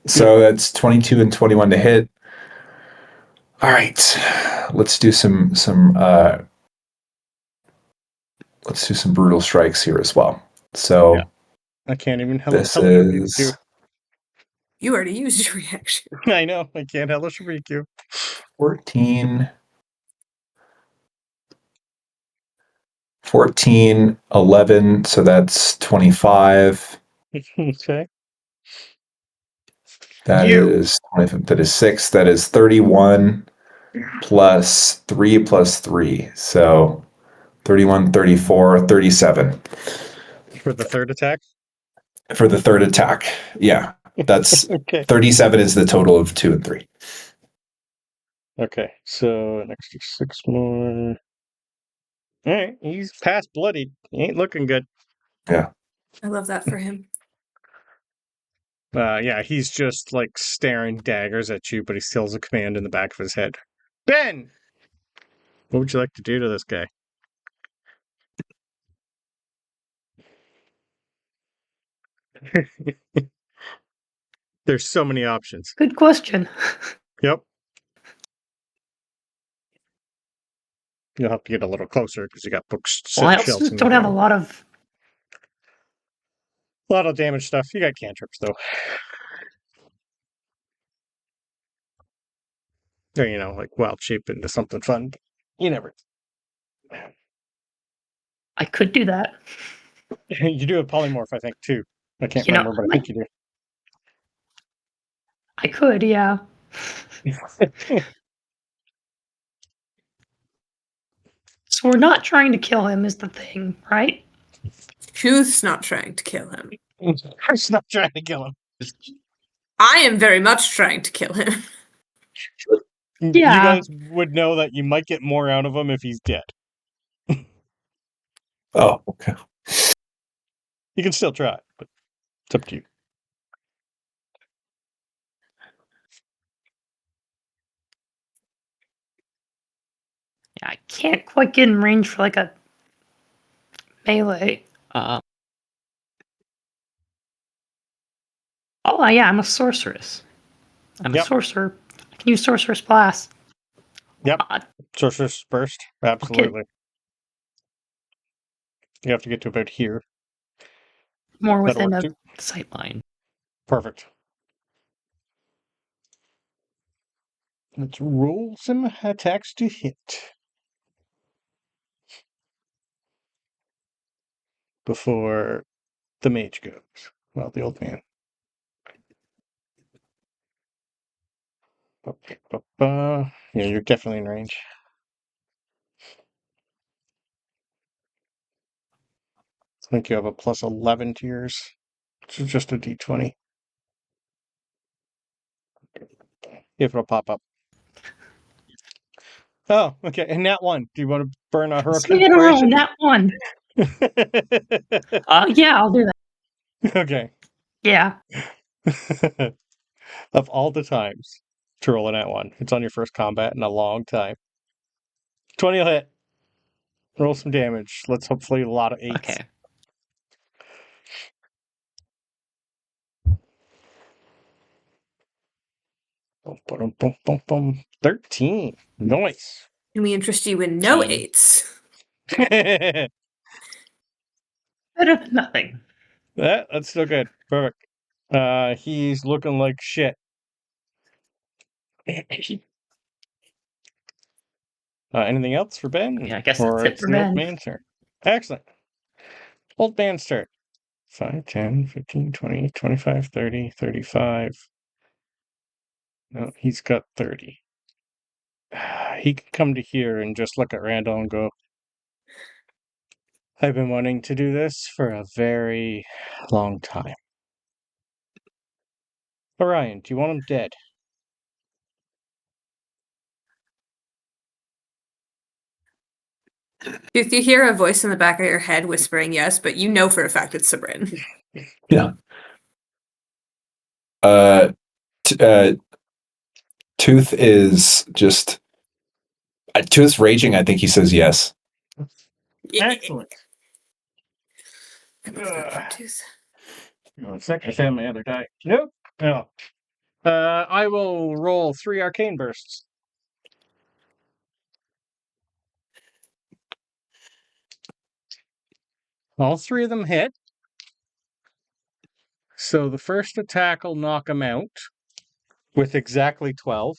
So that's 22 and 21 to hit. All right, let's do some brutal strikes here as well. So Yeah. I can't even this hellish rebuke you. is You already used your reaction. I know. I can't hellish rebuke you. 14, 11, so that's 25. Okay. That is 25, that is 6, that is 31 plus 3 plus 3. So 31, 34, 37. For the third attack? For the third attack. Yeah. That's Okay. 37 is the total of 2 and 3. Okay. So an extra 6 more. Alright, he's past bloodied. He ain't looking good. Yeah. I love that for him. Yeah, he's just like staring daggers at you, but he still has a command in the back of his head. Ben! What would you like to do to this guy? There's so many options. Good question. Yep. You'll have to get a little closer because you got books. Well, I also don't have a lot of. Damage stuff. You got cantrips though. Or, like wild shape into something fun. You never. I could do that. You do have polymorph, I think, too. I can't remember, but I think you I could, yeah. do. So we're not trying to kill him is the thing, right? Who's not trying to kill him? Who's not trying to kill him? I am very much trying to kill him. You guys would know that you might get more out of him if he's dead. Oh, okay. You can still try, but it's up to you. Yeah, I can't quite get in range for like a melee. Oh, yeah, I'm a sorceress. I'm a sorcerer. I can use Sorcerer's Blast. Yep. Sorcerer's Burst. Absolutely. Okay. You have to get to about here. More within a sight line. Perfect. Let's roll some attacks to hit. Before the mage goes. Well, the old man. Yeah, you're definitely in range. I think you have a plus 11 to yours. Which is just a d20. If it'll pop up. Oh, okay. And that one. Do you want to burn a hurricane? Swing it around, that one. Yeah, I'll do that. Okay. Yeah. Of all the times to roll a nat one, it's on your first combat in a long time. 20 will hit. Roll some damage. Let's hopefully a lot of 8s. Okay. Boom, boom, boom, boom. 13. Nice. Can we interest you in no 8s? Better than nothing. That's still good. Perfect. He's looking like shit. Anything else for Ben? Yeah, I guess that's it for Ben. Old man's turn. Excellent. Old man's turn. 5, 10, 15, 20, 25, 30, 35. No, he's got 30. He can come to here and just look at Randall and go, I've been wanting to do this for a very long time. Orion, do you want him dead? If you hear a voice in the back of your head whispering yes, but you know for a fact it's Sabryn. Yeah. Tooth is just... Tooth's raging. I think he says yes. Excellent. One sec, I found my other die. Nope. No. I will roll 3 arcane bursts. All three of them hit. So the first attack will knock him out with exactly 12.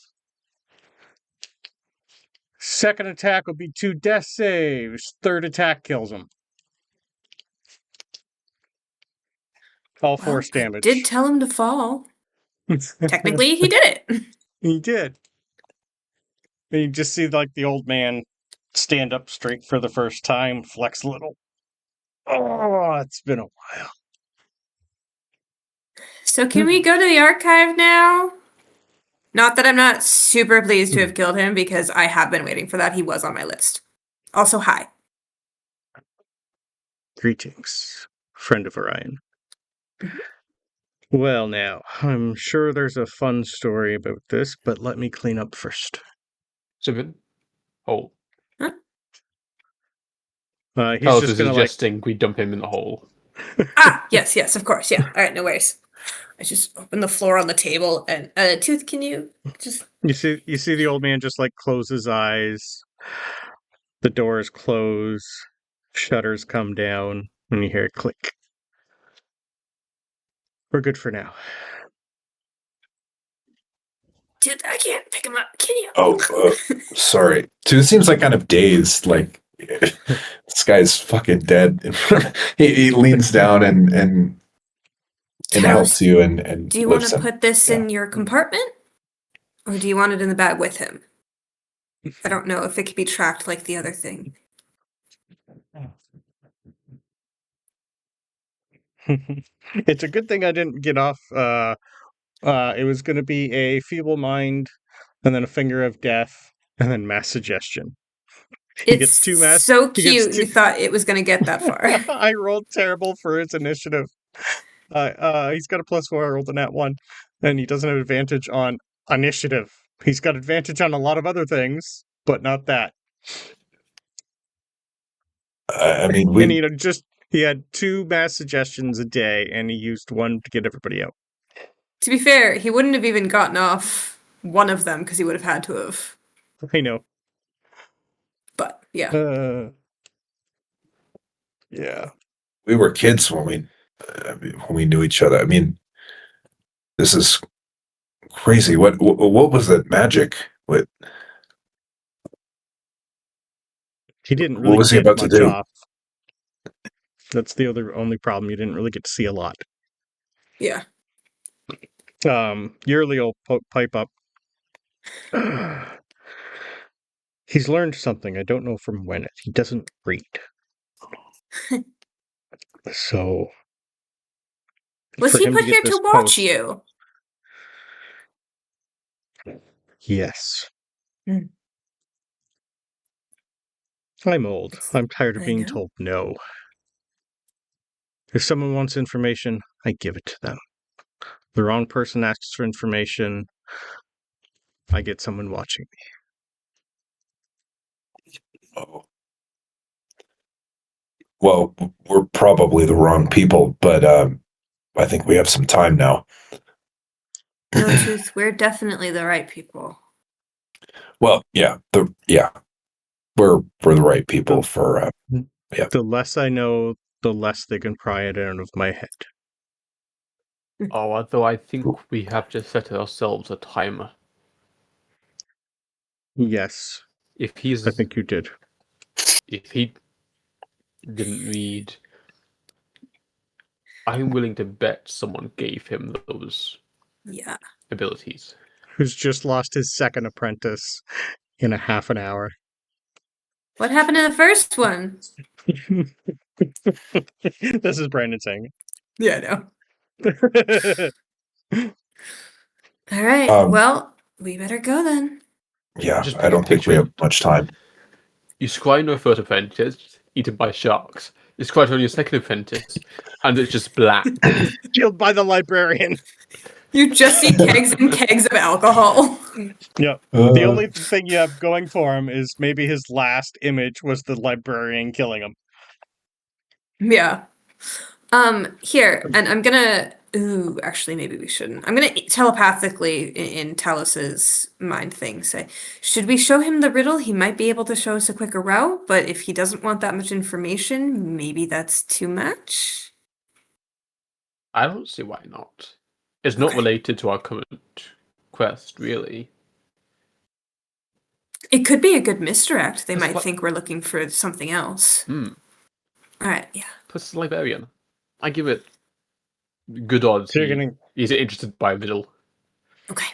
Second attack will be 2 death saves. Third attack kills him. All force I damage. did tell him to fall. Technically, he did it. He did. And you just see like the old man stand up straight for the first time, flex a little. Oh, it's been a while. So can we go to the archive now? Not that I'm not super pleased to have killed him, because I have been waiting for that. He was on my list. Also, hi. Greetings, friend of Orion. Well, now, I'm sure there's a fun story about this, but let me clean up first. Sabryn? Hole. He's Talos just is gonna suggesting we dump him in the hole. Yes, of course, yeah. All right, no worries. I just opened the floor on the table, and Tooth, can you just... You see the old man just like close his eyes. The doors close, shutters come down, and you hear it click. We're good for now. Dude, I can't pick him up. Can you? Oh, sorry. Dude, it seems like kind of dazed. Like this guy's fucking dead. he leans down and helps you and do you want lifts to him. put this in your compartment? Or do you want it in the bag with him? I don't know if it could be tracked like the other thing. It's a good thing I didn't get off. It was going to be a feeble mind, and then a finger of death, and then mass suggestion. He gets 2 mass. So cute. You thought it was going to get that far. I rolled terrible for his initiative. He's got a +4. I rolled a nat 1, and he doesn't have advantage on initiative. He's got advantage on a lot of other things, but not that. I mean, and he had 2 mass suggestions a day, and he used 1 to get everybody out. To be fair, he wouldn't have even gotten off one of them because he would have had to have. I know. But yeah. Yeah. We were kids when we knew each other. I mean, this is crazy. What was that magic? What He didn't really was he get about to much do? off. That's the only problem. You didn't really get to see a lot. Yeah. Yearly will pipe up. He's learned something. I don't know from when. He doesn't read. So... Was he put here to watch you? Yes. I'm old. I'm tired of being told no. If someone wants information, I give it to them. The wrong person asks for information, I get someone watching me. Oh. Well, we're probably the wrong people, but I think we have some time now. No, Truth, we're definitely the right people. Well, yeah, we're the right people for. Yeah. The less I know, the less they can pry it out of my head. Although I think we have just set ourselves a timer. Yes. I think you did. If he didn't read, I'm willing to bet someone gave him those abilities. Who's just lost his second apprentice in a half an hour. What happened to the first one? This is Brandon saying it. Yeah, I know. All right, well, we better go then. Yeah, I don't think we have much time. You scry on your first apprentice, eaten by sharks. You scry on your second apprentice, and it's just black. Killed by the librarian. You just see kegs and kegs of alcohol. Yep. The only thing you have going for him is maybe his last image was the librarian killing him. Yeah. Here, and I'm gonna Ooh, actually, maybe we shouldn't. I'm gonna telepathically in Talos's mind thing say, should we show him the riddle? He might be able to show us a quicker route, but if he doesn't want that much information, maybe that's too much. I don't see why not. It's not Okay. related to our current quest, really. It could be a good misdirect. They It's might like- think we're looking for something else. Hmm. All right, yeah. Plus, Librarian. I give it good odds. So you're gonna He's interested by riddle. Okay.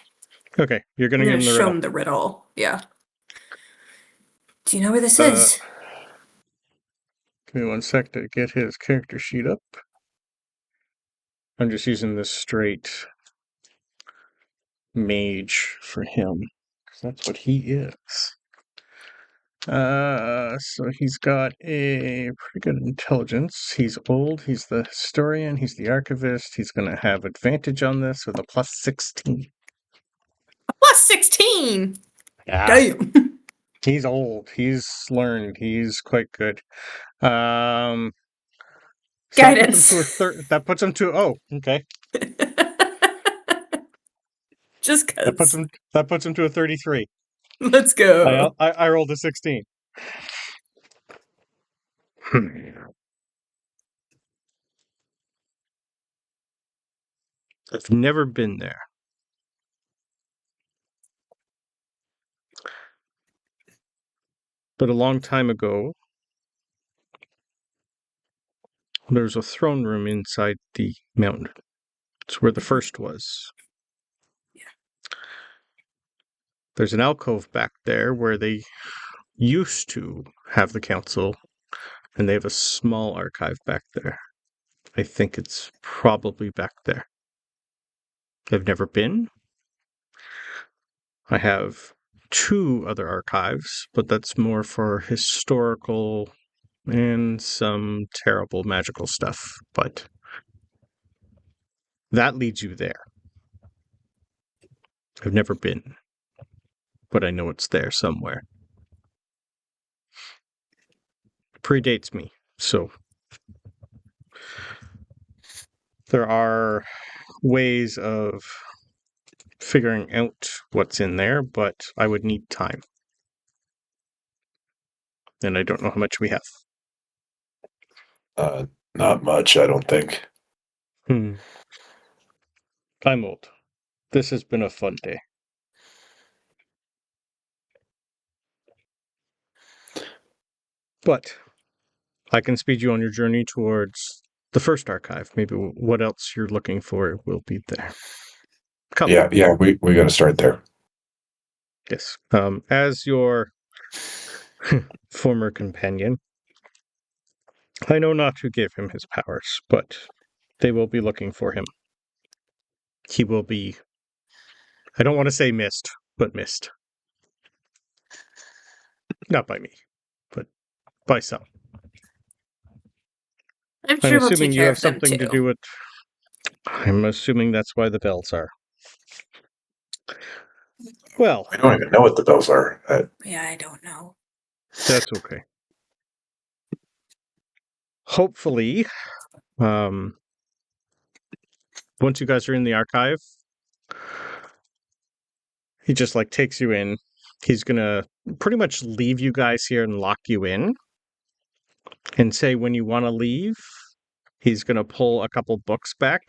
okay. You're I'm gonna give gonna him the show riddle. him the riddle. Yeah. Do you know where this Uh, is? Give me 1 sec to get his character sheet up. I'm just using this straight mage for him, because that's what he is. So he's got a pretty good intelligence. He's old. He's the historian. He's the archivist. He's going to have advantage on this with a plus 16. Plus 16. Yeah. Damn. He's old. He's learned. He's quite good. So Guidance. That puts him to oh, okay. Just cause. That puts him to a 33. Let's go. I rolled a 16. I've never been there. But a long time ago, there's a throne room inside the mountain. It's where the first was. Yeah. There's an alcove back there where they used to have the council, and they have a small archive back there. I think it's probably back there. I've never been. I have 2 other archives, but that's more for historical and some terrible magical stuff. But that leads you there. I've never been, but I know it's there somewhere. Predates me, so there are ways of figuring out what's in there, but I would need time. And I don't know how much we have. Not much, I don't think. I'm old. This has been a fun day. But I can speed you on your journey towards the first archive. Maybe what else you're looking for will be there. Come. Yeah, we got to start there. Yes. As your former companion, I know not to give him his powers, but they will be looking for him. He will be, I don't want to say missed, but missed. Not by me, but by some. I'm I'm sure we'll assuming take you care have of them something to too. do with. I'm assuming that's why the bells are. Well, I don't even know what the bells are. Yeah, I don't know. that's okay. Hopefully, once you guys are in the archive, he just like takes you in. He's gonna pretty much leave you guys here and lock you in, and say when you want to leave, he's gonna pull a couple books back,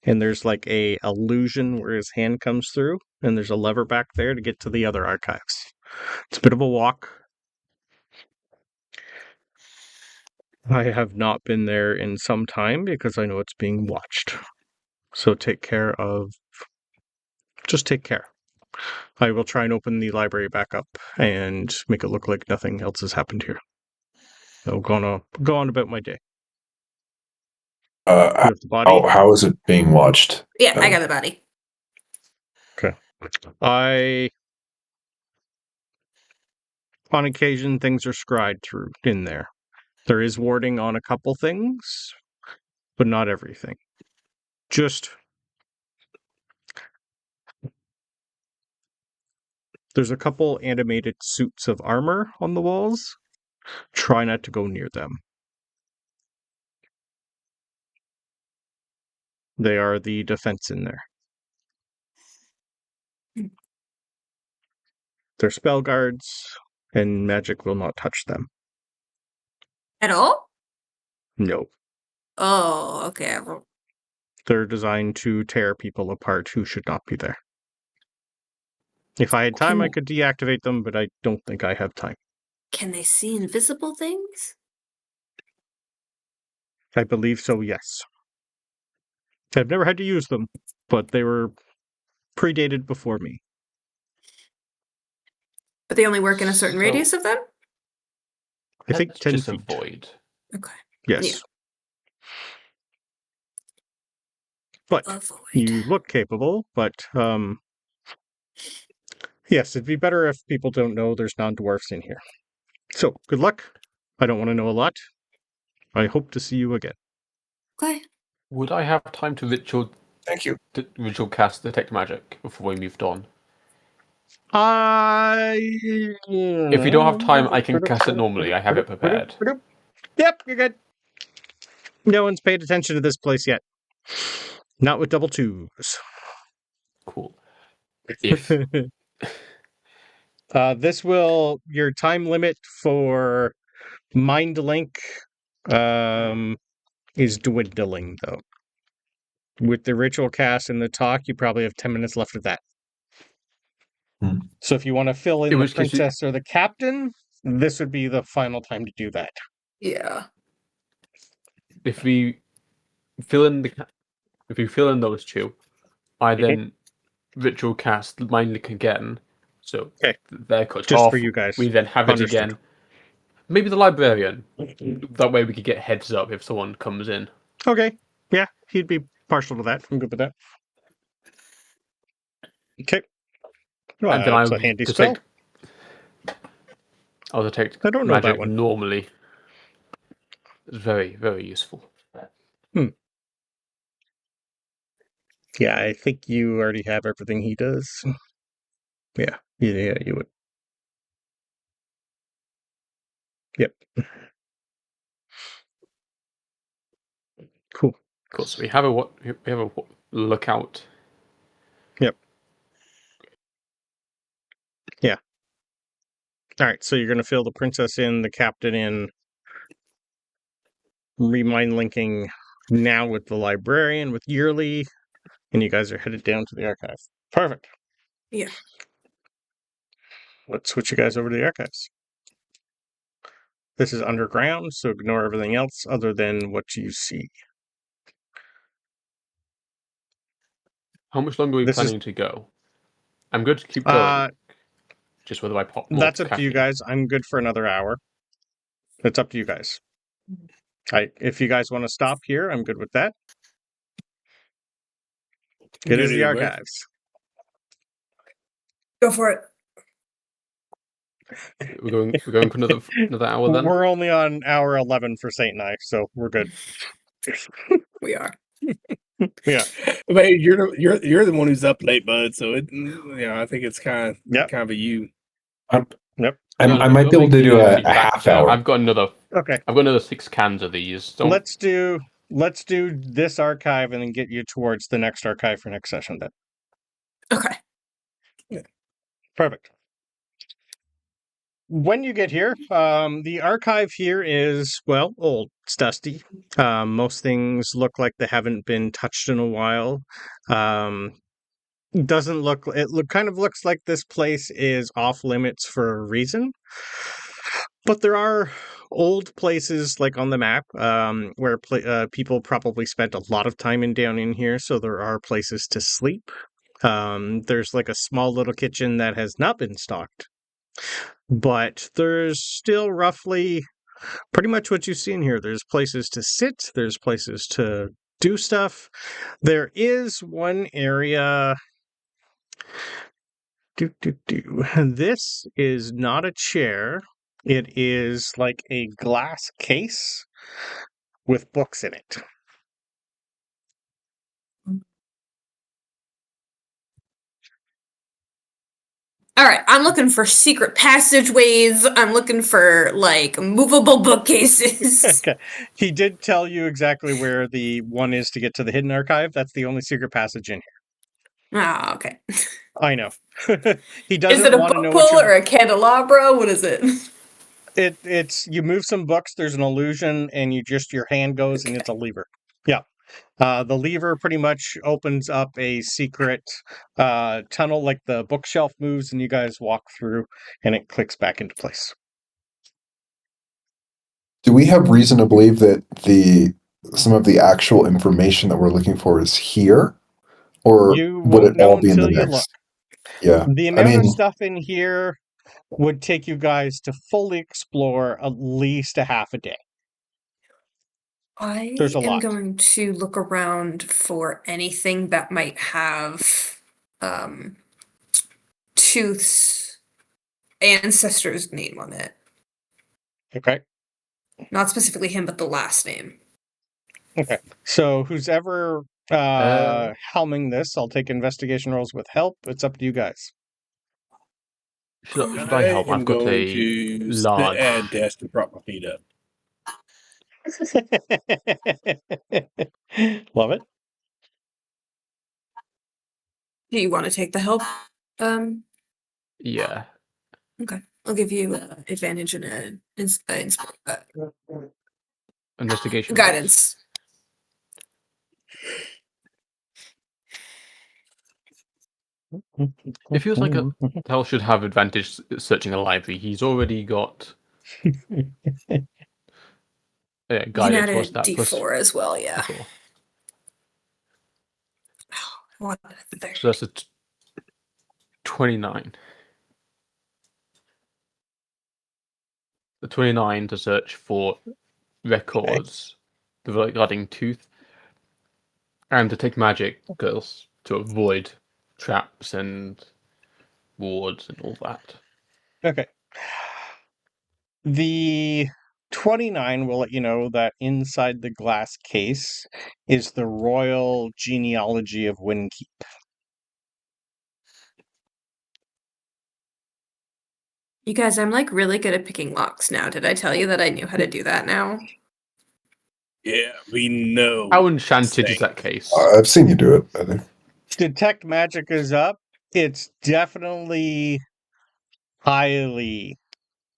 and there's like a illusion where his hand comes through, and there's a lever back there to get to the other archives. It's a bit of a walk. I have not been there in some time because I know it's being watched. So just take care. I will try and open the library back up and make it look like nothing else has happened here. I'll go on about my day. You have the body? How is it being watched? Yeah, I got the body. On occasion, things are scried through in there. There is warding on a couple things, but not everything. There's a couple animated suits of armor on the walls. Try not to go near them. They are the defense in there. They're spell guards, and magic will not touch them. At all? No. Oh, okay. Well, They're designed to tear people apart who should not be there. If I had time, I could deactivate them, but I don't think I have time. can they see invisible things? I believe so, yes. I've never had to use them, but they were predated before me. But they only work in a certain So- radius of them? I think Let's 10 just feet. avoid. Okay. Yes. Yeah. But Avoid. you look capable, but yes, it'd be better if people don't know there's non-dwarfs in here. So, good luck. I don't want to know a lot. I hope to see you again. Okay. Would I have time to Thank you. ritual cast detect magic before we moved on? If you don't have time, I can cast it normally. I have it prepared. Yep, you're good. No one's paid attention to this place yet. Not with double twos. Cool. If Your time limit for Mind Link is dwindling, though. With the ritual cast and the talk, you probably have 10 minutes left of that. So if you want to fill in In the which case you- princess or the captain, this would be the final time to do that. Yeah. if we fill in those two, I then ritual cast Mind Link again. So Okay. they're cut Just off. for you guys. We then have it Understood. again. Maybe the librarian. That way we could get heads up if someone comes in. Okay. Yeah, he'd be partial to that. I'm good with that. Okay. Well, And then that's I a handy spell. I'll detect I don't know that magic one. normally. It's very, very useful. Yeah, I think you already have everything he does. Yeah, you would. Yep. Cool. Cool. So we have a lookout. Yep. Yeah. All right, so you're going to fill the princess in, the captain in, remind linking now with the librarian, with Yearly, and you guys are headed down to the archive. Perfect. Yeah. Let's switch you guys over to the archives. This is underground, so ignore everything else other than what you see. How much longer are we This is- planning to go? I'm good to keep going. Just whether I pop more That's up to you caffeine. guys. I'm good for another hour. It's up to you guys. If you guys want to stop here, I'm good with that. It is the archives. Go for it. We're going for another hour then. We're only on hour 11 for Saint and I, so we're good. We are. Yeah. But you're the one who's up late, bud. So I think it's kind of a you. Yep. I might be able to do a half hour. I've got another. Okay. I've got another 6 cans of these. Let's do this archive and then get you towards the next archive for next session then. Okay. Yeah. Perfect. When you get here, the archive here is, well, old. It's dusty. Most things look like they haven't been touched in a while. Doesn't look. Kind of looks like this place is off limits for a reason. But there are old places like on the map where people probably spent a lot of time down in here, so there are places to sleep. There's like a small little kitchen that has not been stocked. But there's still roughly pretty much what you see in here. There's places to sit, there's places to do stuff. There is one area. This is not a chair. It is like a glass case with books in it. All right, I'm looking for secret passageways. I'm looking for like movable bookcases. Okay. He did tell you exactly where the one is to get to the hidden archive. That's the only secret passage in here. Ah, okay. I know. He Is doesn't it a want to book know pull what you're. or a candelabra? What is it? It's you move some books. There's an illusion, and your hand goes, and it's a lever. Yeah. The lever pretty much opens up a secret tunnel, like the bookshelf moves, and you guys walk through, and it clicks back into place. Do we have reason to believe that some of the actual information that we're looking for is here, or You would won't it all know be in the until you look. next? Yeah, The I amount of mean, stuff in here would take you guys to fully explore at least a half a day. I There's a am lot. going to look around for anything that might have Tooth's ancestor's name on it. Okay. Not specifically him, but the last name. Okay. So who's ever helming this, I'll take investigation rolls with help. It's up to you guys. Should I help? am I've got going a to large. add desk to prop my feet up. Love it. Do you want to take the help? Yeah. Okay. I'll give you advantage in Investigation. guidance. It feels like Talos should have advantage searching a library. He's already got. Yeah, You can guidance. add What's a that? D4 as well, yeah. +4. What the So that's a 29. The 29 to search for records regarding Tooth, and to take magic girls to avoid traps and wards and all that. Okay. The 29 will let you know that inside the glass case is the royal genealogy of Windkeep. You guys, I'm like really good at picking locks now. Did I tell you that I knew how to do that now? Yeah, we know. How enchanted is that case? I've seen you do it, I think. Detect magic is up. It's definitely highly.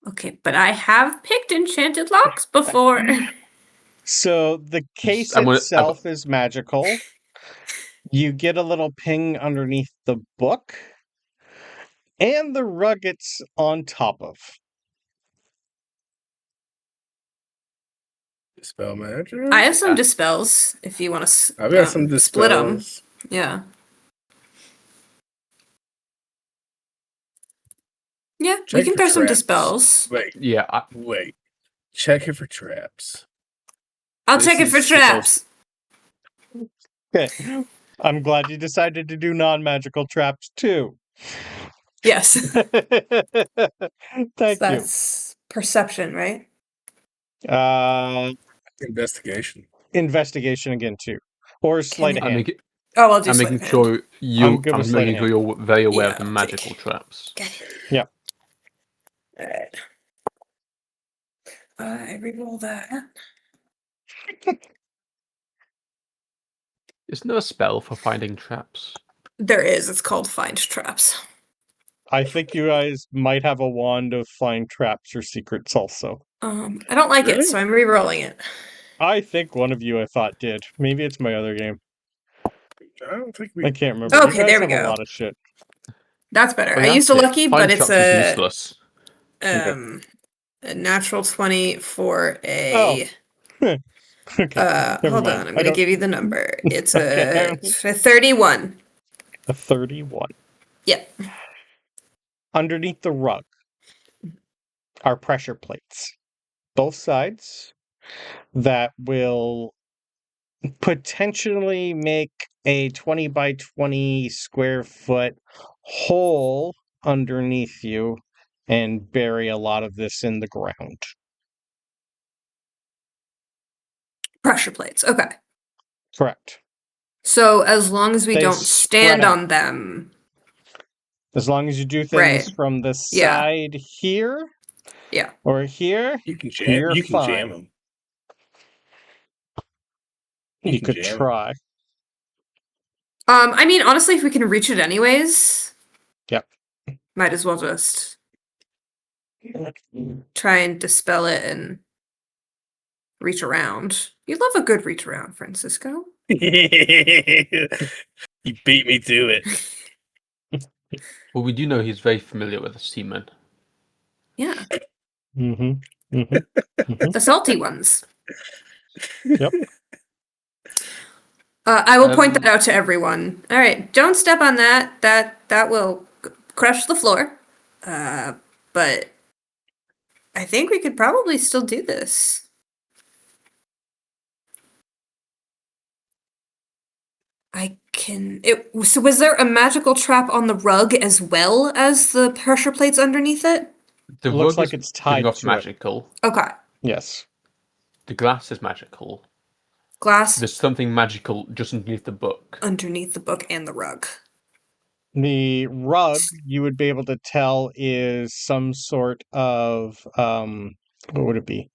Okay, but I have picked enchanted locks before. So the case I'm gonna- itself is magical. You get a little ping underneath the book, and the rug it's on top of. Dispel magic. I have some dispels if you want to I've got some split them. dispels. Yeah. Yeah, we Check can for throw some traps. dispels. Wait, Yeah, wait. Check it for traps. I'll This check it is for supposed- traps. Okay. I'm glad you decided to do non-magical traps too. Yes. Thank you. That's perception, right? Investigation. Investigation again too, or sleight of I'm, hand. making, Oh, I'll do I'm sleight making of sure hand. I'm good with sleight of making sure you're very aware of the Yeah, magical traps. Get it. Yeah. All right. I reroll that. Isn't there a spell for finding traps? There is. It's called find traps. I think you guys might have a wand of find traps or secrets also. I don't like Really? it, so I'm re-rolling it. I think one of you I thought did. Maybe it's my other game. I don't think we. I can't remember. Okay, you guys there we have a go. lot of shit. That's better. Oh, I yeah, used a that's it. lucky, Find but it's traps is useless. a natural 20 for a. Oh. Okay. Never Hold mind. on. I'm I gonna don't- give you the number. It's Okay. a 31. A 31. Yep. Underneath the rug are pressure plates, both sides, that will potentially make a 20 by 20 square foot hole underneath you and bury a lot of this in the ground. Pressure plates. Okay. Correct. So as long as we They don't spread stand out. on them. As long as you do things Right. from the Yeah. side here, Yeah. or here, You can jam. you're You can jam fine. them. You can could jam 'em. try. I mean, honestly, if we can reach it anyways, Yep. might as well just try and dispel it and reach around. You love a good reach around, Francisco. You beat me to it. Well, we do know he's very familiar with the seamen. Yeah, Mm-hmm. Mm-hmm. the salty ones. Yep. I will point that out to everyone. All right, don't step on that. That will crush the floor. But I think we could probably still do this. I can. So was there a magical trap on the rug as well as the pressure plates underneath it? The Looks rug like is it's tied giving off to it. magical. Okay. Yes. The glass is magical. Glass There's something magical just underneath the book. underneath the book and the rug. The rug, you would be able to tell, is some sort of what would it be?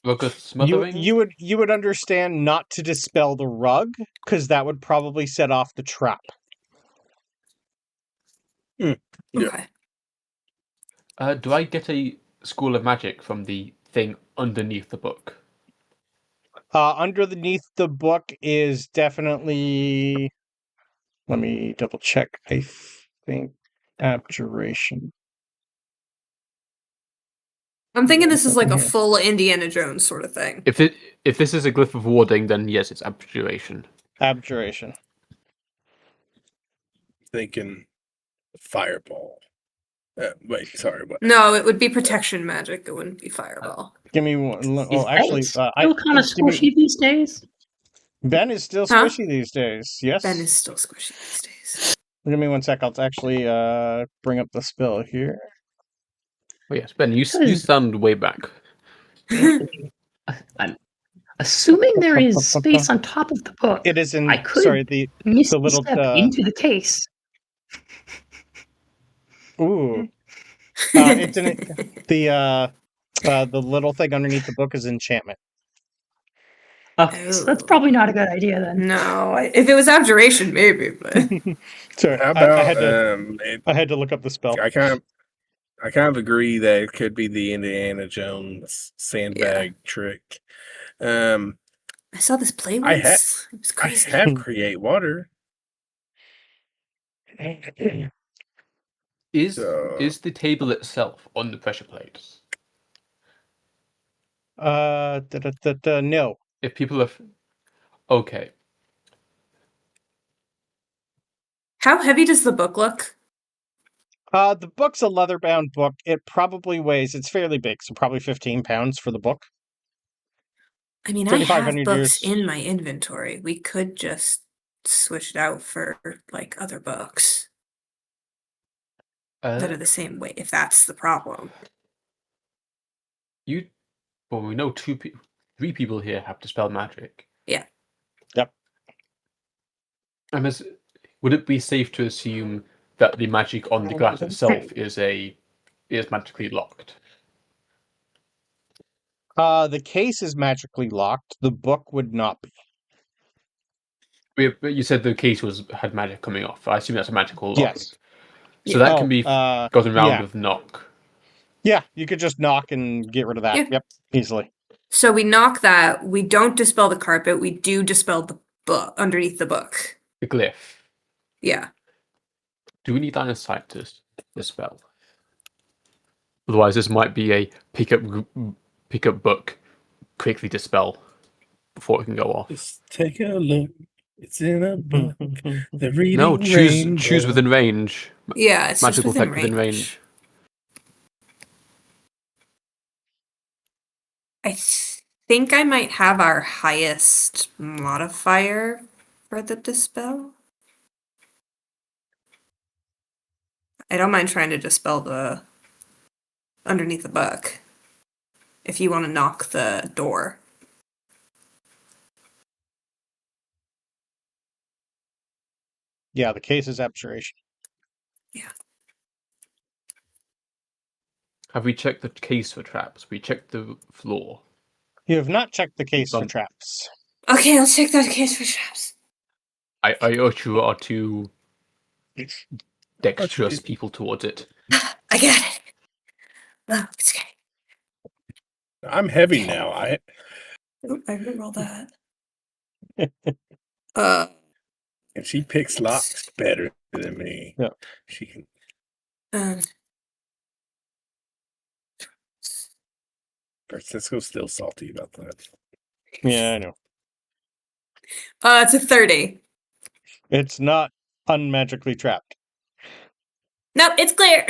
Rug of smothering? You would understand not to dispel the rug, because that would probably set off the trap. Yeah. Okay. Do I get a school of magic from the thing underneath the book? Underneath the book is definitely. Let me double check. I think abjuration. I'm thinking this is like a full Indiana Jones sort of thing. If this is a glyph of warding, then yes, it's abjuration. Abjuration. Thinking fireball. Wait, sorry. What? No, it would be protection magic. It wouldn't be fireball. Give me one. Well, Is actually, Ben still kind of squishy these days? Ben is still Huh? squishy these days. Yes. Ben is still squishy these days. Give me 1 sec. I'll actually bring up the spell here. Oh yes, Ben, you sound way back. I'm assuming there is space on top of the book. It is in. I could Sorry, the little. step into the case. Ooh. It's in the little thing underneath the book is enchantment. Okay, so that's probably not a good idea then. No, if it was abjuration, maybe. But Sorry, How about I had to look up the spell. I kind of agree that it could be the Indiana Jones sandbag trick. I saw this play once. It was I crazy. have create water. Is the table itself on the pressure plates? No. If people have, okay. How heavy does the book look? The book's a leather-bound book. It probably weighs. It's fairly big, so probably 15 pounds for the book. I mean, I have 3,500 books years. in my inventory. We could just switch it out for like other books that are the same weight, if that's the problem. Well, we know 3 people here have dispel magic. Yeah. Yep. Would it be safe to assume that the magic on the glass itself is magically locked? The case is magically locked. The book would not be. But you said the case had magic coming off. I assume that's a magical lock. Yes. So that can be gotten around with knock. Yeah, you could just knock and get rid of that. Yeah. Yep, easily. So we knock that. We don't dispel the carpet. We do dispel the book underneath the book. The glyph. Yeah. Do we need line of sight to dispel? Otherwise, this might be a pick up book, quickly dispel before it can go off. Just take a look. It's in a book. The reading No, choose within range. Yeah, it's Magical just effect within range. I think I might have our highest modifier for the dispel. I don't mind trying to dispel the underneath the book. If you want to knock the door. Yeah, the case is abjuration. Yeah. Have we checked the case for traps? We checked the floor. You have not checked the case for Done. traps. Okay, I'll check that case for traps. I urge you are too dexterous people towards it. I got it. Oh, it's okay. I'm heavy now. I rolled that. If she picks locks better than me, Yeah. she can. Francisco's still salty about that. Yeah, I know. It's a 30. It's not unmagically trapped. Nope, it's clear.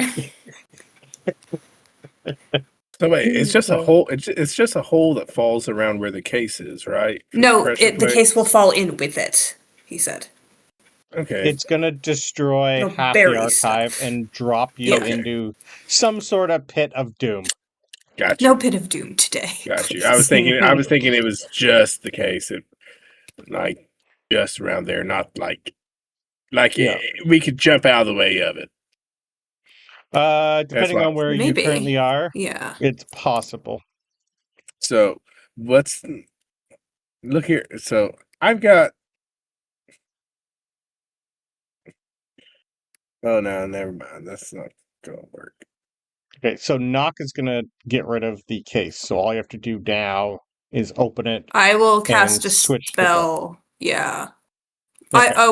So wait, it's just a hole. It's just a hole that falls around where the case is, right? For No, pressure the plates? case will fall in with it, he said. Okay. It's going to destroy It'll half the bury archive stuff. and drop you Yeah. into some sort of pit of doom. Gotcha. No pit of doom today. Got you. please. I was thinking it was just the case, like just around there, not like Yeah. we could jump out of the way of it. Depending on where Maybe. you currently are, Yeah. it's possible. So look here. So I've got. Oh no, never mind. That's not gonna work. Okay, so knock is going to get rid of the case. So all you have to do now is open it. I will cast a switch the book. spell. Yeah. Okay. I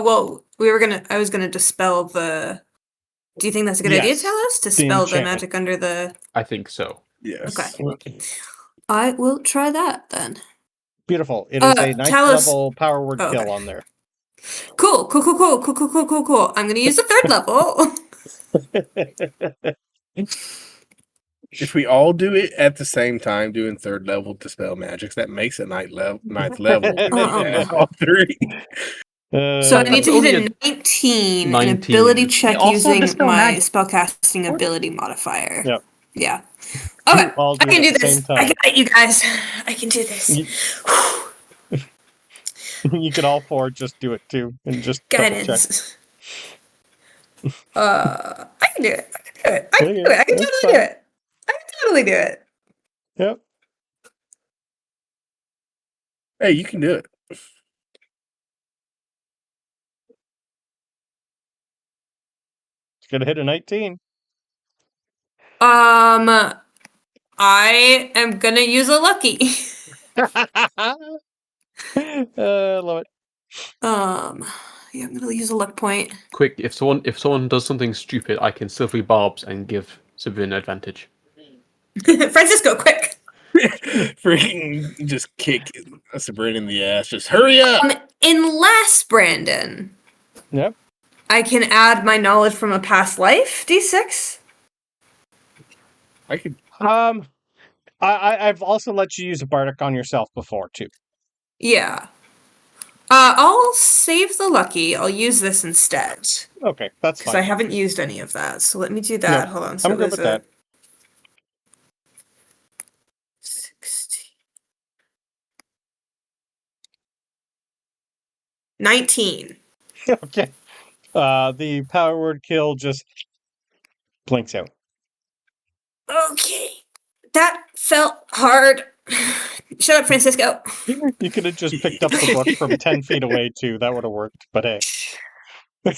was gonna dispel the. Do you think that's a good idea, Yes, Talos? To the spell the enchantment. magic under the. I think so. Yes. Okay. I will try that then. Beautiful. It is a ninth Talos- level power word Oh, kill okay. on there. Cool. I'm gonna use the third level. If we all do it at the same time, doing third level dispel magics, that makes it ninth level. All three. So I need to only hit a 19, an 19. ability check also have using dispel my magic. spellcasting ability modifier. Yep. Yeah. You Okay, all I do can it do at the this. same I time. got it, you guys. I can do this. You could all four just do it too, and just double check. Guidance. I can do it. I can do it. I can that's totally do it. I can totally do it. Yep. Hey, you can do it. It's gonna hit a 19. I am gonna use a lucky. Love it. Yeah, I'm gonna use a luck point. Quick, if someone does something stupid, I can silvery barbs and give Sabryn advantage. Francisco, quick. Freaking just kick Sabryn in the ass. Just hurry up. Unless Brandon, Yep. I can add my knowledge from a past life, D6. I could. I've also let you use a bardic on yourself before too. Yeah. I'll save the lucky. I'll use this instead. Okay, that's Because fine. I haven't used any of that. So let me do that. No, Hold on. So I'm good with that. 16. 19. Okay. The power word kill just blinks out. Okay. That felt hard. Shut up, Francisco. You could have just picked up the book from 10 feet away too. That would have worked. But hey.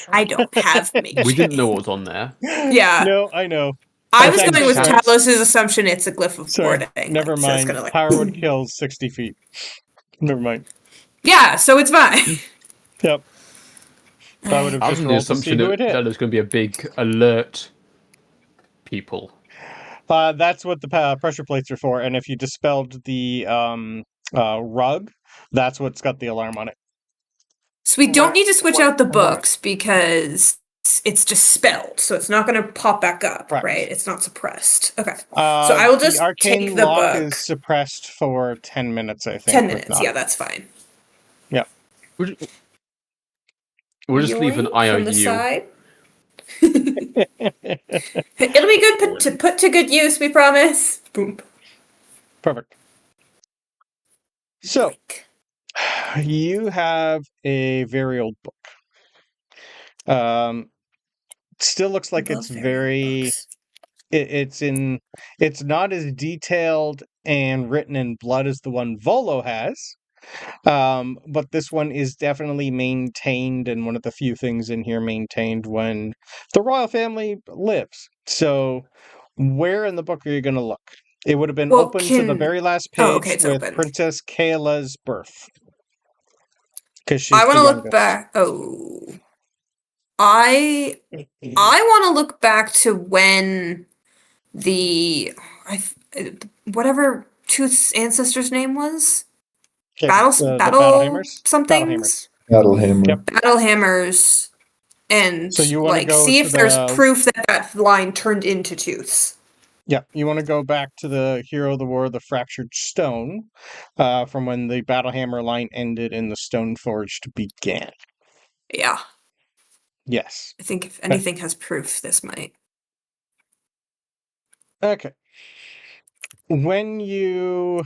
I don't have me. We didn't know what was on there. Yeah. No, I know. I was Okay, going with sorry. Talos' assumption it's a glyph of Sorry, boarding. never So it's mind. gonna, Power word kills 60 feet. Never mind. Yeah, so it's fine. Yep. I would have I just was under the rolled to see assumption who it hit. that there's going to be a big alert people. That's what the pressure plates are for. And if you dispelled the rug, that's what's got the alarm on it. So we don't need to switch out the books because it's just spelled, so it's not going to pop back up, Correct. right? It's not suppressed. Okay. So I will just the arcane take the lock book. is suppressed for 10 minutes, I think. 10 with minutes. knock. Yeah, that's fine. Yeah. We'll just leave an Yoink from the IOU. side. It'll be good to put to good use, we promise. Boom. Perfect. So, Yoink. you have a very old book. Still looks like Love it's variant very. books. It's not as detailed and written in blood as the one Volo has. But this one is definitely maintained, and one of the few things in here maintained when the royal family lives. So, where in the book are you going to look? It would have been Well, open to the very last Oh, page okay, it's with open. Princess Kayla's birth. Because she's I want the to look youngest. back. Oh, I want to look back to when the whatever Tooth's ancestor's name was. Okay, Battle the battle Battlehammers? somethings. Battlehammer. Yep. Battlehammers, and So you want to like go see to if there's the proof that that line turned into Tooth's. Yeah, you want to go back to the Hero of the War, the Fractured Stone, from when the Battlehammer line ended and the Stoneforged began. Yeah, Yes. I think if anything has proof, this might. Okay. When you...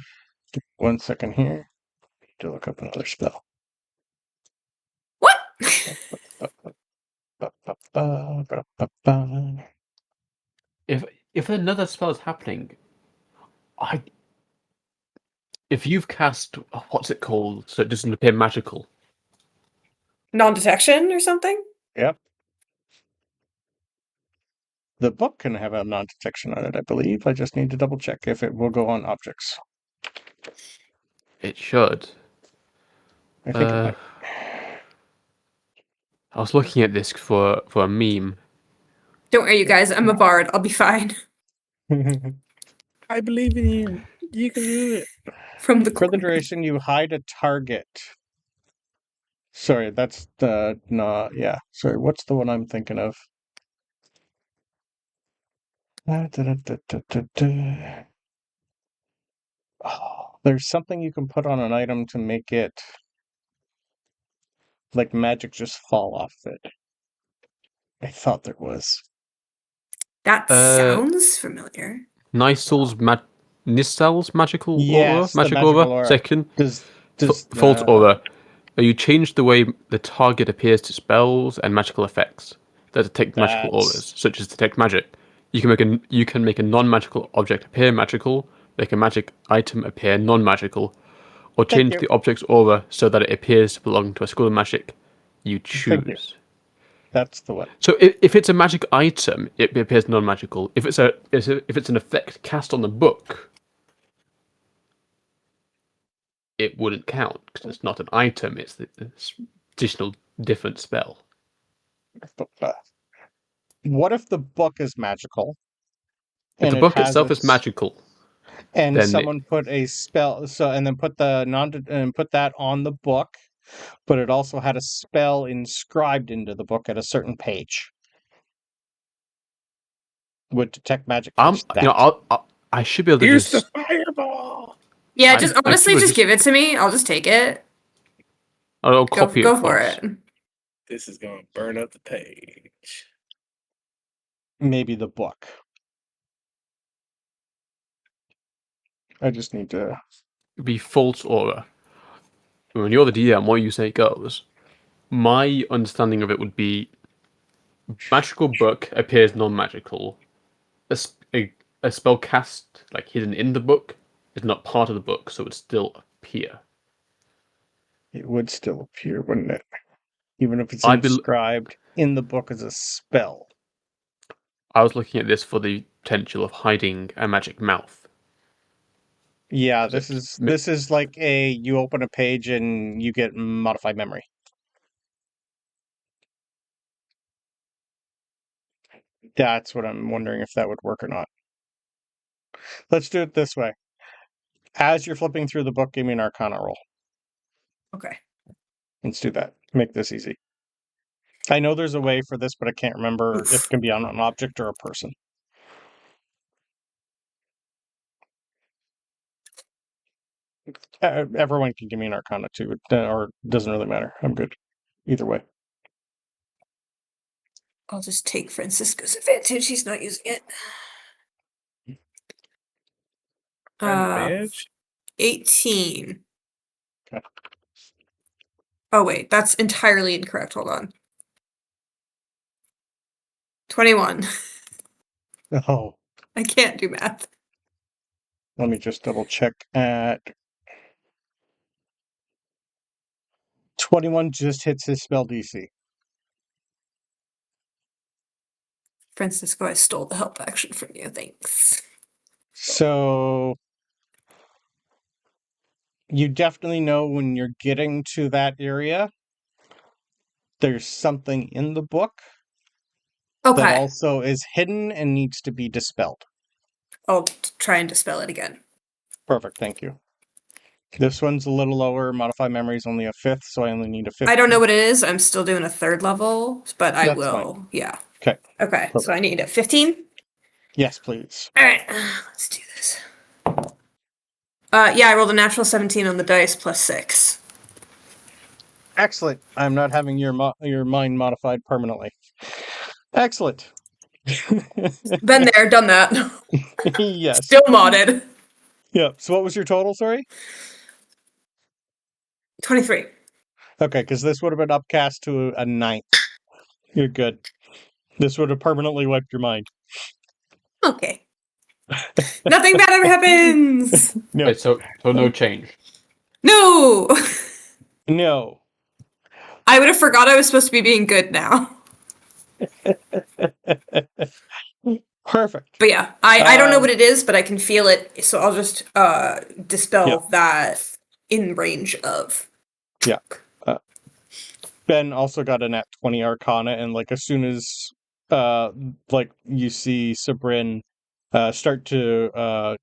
1 second here. I need to look up another spell. What? If another spell is happening, if you've cast what's it called, so it doesn't appear magical. Non-detection or something? Yep. The book can have a non-detection on it, I believe. I just need to double check if it will go on objects. It should. I think it might. I was looking at this for a meme. Don't worry, you guys. I'm a bard. I'll be fine. I believe in you. You can do it. From the For corner. the duration, you hide a target. Sorry, that's the... No, yeah. Sorry, what's the one I'm thinking of? Oh, there's something you can put on an item to make it like magic just fall off it. I thought there was. That sounds familiar. Nistel's magical aura? Yes, the magical aura. Second. Does False aura. You change the way the target appears to spells and magical effects that detect magical auras, such as detect magic. You can make a non-magical object appear magical, make a magic item appear non-magical, or change the object's aura so that it appears to belong to a school of magic you choose. That's the one. So if it's a magic item, it appears non-magical. If it's an effect cast on the book, it wouldn't count because it's not an item. It's the additional different spell. What if the book is magical? If the book itself is magical, and someone put a spell, and then put put that on the book, but it also had a spell inscribed into the book at a certain page. Would detect magic catch that? I should be able to Here's just the fireball. Yeah, just honestly, just give it to me. I'll just take it. I'll copy it. Go for it. This is gonna burn up the page. Maybe the book. I just need to... be false aura. When you're the DM, what you say goes. My understanding of it would be magical book appears non-magical. A spell cast like hidden in the book is not part of the book, so it would still appear. It would still appear, wouldn't it? Even if it's inscribed in the book as a spell. I was looking at this for the potential of hiding a magic mouth. Yeah, this is like you open a page and you get modified memory. That's what I'm wondering if that would work or not. Let's do it this way. As you're flipping through the book, give me an Arcana roll. Okay. Let's do that. Make this easy. I know there's a way for this, but I can't remember if it can be on an object or a person. Everyone can give me an Arcana too, or it doesn't really matter. I'm good. Either way. I'll just take Francisco's advantage. He's not using it. Advantage? 18. Okay. Oh wait, that's entirely incorrect. Hold on. 21. Oh, I can't do math. let me just double check at 21 just hits his spell DC. Francisco, I stole the help action from you. Thanks. So you definitely know when you're getting to that area, there's something in the book that Okay. also is hidden and needs to be dispelled. I'll try and dispel it again. Perfect, thank you. This one's a little lower. Modify memory is only a 5th, so I only need a 5th. I don't know what it is. I'm still doing a 3rd level, but I That's will. fine. Yeah. Okay. Okay. Perfect. So I need a 15. Yes, please. All right. Let's do this. Yeah, I rolled a natural 17 on the dice plus 6. Excellent. I'm not having your mind modified permanently. Excellent. Been there, done that. Yes. Still modded. Yeah. So what was your total, sorry? 23. Okay, because this would have been upcast to a 9th. You're good. This would have permanently wiped your mind. Okay. Nothing bad ever happens. No. Wait, so no change. No. No. I would have forgot I was supposed to be being good now. Perfect. But yeah, I don't know what it is, but I can feel it. So I'll just dispel that in range of. Yeah. Ben also got a nat 20 Arcana, and like as soon as like you see Sabryn start to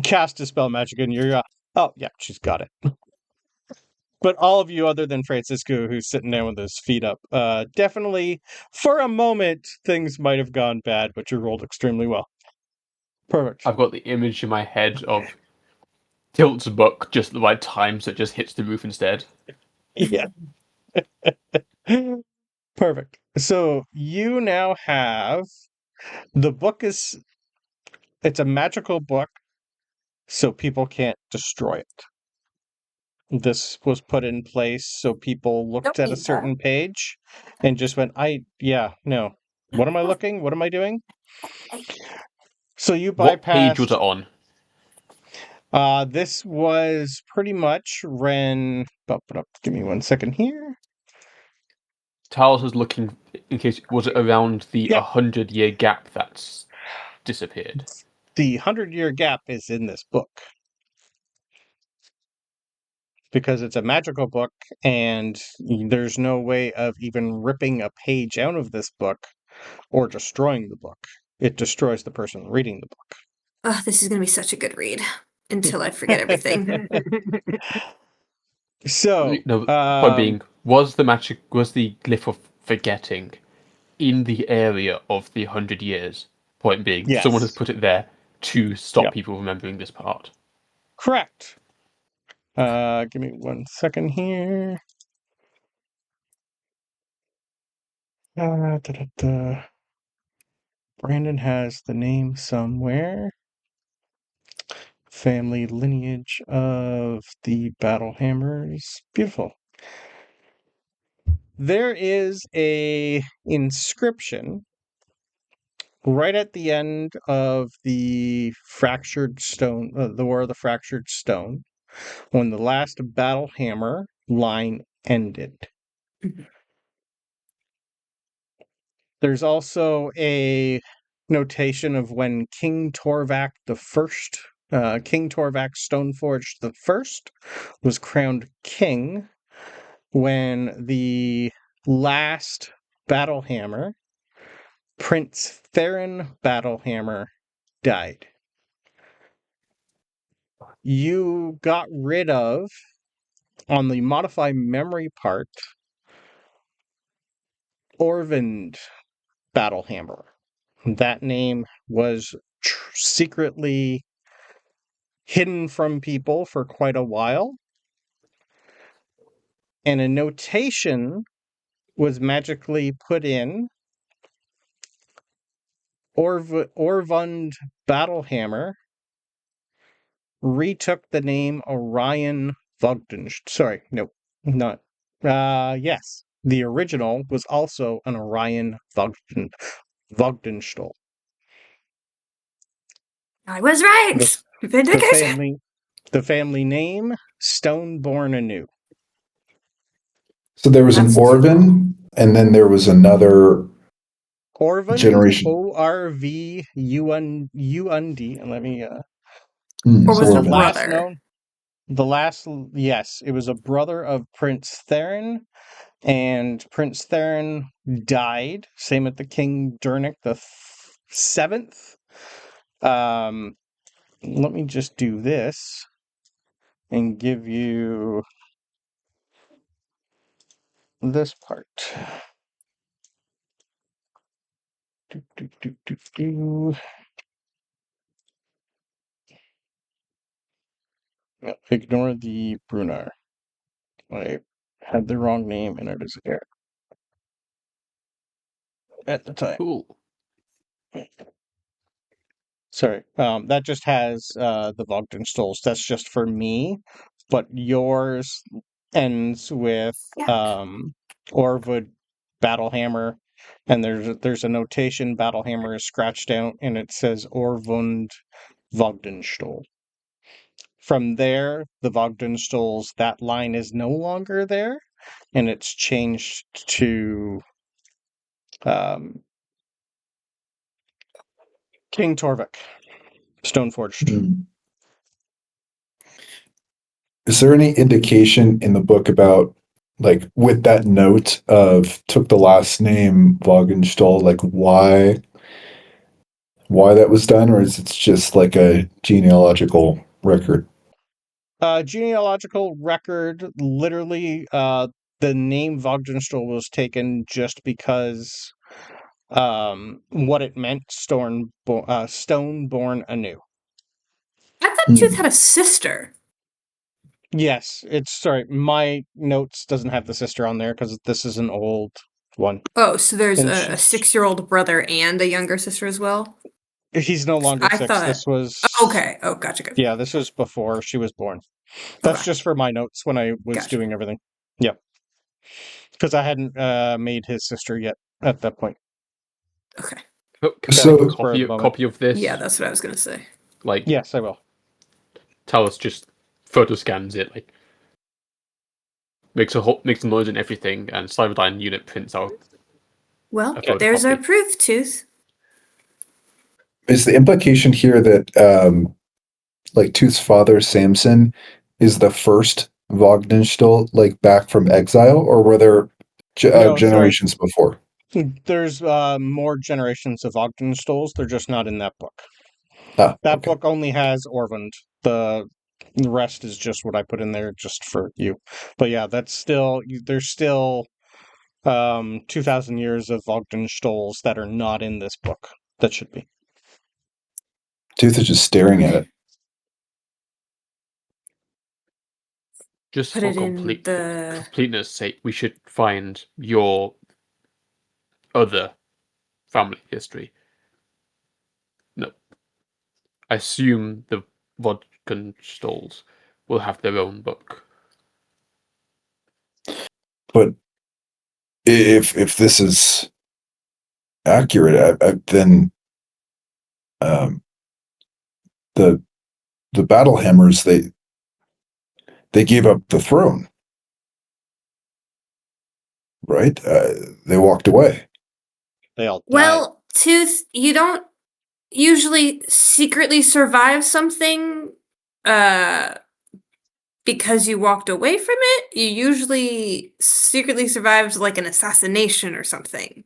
cast Dispel Magic, and you're oh yeah, she's got it. But all of you, other than Francisco, who's sitting there with his feet up, definitely for a moment things might have gone bad, but you rolled extremely well. Perfect. I've got the image in my head of tilts book just at the right time, so it just hits the roof instead. Yeah. Perfect. So you now have the book it's a magical book, so people can't destroy it. This was put in place so people looked at a certain page and just went, no. What am I looking? What am I doing? So you What page was bypassed. it on? This was pretty much Ren. Give me 1 second here. Talos was looking in case was it around the Yep. 100-year gap that's disappeared. The 100-year gap is in this book because it's a magical book, and there's no way of even ripping a page out of this book or destroying the book. It destroys the person reading the book. Oh, this is gonna be such a good read until I forget everything. So, No, point being, was the glyph of forgetting in the area of the 100 years? Point being, yes. someone has put it there to stop Yep. people remembering this part. Correct. Give me 1 second here. Brandon has the name somewhere. Family lineage of the Battlehammers. Beautiful. There is a inscription right at the end of the Fractured Stone, the War of the Fractured Stone, when the last Battlehammer line ended. There's also a notation of when King Torvak the First, King Torvak Stoneforged the First, was crowned king when the last Battlehammer, Prince Theron Battlehammer, died. You got rid of, on the modify memory part, Orvind Battlehammer. That name was secretly hidden from people for quite a while. And a notation was magically put in. Orvund Battlehammer retook the name Orion Vogdenst. Sorry, no, not. Yes, the original was also an Orion Vogdenstol. I was right. The Vindication. family name, Stoneborn anew. So there was That's an Orvin, and then there was another Orvund, generation. Orvund, and let me Or was so it a Orvin. brother? Yes, it was a brother of Prince Theron, and Prince Theron died. Same with the King Dernic the Seventh. Let me just do this and give you this part. No, ignore the Brunar. I had the wrong name in it as heir at the time. Cool. Sorry, that just has the Vogdenstols. That's just for me, but yours ends with Orvud Battlehammer, and there's a notation. Battlehammer is scratched out, and it says Orvund Vogdenstol. From there, the Vogdenstols, that line is no longer there, and it's changed to King Torvik, Stoneforged. Is there any indication in the book about, like, with that note of took the last name Wagenstall, like why that was done, or is it just like a genealogical record? Genealogical record, literally, the name Vogdenstol was taken just because what it meant, Stoneborn anew. I thought Tooth had a sister. Yes, sorry, my notes doesn't have the sister on there because this is an old one. Oh, so there's And a 6-year-old brother and a younger sister as well? He's no longer I 6. thought... This was... Okay. Oh, gotcha. Yeah, this was before she was born. That's just for my notes when I was doing everything. Yep. Because I hadn't made his sister yet at that point. Okay. Can I get a copy of this? Yeah, that's what I was going to say. Like, yes, I will. Talos just photo scans it, like makes a noise and everything, and Cyberdyne unit prints out. Well, there's our proof, Tooth. Is the implication here that like Tooth's father Samson is the first Vogdenstall, like back from exile, or were there generations before? There's more generations of Vogdenstols. They're just not in that book. That book only has Orvund. The rest is just what I put in there just for you. But yeah, there's still 2,000 years of Vogdenstols that are not in this book that should be. Tooth is just staring at it. Just for completeness sake, we should find your other family history. No. I assume the Vogdenstols will have their own book. But if this is accurate, then the Battlehammers, they gave up the throne, right? They walked away. They all died. Well, Tooth, you don't usually secretly survive something because you walked away from it. You usually secretly survived like an assassination or something.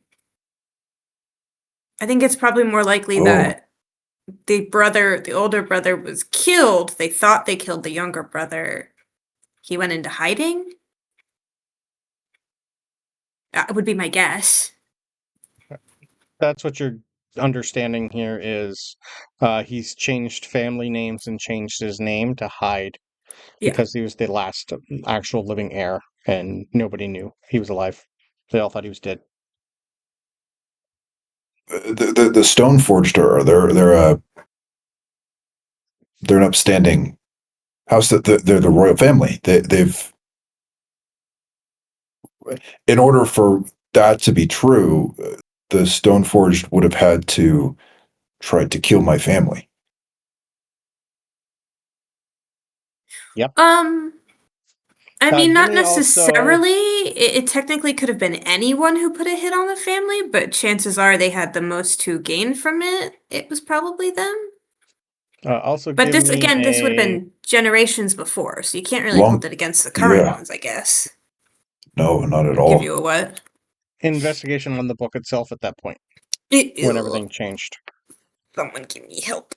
I think it's probably more likely that the older brother was killed. They thought they killed the younger brother. He went into hiding? That would be my guess. That's what you're understanding here is he's changed family names and changed his name to hide because he was the last actual living heir and nobody knew he was alive. They all thought he was dead. The Stoneforged they're an upstanding house. They're the royal family. They've, in order for that to be true, the Stoneforged would have had to try to kill my family. I mean, not Give me also- necessarily. It technically could have been anyone who put a hit on the family, but chances are they had the most to gain from it. It was probably them. Also, But give this me again, this would have a- been generations before, so you can't really Long- hold it against the current yeah. ones, I guess. No, not at Give all. you a what? investigation on the book itself at that point when everything changed. Someone give me help.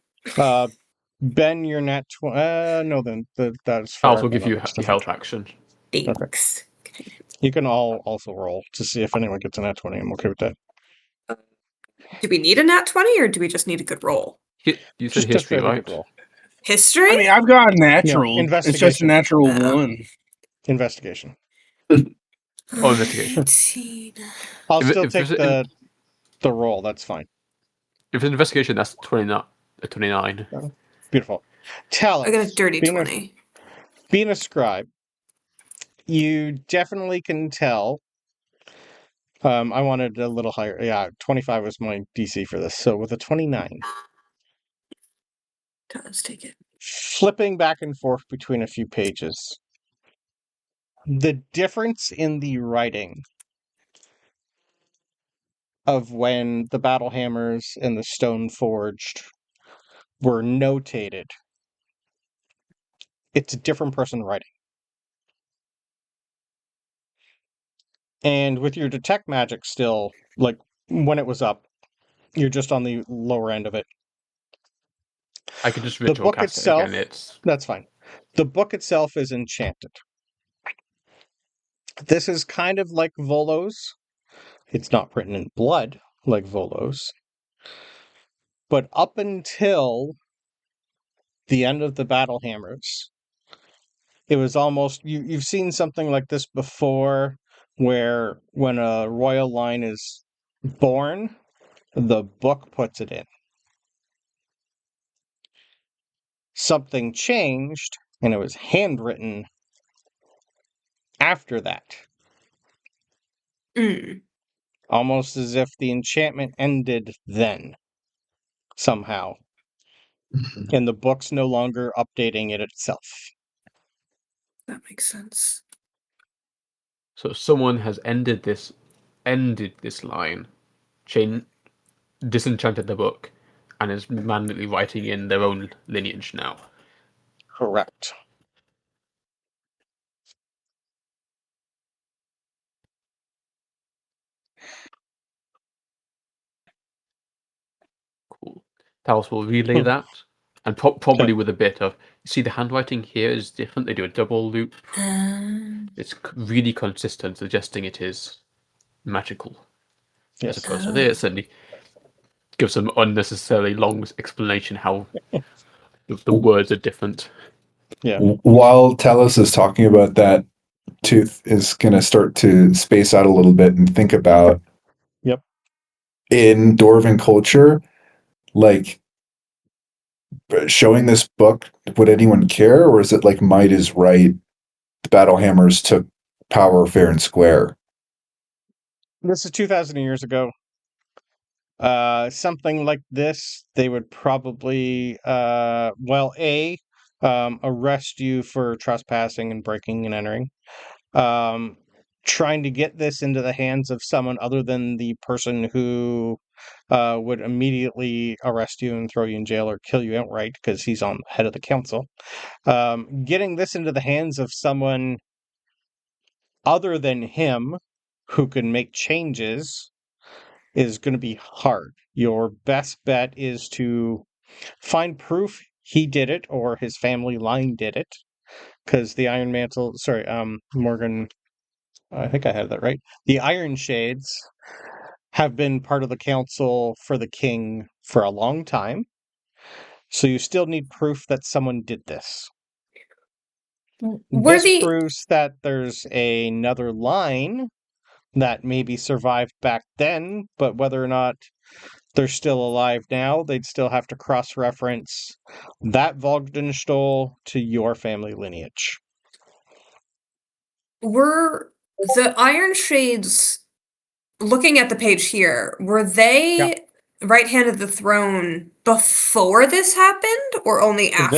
Ben, you're not. No, then that's. I'll also give you your help action. Thanks. You can all also roll to see if anyone gets a nat 20. I'm okay with that. Do we need a nat 20 or do we just need a good roll? You said Just history, a good right? roll. History? I mean, I've got a natural. No, it's just a investigation. natural Oh. 1. Investigation. Oh, investigation. 18. I'll If still if take it's the roll. That's fine. If it's an investigation, that's 29. Beautiful. Talos. I got a dirty being 20. Being a scribe, you definitely can tell. I wanted a little higher. Yeah, 25 was my DC for this. So with a 29, Let's take it. flipping back and forth between a few pages, the difference in the writing of when the battle hammers and the stone forged were notated, it's a different person writing. And with your detect magic still, like when it was up, you're just on the lower end of it. I could just The ritual book cast itself, it again. that's fine. The book itself is enchanted. This is kind of like Volo's. It's not written in blood like Volo's. But up until the end of the battle hammers, it was almost you've seen something like this before, where when a royal line is born, the book puts it in. Something changed, and it was handwritten after that. Almost as if the enchantment ended then, somehow. And the book's no longer updating it itself. That makes sense. So someone has ended this line, disenchanted the book, and is manually writing in their own lineage now. Correct. Cool. Talos will relay that, and probably with a bit of, you see the handwriting here is different. They do a double loop. It's really consistent, suggesting it is magical. Yes. As opposed to this, and he gives some unnecessarily long explanation how the words are different. Yeah. While Talos is talking about that, Tooth is going to start to space out a little bit and think about Yep. in Dwarven culture, like showing this book, would anyone care? Or is it like might is right? The battle hammers took power fair and square. This is 2,000 years ago. Something like this, they would probably, arrest you for trespassing and breaking and entering. Trying to get this into the hands of someone other than the person who would immediately arrest you and throw you in jail or kill you outright because he's on the head of the council. Getting this into the hands of someone other than him who can make changes is going to be hard. Your best bet is to find proof he did it or his family line did it, because the Iron Mantle, Morgan, I think I had that right. The Iron Shades have been part of the council for the king for a long time, so you still need proof that someone did this. This proves that there's another line that maybe survived back then, but whether or not they're still alive now, they'd still have to cross-reference that Vogdenstol to your family lineage. Were the Iron Shades looking at the page here, were they right hand of the throne before this happened, or only after?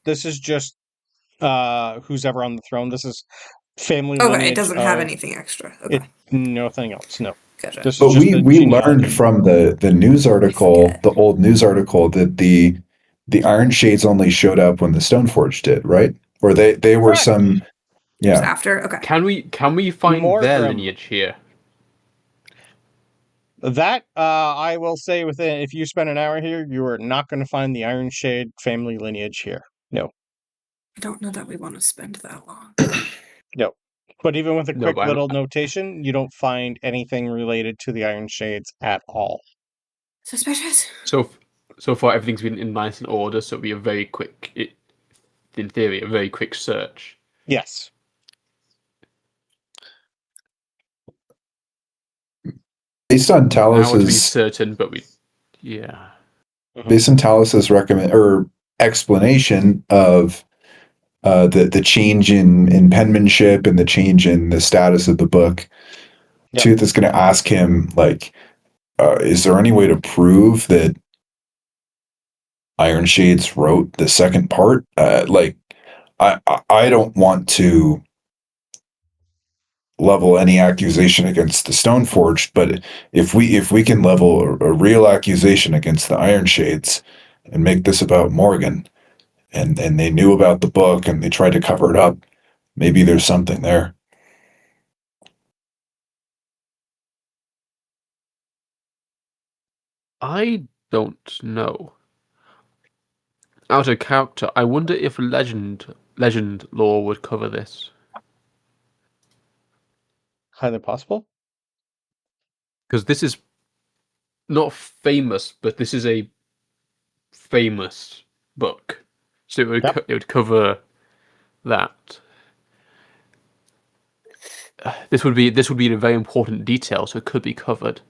This is just who's ever on the throne. This is family Okay, lineage. it doesn't have anything extra. Okay, nothing else. No. gotcha. This is But just we the learned genealogy. from the news article, forget. the old news article, that the Iron Shades only showed up when the Stoneforge did, right? Or they were Correct. some. It was Yeah. after. Okay. Can we find their Morgrim. lineage here? That I will say, within if you spend an hour here, you are not going to find the Iron Shade family lineage here. No. I don't know that we want to spend that long. No. But even with a No, quick but little notation, you don't find anything related to the Iron Shades at all. Suspicious. So far, everything's been in nice and order, so it'll be a very quick, in theory, a very quick search. Yes. Based on Now to be Talos's certain, but yeah. based on Talos's explanation of the change in penmanship and the change in the status of the book, Yep. Tooth is going to ask him, like, is there any way to prove that Iron Shades wrote the second part? Like, I don't want to level any accusation against the Stoneforged, but if we can level a real accusation against the Iron Shades and make this about Morgan, and they knew about the book and they tried to cover it up, maybe there's something there. I don't know. Out of character, I wonder if legend lore would cover this. Highly possible. Because this is not famous, but this is a famous book, so it would cover that. This would be a very important detail, so it could be covered.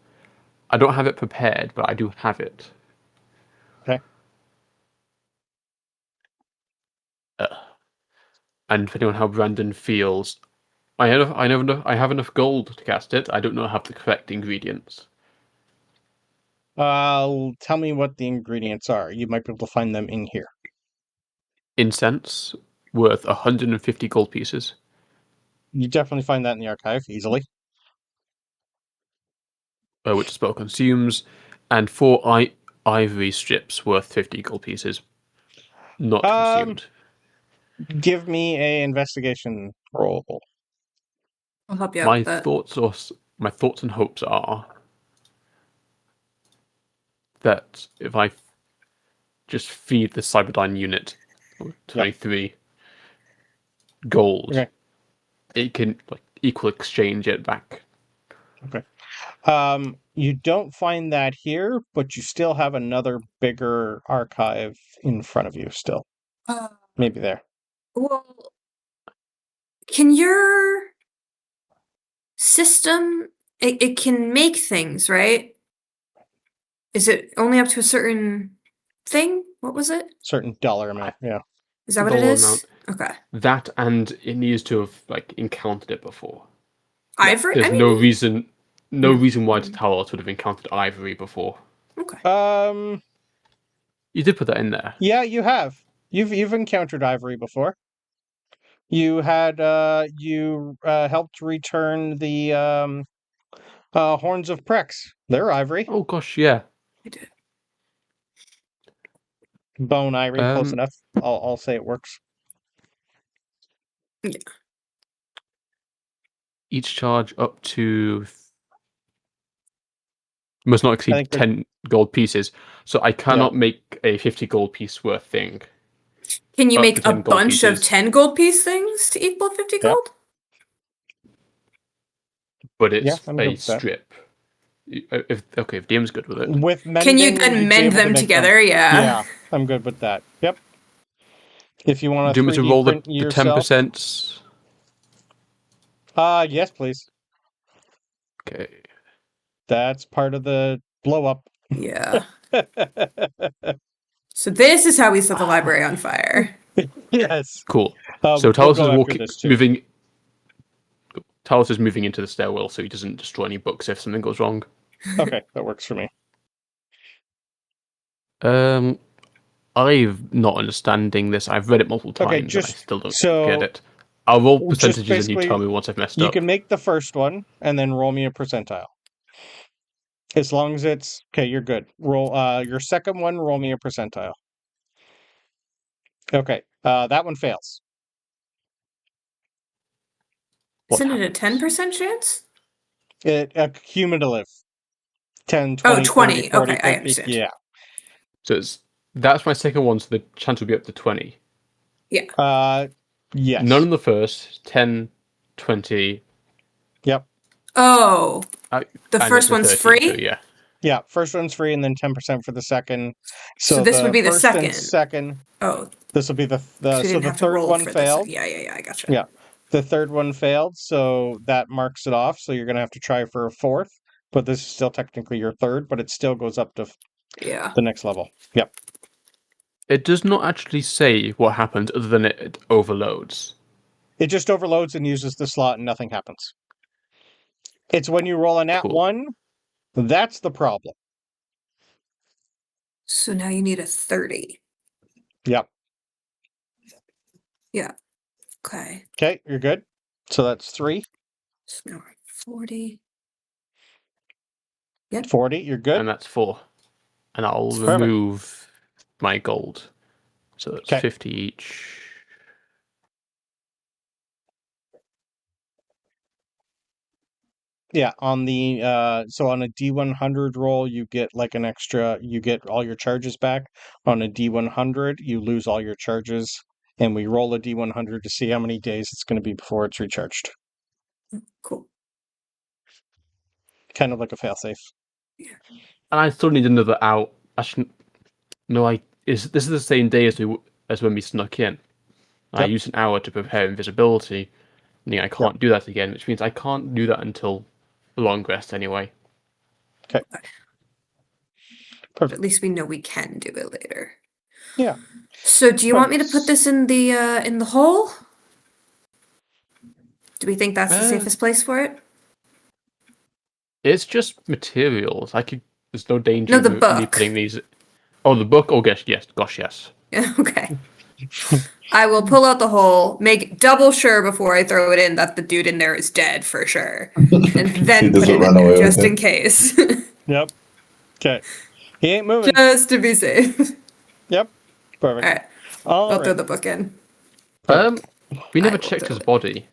I don't have it prepared, but I do have it. Okay. And depending on how Brandon feels, I have enough gold to cast it. I don't know have the correct ingredients. Tell me what the ingredients are. You might be able to find them in here. Incense, worth 150 gold pieces. You definitely find that in the archive easily. Which the spell consumes, and 4 ivory strips worth 50 gold pieces. Not consumed. Give me a investigation roll. I'll help you out My with that. thoughts and hopes are that if I just feed the Cyberdyne unit 23 gold, Okay. it can equal exchange it back. Okay. You don't find that here, but you still have another bigger archive in front of you still. Maybe there. Well, can your system, it can make things, right? Is it only up to a certain thing? What was it? Certain dollar amount, yeah. Is that what it Dollar is? amount. Okay. That, and it needs to have encountered it before. Ivory? There's I mean, no reason why Talos would have encountered ivory before. Okay. You did put that in there. Yeah, you have. You've encountered ivory before. You had you helped return the horns of Prex. They're ivory. Oh gosh, yeah. I did. Bone ivory, close enough. I'll say it works. Yeah. Each charge up to must not exceed 10 gold pieces. So I cannot make a 50 gold piece worth thing. Can you Up make to a 10 gold bunch of pieces. 10 gold piece things to equal 50 gold? But it's I'm good a with that. strip. If DM's good with it. With mending, Can you you'd then be mend able to them make together? Yeah. Yeah, I'm good with that. Yep. If you want Do to you want me to 3D roll the print yourself, 10%? yes, please. Okay. That's part of the blow up. Yeah. So this is how we set the library on fire. Yes. Cool. So So Talos is Talos is moving into the stairwell so he doesn't destroy any books if something goes wrong. Okay, that works for me. I'm not understanding this. I've read it multiple times and I still don't get it. I'll roll percentages and you tell me once I've messed up. You can make the first one and then roll me a percentile. As long as it's okay, you're good. Roll your second one, roll me a percentile. Okay, that one fails. Isn't it a 10% chance? Cumulative. 10, 20, 20. 30, 40, Okay, I 50. understand. Yeah. So that's my second one, so the chance will be up to 20. Yeah. Yes. None of the first, 10, 20. Yep. Oh. The first one's 13, free? So yeah. Yeah, first one's free and then 10% for the second. So this would be the first second. And second. Oh. This will be the so the third one failed. Yeah, I gotcha. Yeah. The third one failed, so that marks it off. So you're going to have to try for a fourth, but this is still technically your third, but it still goes up to the next level. Yep. It does not actually say what happens other than it overloads. It just overloads and uses the slot and nothing happens. It's when you roll a nat 1, that's the problem. So now you need a 30. Yep. Yeah. Okay. Okay, you're good. So that's 3. So now we're at 40. Yep. 40, you're good. And that's 4. And I'll remove my gold. So that's 50 each. Yeah, on the so on a D100 roll, you get like an extra. You get all your charges back. On a D100, you lose all your charges, and we roll a D100 to see how many days it's going to be before it's recharged. Cool. Kind of like a failsafe. Yeah. And I still need another out. Actually, no, this is the same day as when we snuck in. I used an hour to prepare invisibility, meaning I can't do that again, which means I can't do that until the long rest anyway. Okay. But at least we know we can do it later. Yeah. So do you want me to put this in the hole? Do we think that's the safest place for it? It's just materials. There's no danger No, the of book. me putting these. Oh, the book? Oh, gosh, yes. Okay. I will pull out the hole, make double sure before I throw it in that the dude in there is dead for sure, and then put it in there just in case. Yep. Okay. He ain't moving. Just to be safe. Yep. Perfect. All right. I'll throw the book in. We never checked his body.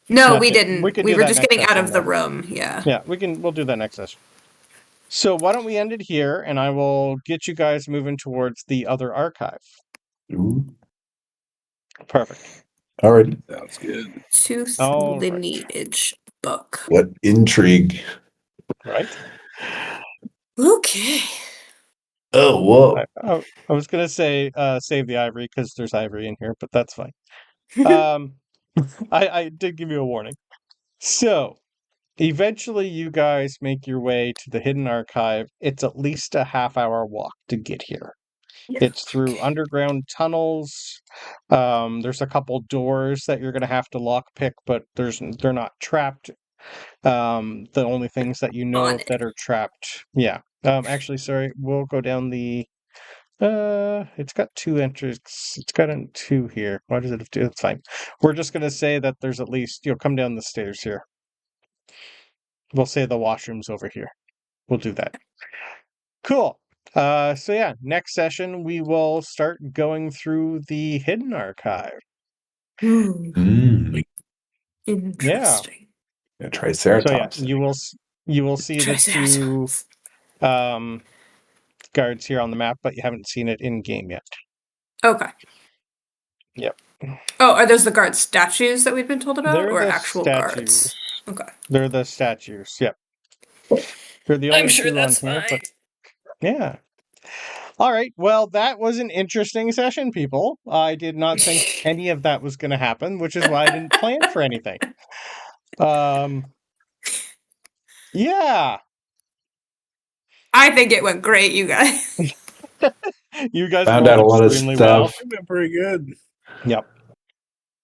No, we didn't. We were just getting out of the then. room. Yeah. Yeah, we'll do that next session. So why don't we end it here, and I will get you guys moving towards the other archive. Ooh. Perfect. All right. Sounds good. Tooth lineage book. What intrigue. Right. Okay. Oh, whoa. I was going to say save the ivory because there's ivory in here, but that's fine. I did give you a warning. So, eventually you guys make your way to the hidden archive. It's at least a half-hour walk to get here. It's through underground tunnels. There's a couple doors that you're going to have to lockpick, but they're not trapped. The only things that you know that are trapped. Yeah. Actually, sorry, we'll go down the. It's got 2 entries. It's got 2 here. Why does it have 2? It's fine. We're just going to say that there's at least. You'll come down the stairs here. We'll say the washroom's over here. We'll do that. Cool. So yeah, next session we will start going through the hidden archive. Mm. Interesting. Yeah, Triceratops. So yeah, you will see the 2 guards here on the map, but you haven't seen it in game yet. Okay. Yep. Oh, are those the guard statues that we've been told about, or the actual statues. guards? Okay. They're the statues. Yep. They're the only I'm sure 2 that's on here, fine. but yeah. All right. Well, that was an interesting session, people. I did not think any of that was going to happen, which is why I didn't plan for anything. Yeah. I think it went great, you guys. You guys found out a lot of extremely stuff. well. It went pretty good. Yep.